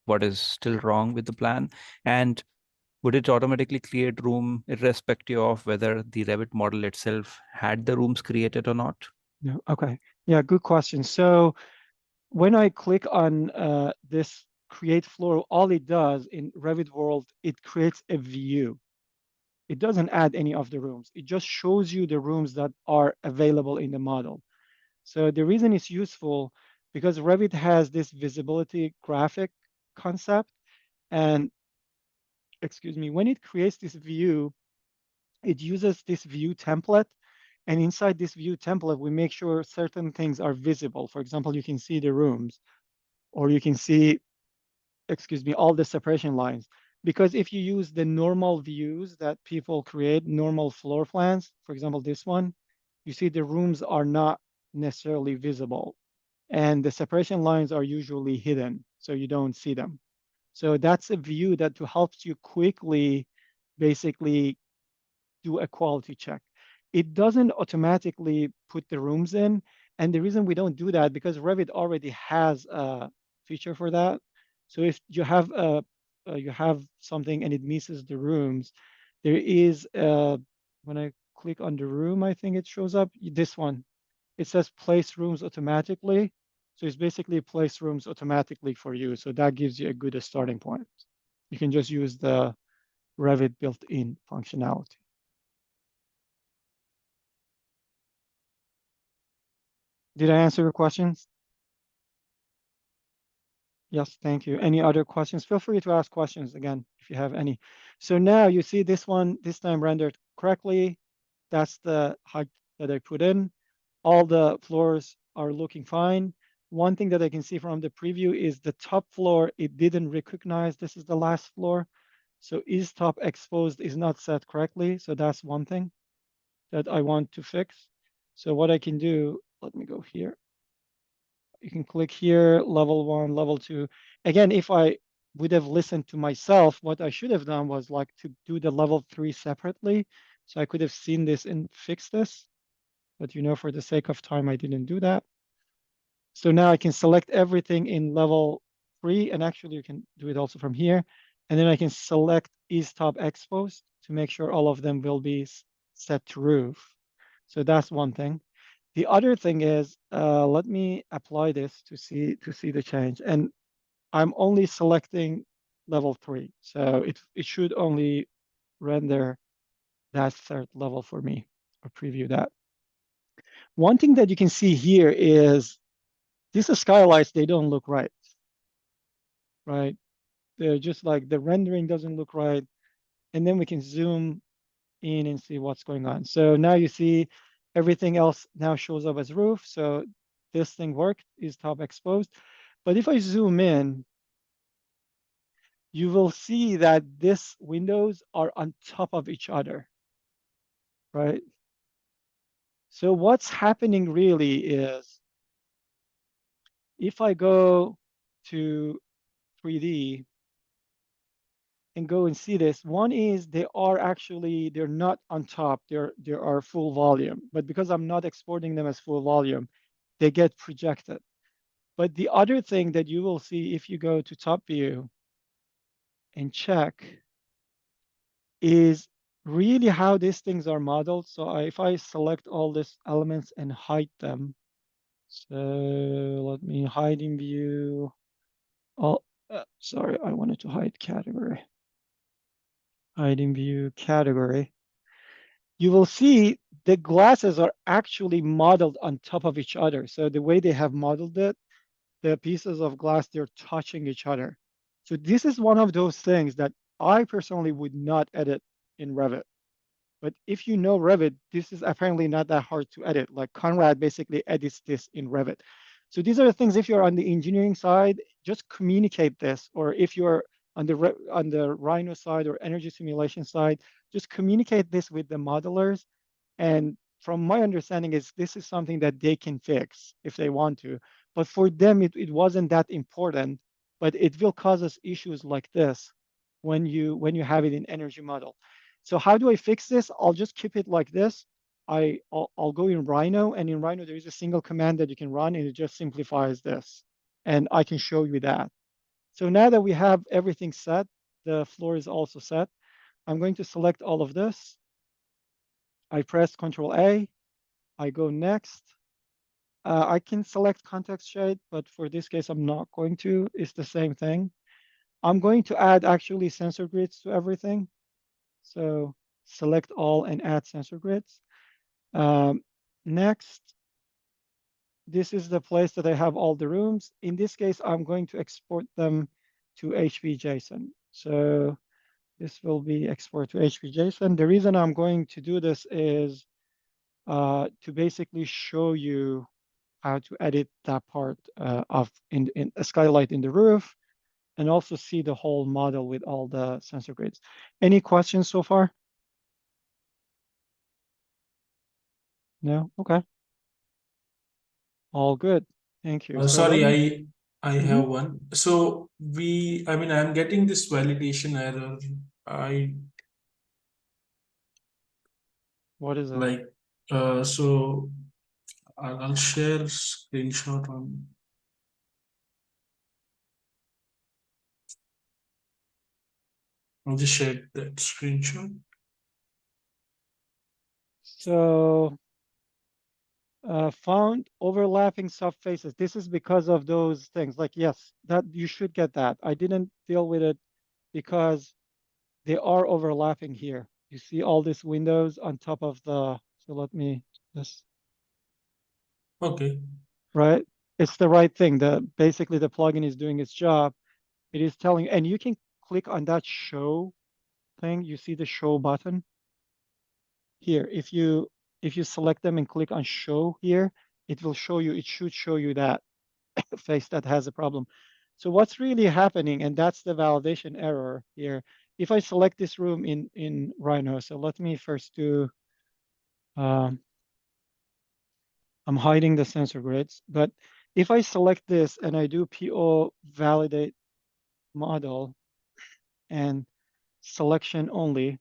what is still wrong with the plan, and would it automatically create room irrespective of whether the Revit model itself had the rooms created or not? No, okay, yeah, good question. So when I click on this create floor, all it does in Revit world, it creates a view. It doesn't add any of the rooms. It just shows you the rooms that are available in the model. So the reason it's useful because Revit has this visibility graphic concept, and excuse me, when it creates this view, it uses this view template, And inside this view template, we make sure certain things are visible. For example, you can see the rooms, or you can see, excuse me, all the separation lines. Because if you use the normal views that people create, normal floor plans, for example, this one, you see the rooms are not necessarily visible. And the separation lines are usually hidden, so you don't see them. So that's a view that helps you quickly basically do a quality check. It doesn't automatically put the rooms in. And the reason we don't do that, because Revit already has a feature for that. So if you have you have something and it misses the rooms, there is when I click on the room, I think it shows up this one. It says place rooms automatically. So it's basically place rooms automatically for you. So that gives you a good starting point. You can just use the Revit built-in functionality. Did I answer your questions? Yes, thank you. Any other questions? Feel free to ask questions again if you have any. So now you see this one, this time rendered correctly. That's the height that I put in. All the floors are looking fine. One thing that I can see from the preview is the top floor, it didn't recognize this is the last floor. So is top exposed is not set correctly. So that's one thing that I want to fix. So what I can do, let me go here. You can click here, level 1, level 2. Again, if I would have listened to myself, what I should have done was like to do the level 3 separately. So I could have seen this and fixed this. But for the sake of time, I didn't do that. So now I can select everything in level 3. And actually, you can do it also from here. And then I can select is top exposed to make sure all of them will be set to roof. So that's one thing. The other thing is, let me apply this to see the change. And I'm only selecting level 3. So it should only render that third level for me or preview that. One thing that you can see here is these skylights, they don't look right, right? They're just like the rendering doesn't look right. And then we can zoom in and see what's going on. So now you see everything else now shows up as roof. So this thing worked, is top exposed. But if I zoom in, you will see that these windows are on top of each other, right? So what's happening really is if I go to 3D and go and see this, one is they're not on top, they are full volume. But because I'm not exporting them as full volume, they get projected. But the other thing that you will see if you go to top view and check is really how these things are modeled. So if I select all these elements and hide them, so let me hide in view. Oh, sorry, I wanted to hide category. Hide in view category. You will see the glasses are actually modeled on top of each other. So the way they have modeled it, the pieces of glass, they're touching each other. So this is one of those things that I personally would not edit in Revit. But if you know Revit, this is apparently not that hard to edit. Like Conrad basically edits this in Revit. So these are the things, if you're on the engineering side, just communicate this. Or if you're on the Rhino side or energy simulation side, just communicate this with the modelers. And from my understanding is this is something that they can fix if they want to. But for them, it wasn't that important, but it will cause us issues like this when you have it in energy model. So how do I fix this? I'll just keep it like this. I'll go in Rhino, and in Rhino, there is a single command that you can run, and it just simplifies this. And I can show you that. So now that we have everything set, the floor is also set. I'm going to select all of this. I press Control A. I go next. I can select context shade, but for this case, I'm not going to. It's the same thing. I'm going to add actually sensor grids to everything. So select all and add sensor grids. Next, this is the place that I have all the rooms. In this case, I'm going to export them to HPJSON. So this will be export to HPJSON. The reason I'm going to do this is to basically show you how to edit that part of in a skylight in the roof, and also see the whole model with all the sensor grids. Any questions so far? No? Okay. All good. Thank you. So let Sorry, me, I have one. So I mean, I'm getting this validation error. I what is it? like so I'll share screenshot on. I'll just share that screenshot. So found overlapping subfaces. This is because of those things. Like, yes, that you should get that. I didn't deal with it because they are overlapping here. You see all these windows on top of the, so let me just, Okay. right? It's the right thing. Basically the plugin is doing its job. It is telling, and you can click on that show thing. You see the show button here. If you select them and click on show here, it will show you, it should show you that face that has a problem. So what's really happening, and that's the validation error here. If I select this room in Rhino, so let me first do, I'm hiding the sensor grids, but if I select this and I do PO validate model and selection only,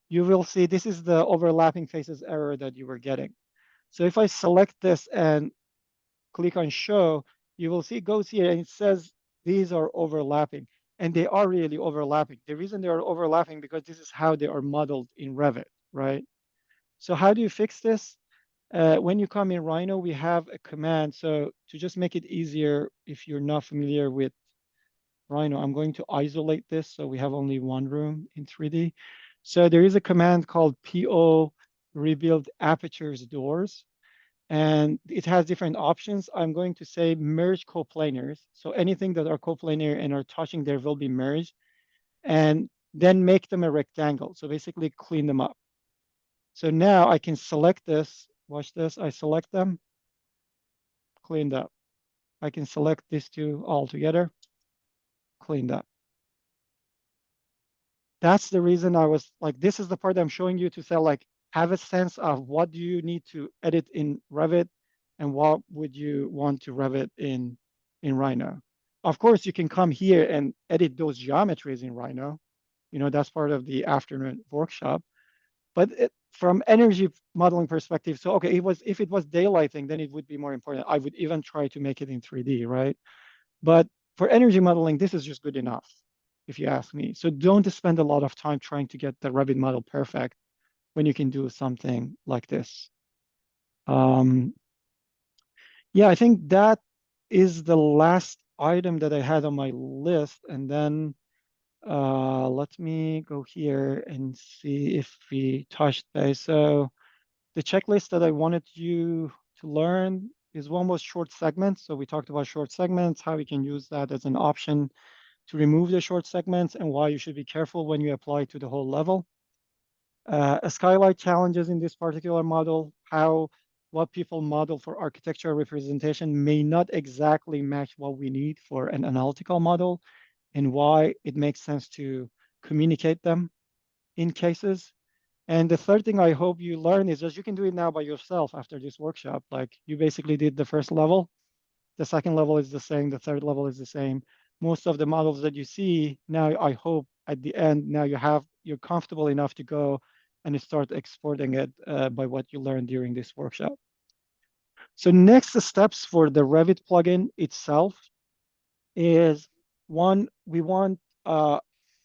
you will see this is the overlapping faces error that you were getting. So if I select this and click on show, you will see it goes here and it says these are overlapping, and they are really overlapping. The reason they are overlapping because this is how they are modeled in Revit, right? So how do you fix this? When you come in Rhino, we have a command. So to just make it easier, if you're not familiar with Rhino, I'm going to isolate this so we have only one room in 3D. So there is a command called PO rebuild apertures doors, and it has different options. I'm going to say merge coplanars. So anything that are coplanar and are touching there will be merged, and then make them a rectangle. So basically clean them up. So now I can select this, watch this, I select them, cleaned up. I can select these two all together, cleaned up. That's the reason I was like, this is the part I'm showing you to say, like, have a sense of what do you need to edit in Revit and what would you want to Revit in Rhino. Of course, you can come here and edit those geometries in Rhino. You know, that's part of the afternoon workshop. But from energy modeling perspective, so okay, if it was daylighting, then it would be more important. I would even try to make it in 3D, right? But for energy modeling, this is just good enough, if you ask me. So don't spend a lot of time trying to get the Revit model perfect when you can do something like this. Yeah, I think that is the last item that I had on my list. And then let me go here and see if we touched base. So the checklist that I wanted you to learn is one was short segments. So we talked about short segments, how you can use that as an option to remove the short segments and why you should be careful when you apply to the whole level. A skylight challenges in this particular model, how what people model for architectural representation may not exactly match what we need for an analytical model, and why it makes sense to communicate them in cases. And the third thing I hope you learn is just you can do it now by yourself after this workshop. Like you basically did the first level, the second level is the same, the third level is the same. Most of the models that you see now, I hope at the end, now you're comfortable enough to go and start exporting it by what you learned during this workshop. So next steps for the Revit plugin itself is one, we will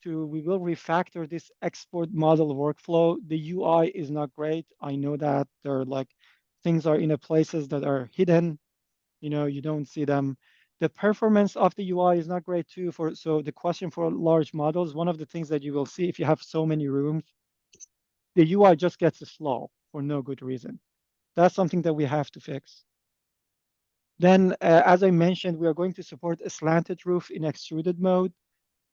refactor this export model workflow. The UI is not great. I know that there are like things are in a places that are hidden, you don't see them. The performance of the UI is not great too. So the question for large models, one of the things that you will see if you have so many rooms, the UI just gets slow for no good reason. That's something that we have to fix. Then, as I mentioned, we are going to support a slanted roof in extruded mode.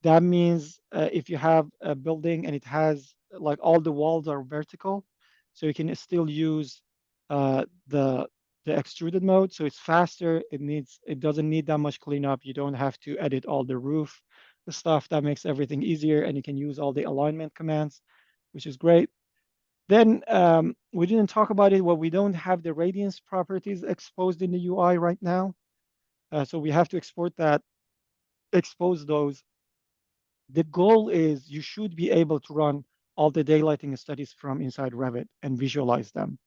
That means if you have a building and it has like all the walls are vertical, so you can still use the extruded mode. So it's faster. It doesn't need that much cleanup. You don't have to edit all the roof, the stuff that makes everything easier, and you can use all the alignment commands, which is great. Then we didn't talk about it. Well, we don't have the radiance properties exposed in the UI right now. So we have to export that, expose those. The goal is you should be able to run all the daylighting studies from inside Revit and visualize them.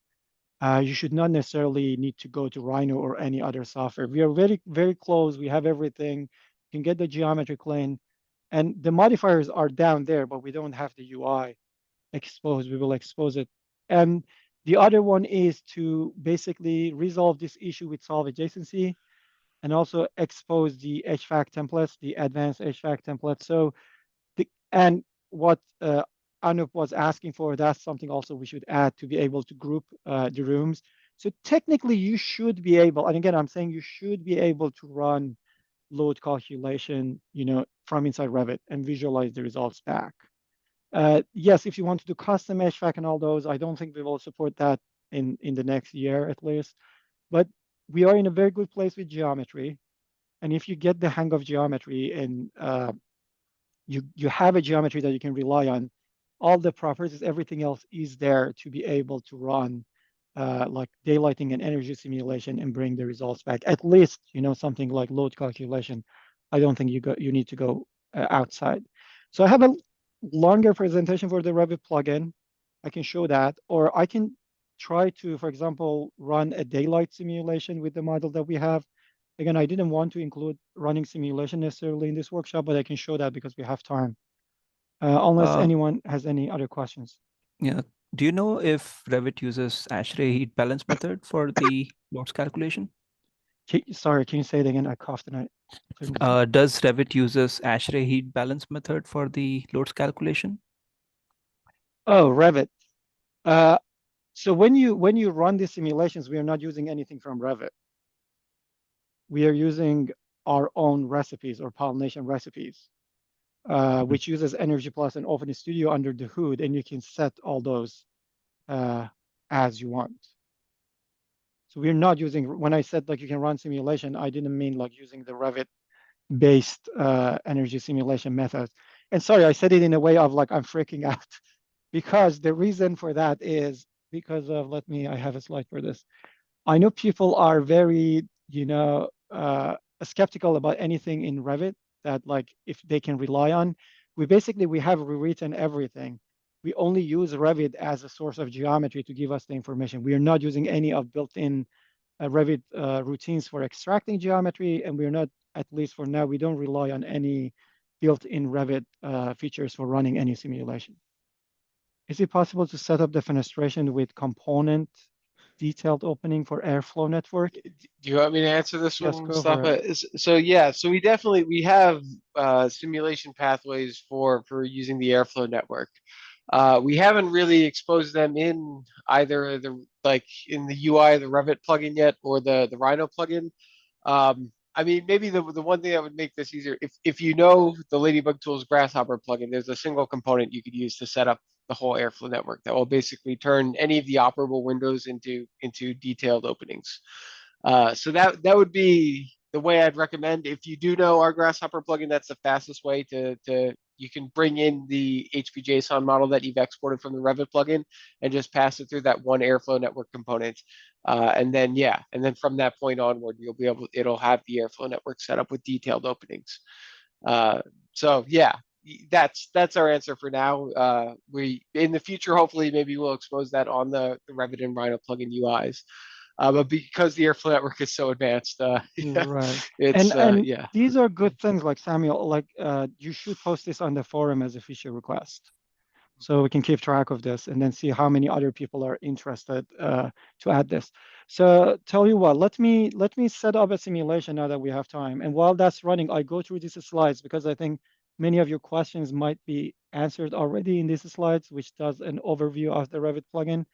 You should not necessarily need to go to Rhino or any other software. We are very, very close. We have everything. You can get the geometry clean. And the modifiers are down there, but we don't have the UI exposed. We will expose it. And the other one is to basically resolve this issue with solve adjacency and also expose the HVAC templates, the advanced HVAC templates. So, and what Anup was asking for, that's something also we should add to be able to group the rooms. So technically you should be able, and again, I'm saying you should be able to run load calculation, from inside Revit and visualize the results back. Yes, if you want to do custom HVAC and all those, I don't think we will support that in the next year at least. But we are in a very good place with geometry. And if you get the hang of geometry and you have a geometry that you can rely on, all the properties, everything else is there to be able to run like daylighting and energy simulation and bring the results back. At least, something like load calculation. I don't think you need to go outside. So I have a longer presentation for the Revit plugin. I can show that, or I can try to, for example, run a daylight simulation with the model that we have. Again, I didn't want to include running simulation necessarily in this workshop, but I can show that because we have time. Unless anyone has any other questions. Yeah. Do you know if Revit uses ASHRAE heat balance method for the loads calculation? Sorry, can you say it again? I coughed and I couldn't listen. Does Revit uses ASHRAE heat balance method for the loads calculation? Oh, Revit. So when you run these simulations, we are not using anything from Revit. We are using our own recipes or pollination recipes, which uses Energy Plus and Open Studio under the hood, and you can set all those as you want. So we're not using, when I said like you can run simulation, I didn't mean like using the Revit based energy simulation methods. And sorry, I said it in a way of like I'm freaking out because the reason for that is because of, I have a slide for this. I know people are very, skeptical about anything in Revit that like if they can rely on. We have rewritten everything. We only use Revit as a source of geometry to give us the information. We are not using any of built-in Revit routines for extracting geometry, and we're not, at least for now, we don't rely on any built-in Revit features for running any simulation. Is it possible to set up the fenestration with component detailed opening for airflow network? Do you want me to answer this Yes, one, go for Mustafa? So yeah, so we have simulation pathways for using the airflow network. We haven't really exposed them in either in the UI, the Revit plugin yet, or the Rhino plugin. I mean, maybe the one thing that would make this easier, if you know the Ladybug Tools Grasshopper plugin, there's a single component you could use to set up the whole airflow network that will basically turn any of the operable windows into detailed openings. So that would be the way I'd recommend. If you do know our Grasshopper plugin, that's the fastest way to you can bring in the HPJSON model that you've exported from the Revit plugin and just pass it through that one airflow network component. And then from that point onward, it'll have the airflow network set up with detailed openings. So yeah, that's our answer for now. We in the future, hopefully, maybe we'll expose that on the Revit and Rhino plugin UIs. But because the airflow network is so advanced, Right. it's And yeah. these are good things like Samuel, like you should post this on the forum as a feature request. So we can keep track of this and then see how many other people are interested to add this. So tell you what, let me set up a simulation now that we have time. And while that's running, I go through these slides because I think many of your questions might be answered already in these slides, which does an overview of the Revit plugin.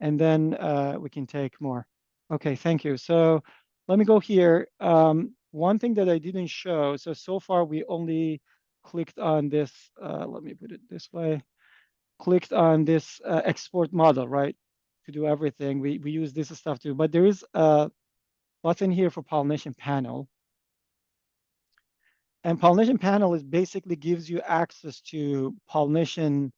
And then we can take more. Okay, thank you. So let me go here. One thing that I didn't show, so far we only clicked on this, let me put it this way, clicked on this export model, right? to do everything. We use this stuff too, but there is a button here for pollination panel. And pollination panel is basically gives you access to pollination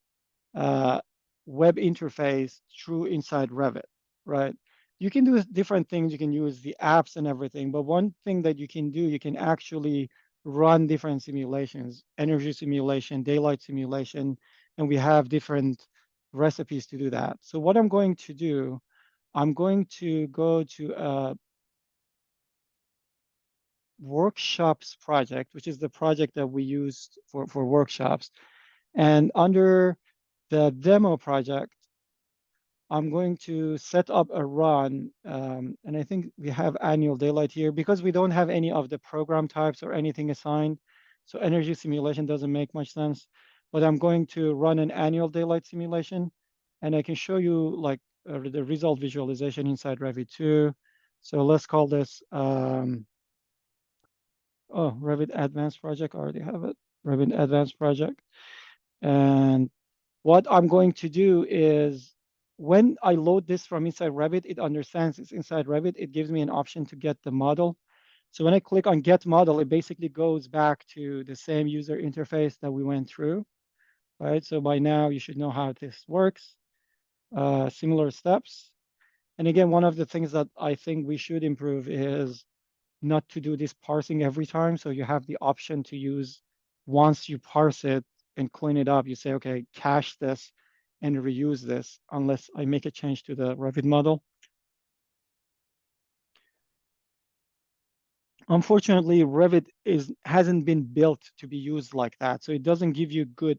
web interface through inside Revit, right? You can do different things. You can use the apps and everything, but one thing that you can do, you can actually run different simulations, energy simulation, daylight simulation, and we have different recipes to do that. So what I'm going to do, I'm going to go to a workshops project, which is the project that we used for workshops. And under the demo project, I'm going to set up a run, and I think we have annual daylight here because we don't have any of the program types or anything assigned. So energy simulation doesn't make much sense, but I'm going to run an annual daylight simulation, and I can show you like the result visualization inside Revit 2. So let's call this, Revit Advanced Project, I already have it, Revit Advanced Project. And what I'm going to do is when I load this from inside Revit, it understands it's inside Revit. It gives me an option to get the model. So when I click on get model, it basically goes back to the same user interface that we went through, right? So by now you should know how this works, similar steps. And again, one of the things that I think we should improve is not to do this parsing every time. So you have the option to use, once you parse it and clean it up, you say, okay, cache this and reuse this unless I make a change to the Revit model. Unfortunately, Revit hasn't been built to be used like that. So it doesn't give you good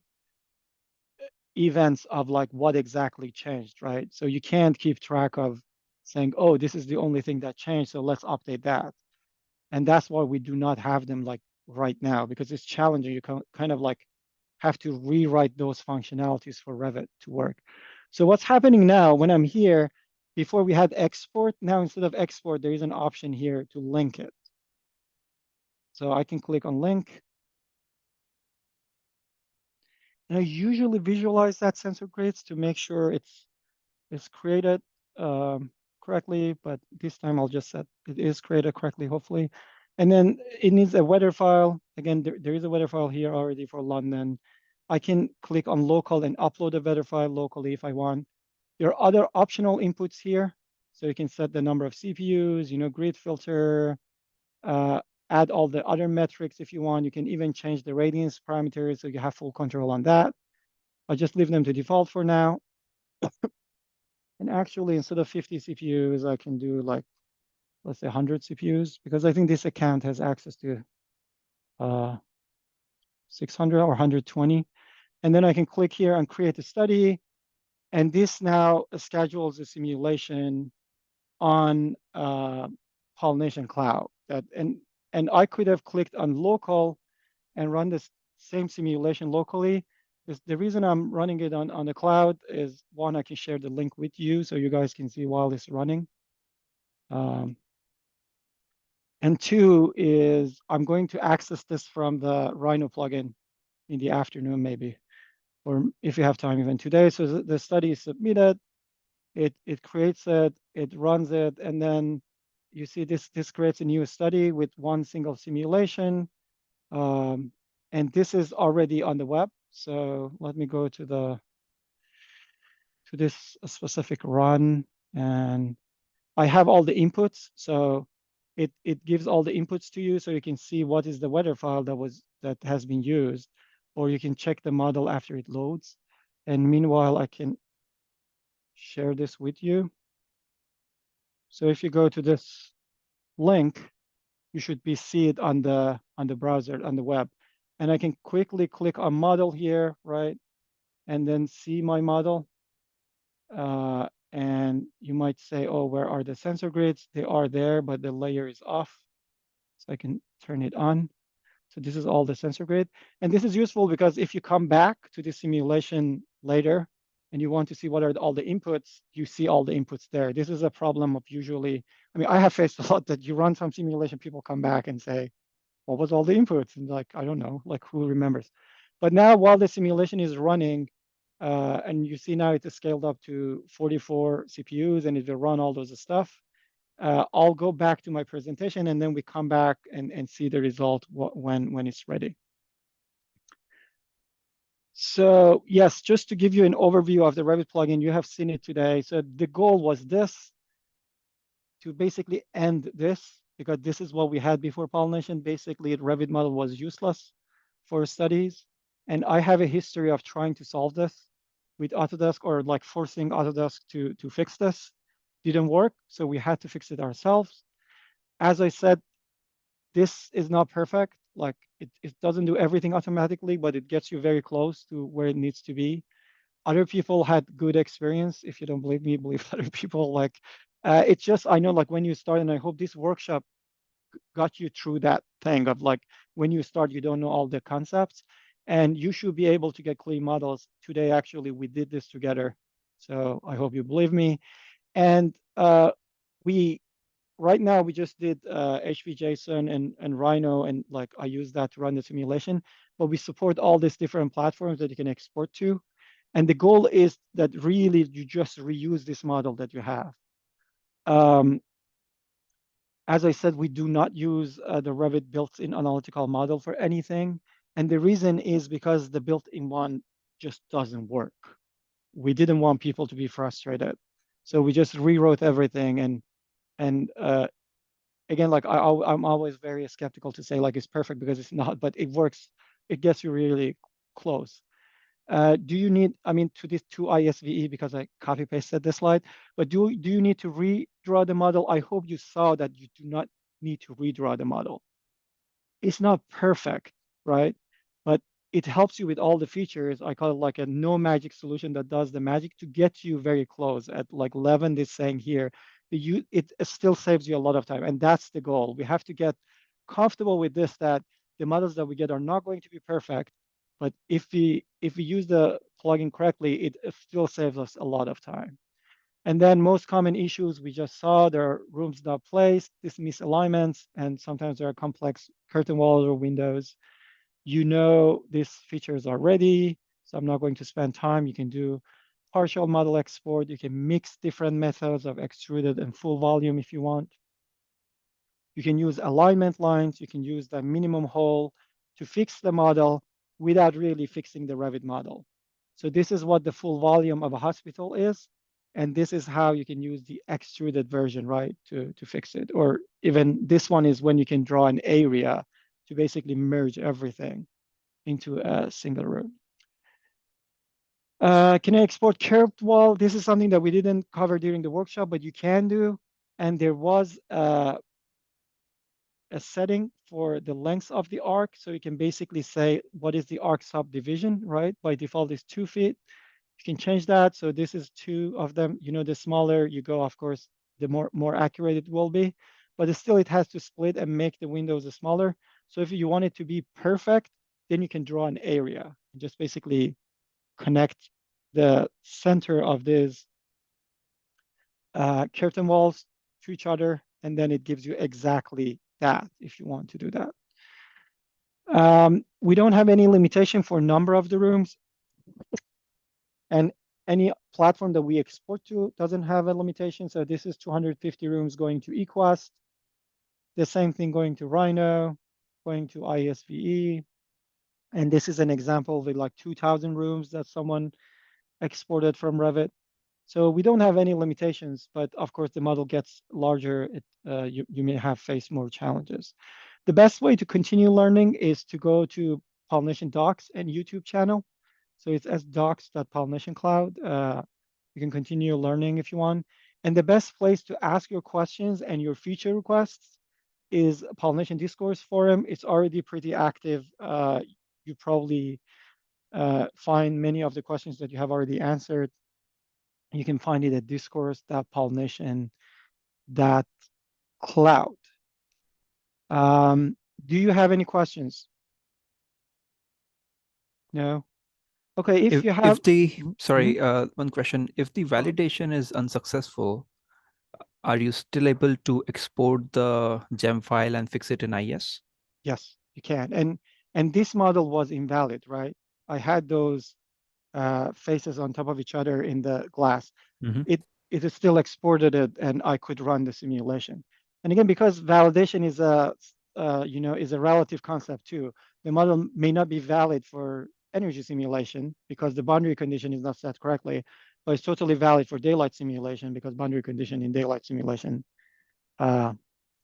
events of like what exactly changed, right? So you can't keep track of saying, oh, this is the only thing that changed, so let's update that. And that's why we do not have them like right now, because it's challenging. You kind of like have to rewrite those functionalities for Revit to work. So what's happening now when I'm here, before we had export, now instead of export, there is an option here to link it. So I can click on link. And I usually visualize that sensor grids to make sure it's created correctly, but this time I'll just set it is created correctly, hopefully. And then it needs a weather file. Again, there is a weather file here already for London. I can click on local and upload a weather file locally if I want. There are other optional inputs here. So you can set the number of CPUs, grid filter, add all the other metrics if you want. You can even change the radiance parameters so you have full control on that. I'll just leave them to default for now. And actually, instead of 50 CPUs, I can do like, let's say 100 CPUs, because I think this account has access to 600 or 120. And then I can click here and create a study. And this now schedules a simulation on Pollination Cloud. And I could have clicked on local and run this same simulation locally. The reason I'm running it on the cloud is, one, I can share the link with you so you guys can see while it's running. And two is I'm going to access this from the Rhino plugin in the afternoon, maybe, or if you have time, even today. So the study is submitted, it creates it, it runs it, and then you see this creates a new study with one single simulation. And this is already on the web. So let me go to this specific run, and I have all the inputs. So it gives all the inputs to you, so you can see what is the weather file that has been used, or you can check the model after it loads. And meanwhile, I can share this with you. So if you go to this link, you should see it on the browser, on the web. And I can quickly click on model here, right? And then see my model. And you might say, oh, where are the sensor grids? They are there, but the layer is off. So I can turn it on. So this is all the sensor grid. And this is useful because if you come back to the simulation later and you want to see what are all the inputs, you see all the inputs there. This is a problem of usually, I mean, I have faced a lot that you run some simulation, people come back and say, what was all the inputs? And like, I don't know, like who remembers? But now while the simulation is running, And you see now it's scaled up to 44 CPUs and it will run all those stuff. I'll go back to my presentation and then we come back and see the result when it's ready. So yes, just to give you an overview of the Revit plugin, you have seen it today. So the goal was this, to basically end this, because this is what we had before Pollination. Basically, the Revit model was useless for studies. And I have a history of trying to solve this with Autodesk, or like forcing Autodesk to fix this. Didn't work, so we had to fix it ourselves. As I said, this is not perfect. Like it doesn't do everything automatically, but it gets you very close to where it needs to be. Other people had good experience. If you don't believe me, believe other people. Like it's just, I know, like when you start, and I hope this workshop got you through that thing of like when you start, you don't know all the concepts, and you should be able to get clean models. Today, actually, we did this together. So I hope you believe me. And we right now we just did HVJSON and Rhino, and like I use that to run the simulation. But we support all these different platforms that you can export to. And the goal is that really you just reuse this model that you have. As I said, we do not use the Revit built-in analytical model for anything. And the reason is because the built-in one just doesn't work. We didn't want people to be frustrated. So we just rewrote everything. And again, like I'm always very skeptical to say like it's perfect, because it's not, but it works. It gets you really close. Do you need, I mean, to this to ISVE, because I copy pasted this slide, but do you need to redraw the model? I hope you saw that you do not need to redraw the model. It's not perfect, right? But it helps you with all the features. I call it like a no magic solution that does the magic to get you very close. At like Levin is saying here, it still saves you a lot of time. And that's the goal. We have to get comfortable with this, that the models that we get are not going to be perfect. But if we use the plugin correctly, it still saves us a lot of time. And then most common issues we just saw, there are rooms not placed, this misalignments, and sometimes there are complex curtain walls or windows. You know these features are ready, so I'm not going to spend time. You can do partial model export. You can mix different methods of extruded and full volume if you want. You can use alignment lines. You can use the minimum hole to fix the model without really fixing the Revit model. So this is what the full volume of a hospital is. And this is how you can use the extruded version, right, to fix it. Or even this one is when you can draw an area to basically merge everything into a single room. Can I export curved wall? This is something that we didn't cover during the workshop, but you can do. And there was a setting for the length of the arc. So you can basically say, what is the arc subdivision, right? By default is 2 feet. You can change that. So this is 2 of them. You know, the smaller you go, of course, the more accurate it will be. But still, it has to split and make the windows smaller. So if you want it to be perfect, then you can draw an area and just basically connect the center of these curtain walls to each other, and then it gives you exactly that if you want to do that. We don't have any limitation for number of the rooms, and any platform that we export to doesn't have a limitation. So this is 250 rooms going to eQuest, the same thing going to Rhino, going to ISVE, and this is an example with like 2,000 rooms that someone exported from Revit. So we don't have any limitations, but of course the model gets larger, you may have faced more challenges. The best way to continue learning is to go to Pollination Docs and YouTube channel. So it's as docs.pollination cloud. You can continue learning if you want. And the best place to ask your questions and your feature requests is Pollination Discourse forum. It's already pretty active. You probably find many of the questions that you have already answered. You can find it at discourse.pollination.cloud. Do you have any questions? No? Okay, if you have... If the, Mhm. sorry, one question. If the validation is unsuccessful, are you still able to export the gem file and fix it in IS? Yes, you can. And this model was invalid, right? I had those faces on top of each other in the glass, Mhm. it is still exported it, and I could run the simulation. And again, because validation is a is a relative concept too. The model may not be valid for energy simulation because the boundary condition is not set correctly, but it's totally valid for daylight simulation because boundary condition in daylight simulation uh,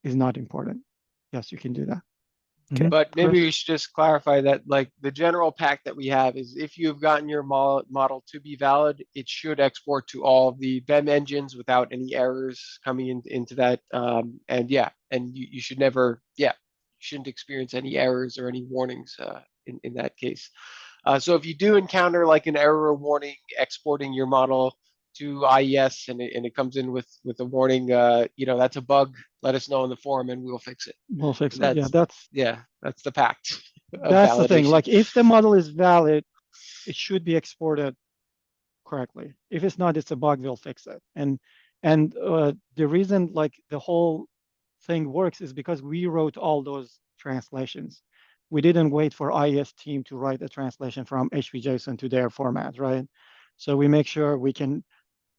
is not important. Yes, you can do that. Okay, But maybe Chris. we should just clarify that, like, the general pack that we have is if you've gotten your model to be valid, it should export to all the BEM engines without any errors coming into that. And yeah, and you should never, yeah, you shouldn't experience any errors or any warnings in that case. So if you do encounter like an error warning exporting your model to IES and it comes in with a warning, that's a bug, let us know in the forum and we'll fix it. We'll fix it. Yeah, That's that's the pact of that's the thing. validation. Like if the model is valid, it should be exported correctly. If it's not, it's a bug, we'll fix it. And the reason like the whole thing works is because we wrote all those translations. We didn't wait for IES team to write a translation from HPJSON to their format, right? So we make sure we can,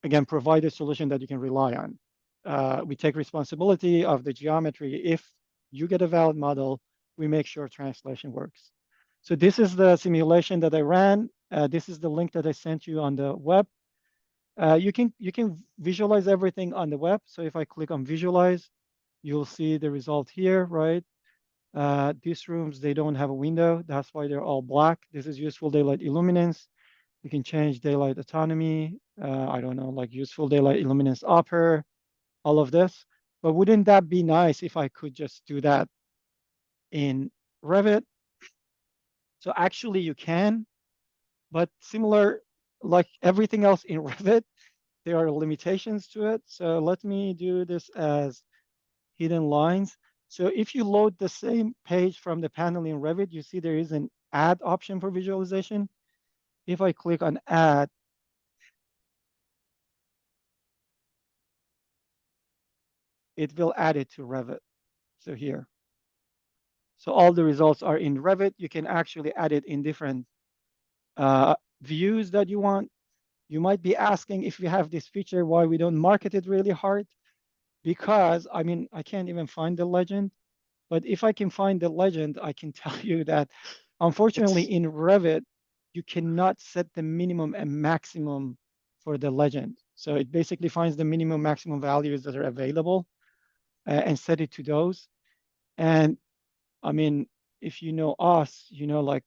again, provide a solution that you can rely on. We take responsibility of the geometry. If you get a valid model, we make sure translation works. So this is the simulation that I ran. This is the link that I sent you on the web. You can visualize everything on the web. So if I click on visualize, you'll see the result here, right? These rooms, they don't have a window. That's why they're all black. This is useful daylight illuminance. You can change daylight autonomy. I don't know, like useful daylight illuminance upper, all of this. But wouldn't that be nice if I could just do that in Revit? So actually you can, but similar, like everything else in Revit, there are limitations to it. So let me do this as hidden lines. So if you load the same page from the panel in Revit, you see there is an add option for visualization. If I click on add, it will add it to Revit. So here. So all the results are in Revit. You can actually add it in different views that you want. You might be asking if we have this feature, why we don't market it really hard. Because, I mean, I can't even find the legend. But if I can find the legend, I can tell you that, unfortunately, in Revit, you cannot set the minimum and maximum for the legend. So it basically finds the minimum maximum values that are available and set it to those. And I mean, if you know us, like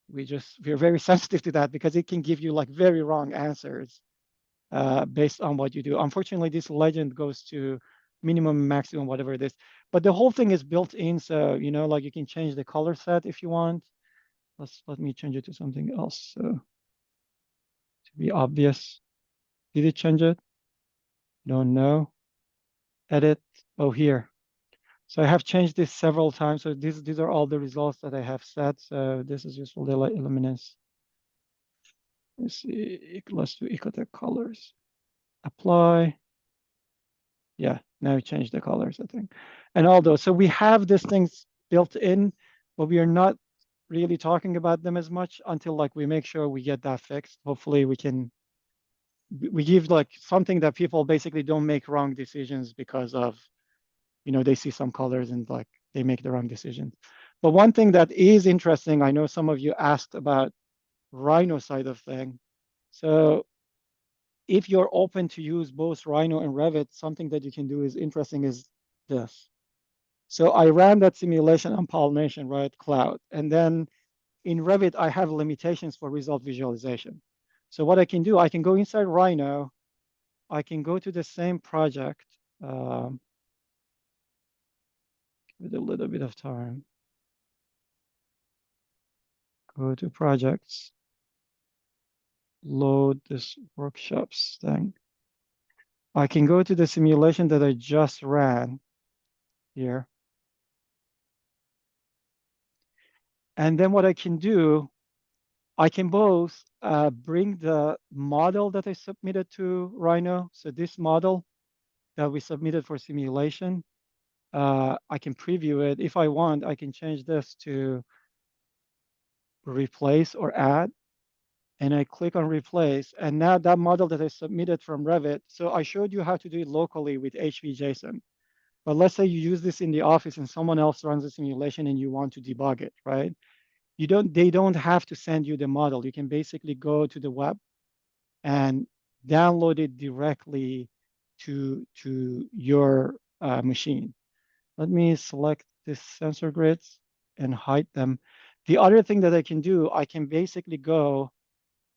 we're very sensitive to that because it can give you like very wrong answers based on what you do. Unfortunately, this legend goes to minimum, maximum, whatever it is. But the whole thing is built in, so like you can change the color set if you want. Let me change it to something else so to be obvious. Did it change it? Don't know. Edit. Oh, here. So I have changed this several times. So these are all the results that I have set. So this is useful daylight illuminance. Let's see. Let's do Ecotech colors. Apply. Yeah, now we change the colors, I think. And all those. So we have these things built in, but we are not really talking about them as much until like we make sure we get that fixed. Hopefully we give like something that people basically don't make wrong decisions because of, they see some colors and like they make the wrong decision. But one thing that is interesting, I know some of you asked about Rhino side of thing. So if you're open to use both Rhino and Revit, something that you can do is interesting is this. So I ran that simulation on Pollination, right, cloud. And then in Revit, I have limitations for result visualization. So what I can do, I can go inside Rhino. I can go to the same project with a little bit of time. Go to projects, load this workshops thing. I can go to the simulation that I just ran here. And then what I can do, I can both bring the model that I submitted to Rhino. So this model that we submitted for simulation, I can preview it. If I want, I can change this to replace or add. and I click on replace, and now that model that I submitted from Revit, so I showed you how to do it locally with HVJSON. But let's say you use this in the office and someone else runs a simulation and you want to debug it, right? They don't have to send you the model. You can basically go to the web and download it directly to your machine. Let me select this sensor grids and hide them. The other thing that I can do, I can basically go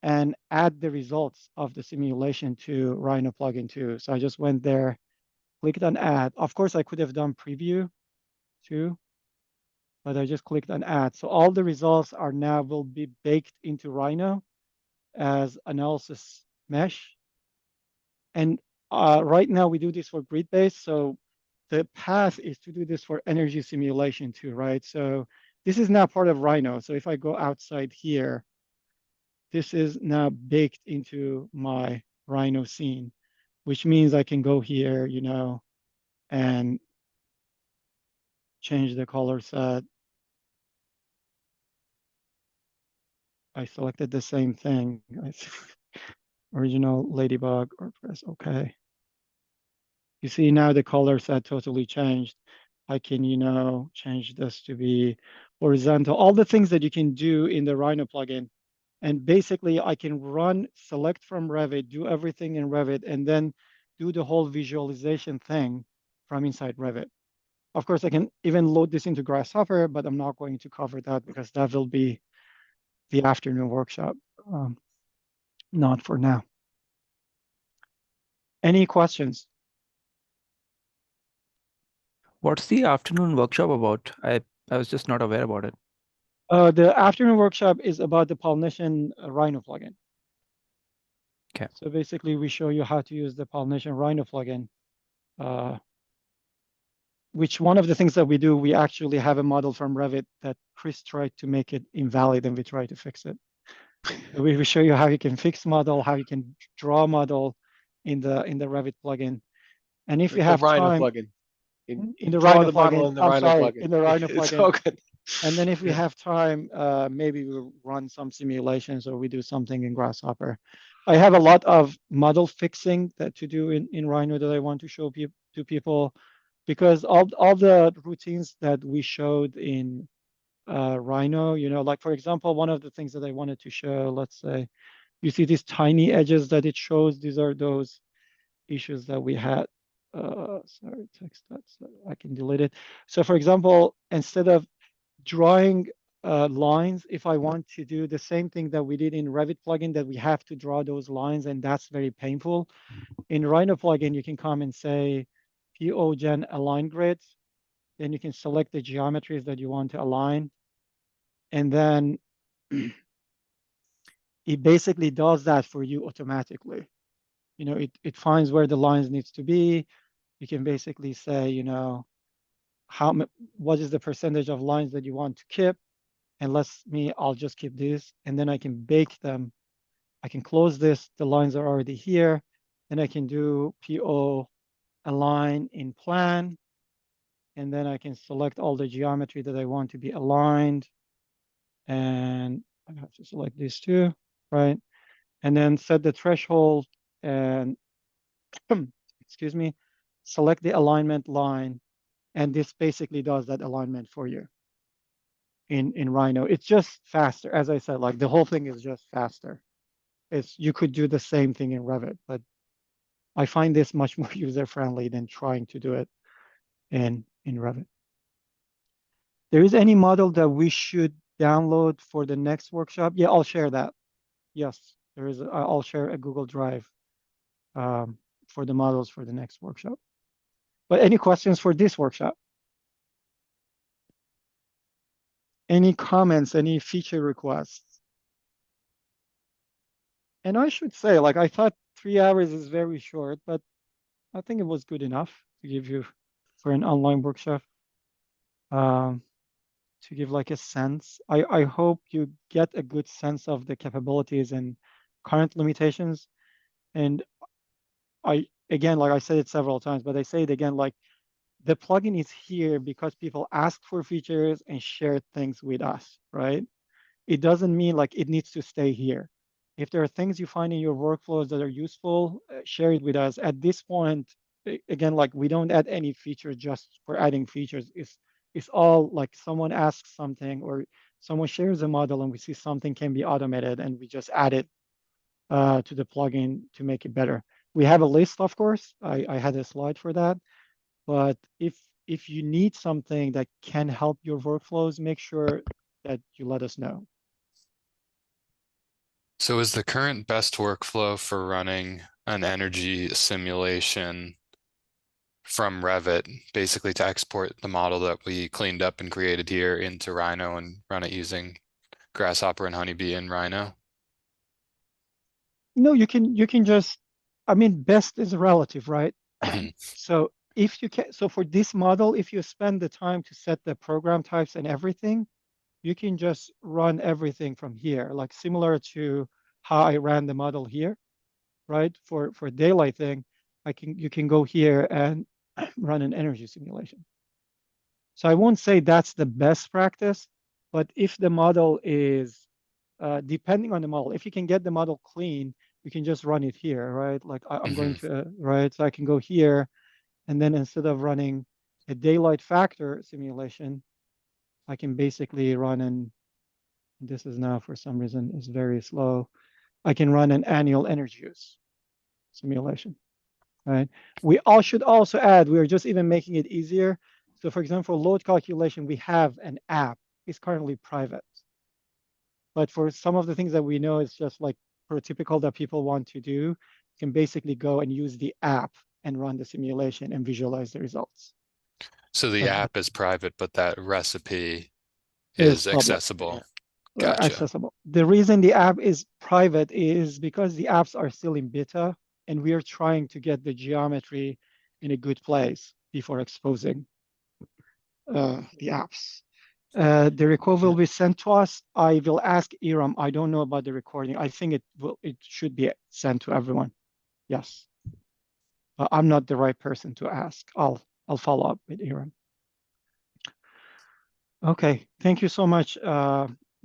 and add the results of the simulation to Rhino plugin too. So I just went there, clicked on add. Of course, I could have done preview too, but I just clicked on add. So all the results are now will be baked into Rhino as analysis mesh. And right now we do this for grid-based. So the path is to do this for energy simulation too, right? So this is now part of Rhino. So if I go outside here, this is now baked into my Rhino scene, which means I can go here, you know, and change the color set. I selected the same thing. Original ladybug, or press OK. You see now the color set totally changed. I can, you know, change this to be horizontal. All the things that you can do in the Rhino plugin. And basically I can run, select from Revit, do everything in Revit, and then do the whole visualization thing from inside Revit. Of course, I can even load this into Grasshopper, but I'm not going to cover that because that will be the afternoon workshop. Not for now. Any questions? What's the afternoon workshop about? I was just not aware about it. The afternoon workshop is about the Pollination Rhino plugin. Okay. So basically, we show you how to use the Pollination Rhino plugin. Which one of the things that we do, we actually have a model from Revit that Chris tried to make it invalid, and we try to fix it. We show you how you can fix model, how you can draw model in the Revit plugin. And if you have Rhino time, plugin. in the Draw Rhino the model plugin, in the I'm Rhino sorry, plugin. in the Rhino It's plugin. all good. And then if we Yeah. have time, maybe we'll run some simulations or we do something in Grasshopper. I have a lot of model fixing that to do in Rhino that I want to show to people, because all the routines that we showed in Rhino, you know, like for example, one of the things that I wanted to show, let's say, you see these tiny edges that it shows, these are those issues that we had. Sorry, text that, so I can delete it. So for example, instead of drawing lines, if I want to do the same thing that we did in Revit plugin, that we have to draw those lines, and that's very painful. In Rhino plugin, you can come and say POGen align grids. Then you can select the geometries that you want to align. And then it basically does that for you automatically. You know, it finds where the lines needs to be. You can basically say, you know, what is the percentage of lines that you want to keep? And I'll just keep this, and then I can bake them. I can close this, the lines are already here. Then I can do PO align in plan. And then I can select all the geometry that I want to be aligned. And I have to select these two, right? And then set the threshold and, excuse me, select the alignment line. And this basically does that alignment for you in Rhino. It's just faster. As I said, like the whole thing is just faster. You could do the same thing in Revit, but I find this much more user-friendly than trying to do it in Revit. There is any model that we should download for the next workshop? Yeah, I'll share that. Yes, there is. I'll share a Google Drive for the models for the next workshop. But any questions for this workshop? Any comments, any feature requests? And I should say, like, I thought 3 hours is very short, but I think it was good enough to give you for an online workshop. To give like a sense. I hope you get a good sense of the capabilities and current limitations. And again, like I said it several times, but I say it again, like the plugin is here because people ask for features and share things with us, right? It doesn't mean like it needs to stay here. If there are things you find in your workflows that are useful, share it with us. At this point, again, like we don't add any feature just for adding features. It's all like someone asks something or someone shares a model and we see something can be automated and we just add it to the plugin to make it better. We have a list, of course. I had a slide for that. But if you need something that can help your workflows, make sure that you let us know. So is the current best workflow for running an energy simulation from Revit, basically to export the model that we cleaned up and created here into Rhino and run it using Grasshopper and Honeybee in Rhino? No, you can just, I mean, best is relative, right? Mhm. So if you can, so for this model, if you spend the time to set the program types and everything, you can just run everything from here, like similar to how I ran the model here, right? For daylight thing, you can go here and run an energy simulation. So I won't say that's the best practice, but if the model is, depending on the model, if you can get the model clean, you can just run it here, right? Like I'm going to, right? So I can go here, and then instead of running a daylight factor simulation, I can basically run an, this is now for some reason is very slow. I can run an annual energy use simulation, right? We all should also add, we're just even making it easier. So for example, load calculation, we have an app. It's currently private. But for some of the things that we know it's just like prototypical that people want to do, you can basically go and use the app and run the simulation and visualize the results. So the app is private, but that recipe Is is public. accessible. Yeah. Gotcha. Accessible. The reason the app is private is because the apps are still in beta and we are trying to get the geometry in a good place before exposing the apps. The record will be sent to us. I will ask Iram. I don't know about the recording. I think it should be sent to everyone. Yes. But I'm not the right person to ask. I'll follow up with Iram. Okay, thank you so much.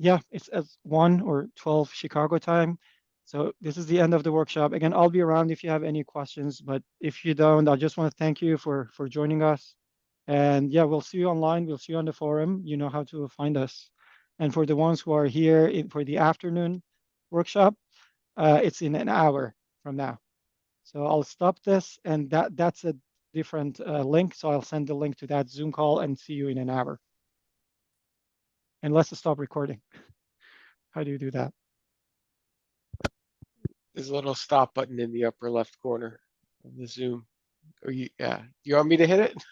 Yeah, it's at 1 or 12 Chicago time. So this is the end of the workshop. Again, I'll be around if you have any questions, but if you don't, I just want to thank you for joining us. And yeah, we'll see you online. We'll see you on the forum. You know how to find us. And for the ones who are here for the afternoon workshop, it's in an hour from now. So I'll stop this, and that's a different link. So I'll send the link to that Zoom call and see you in an hour. And let's stop recording. How do you do that? There's a little stop button in the upper left corner of the Zoom. Or yeah. You want me to hit it?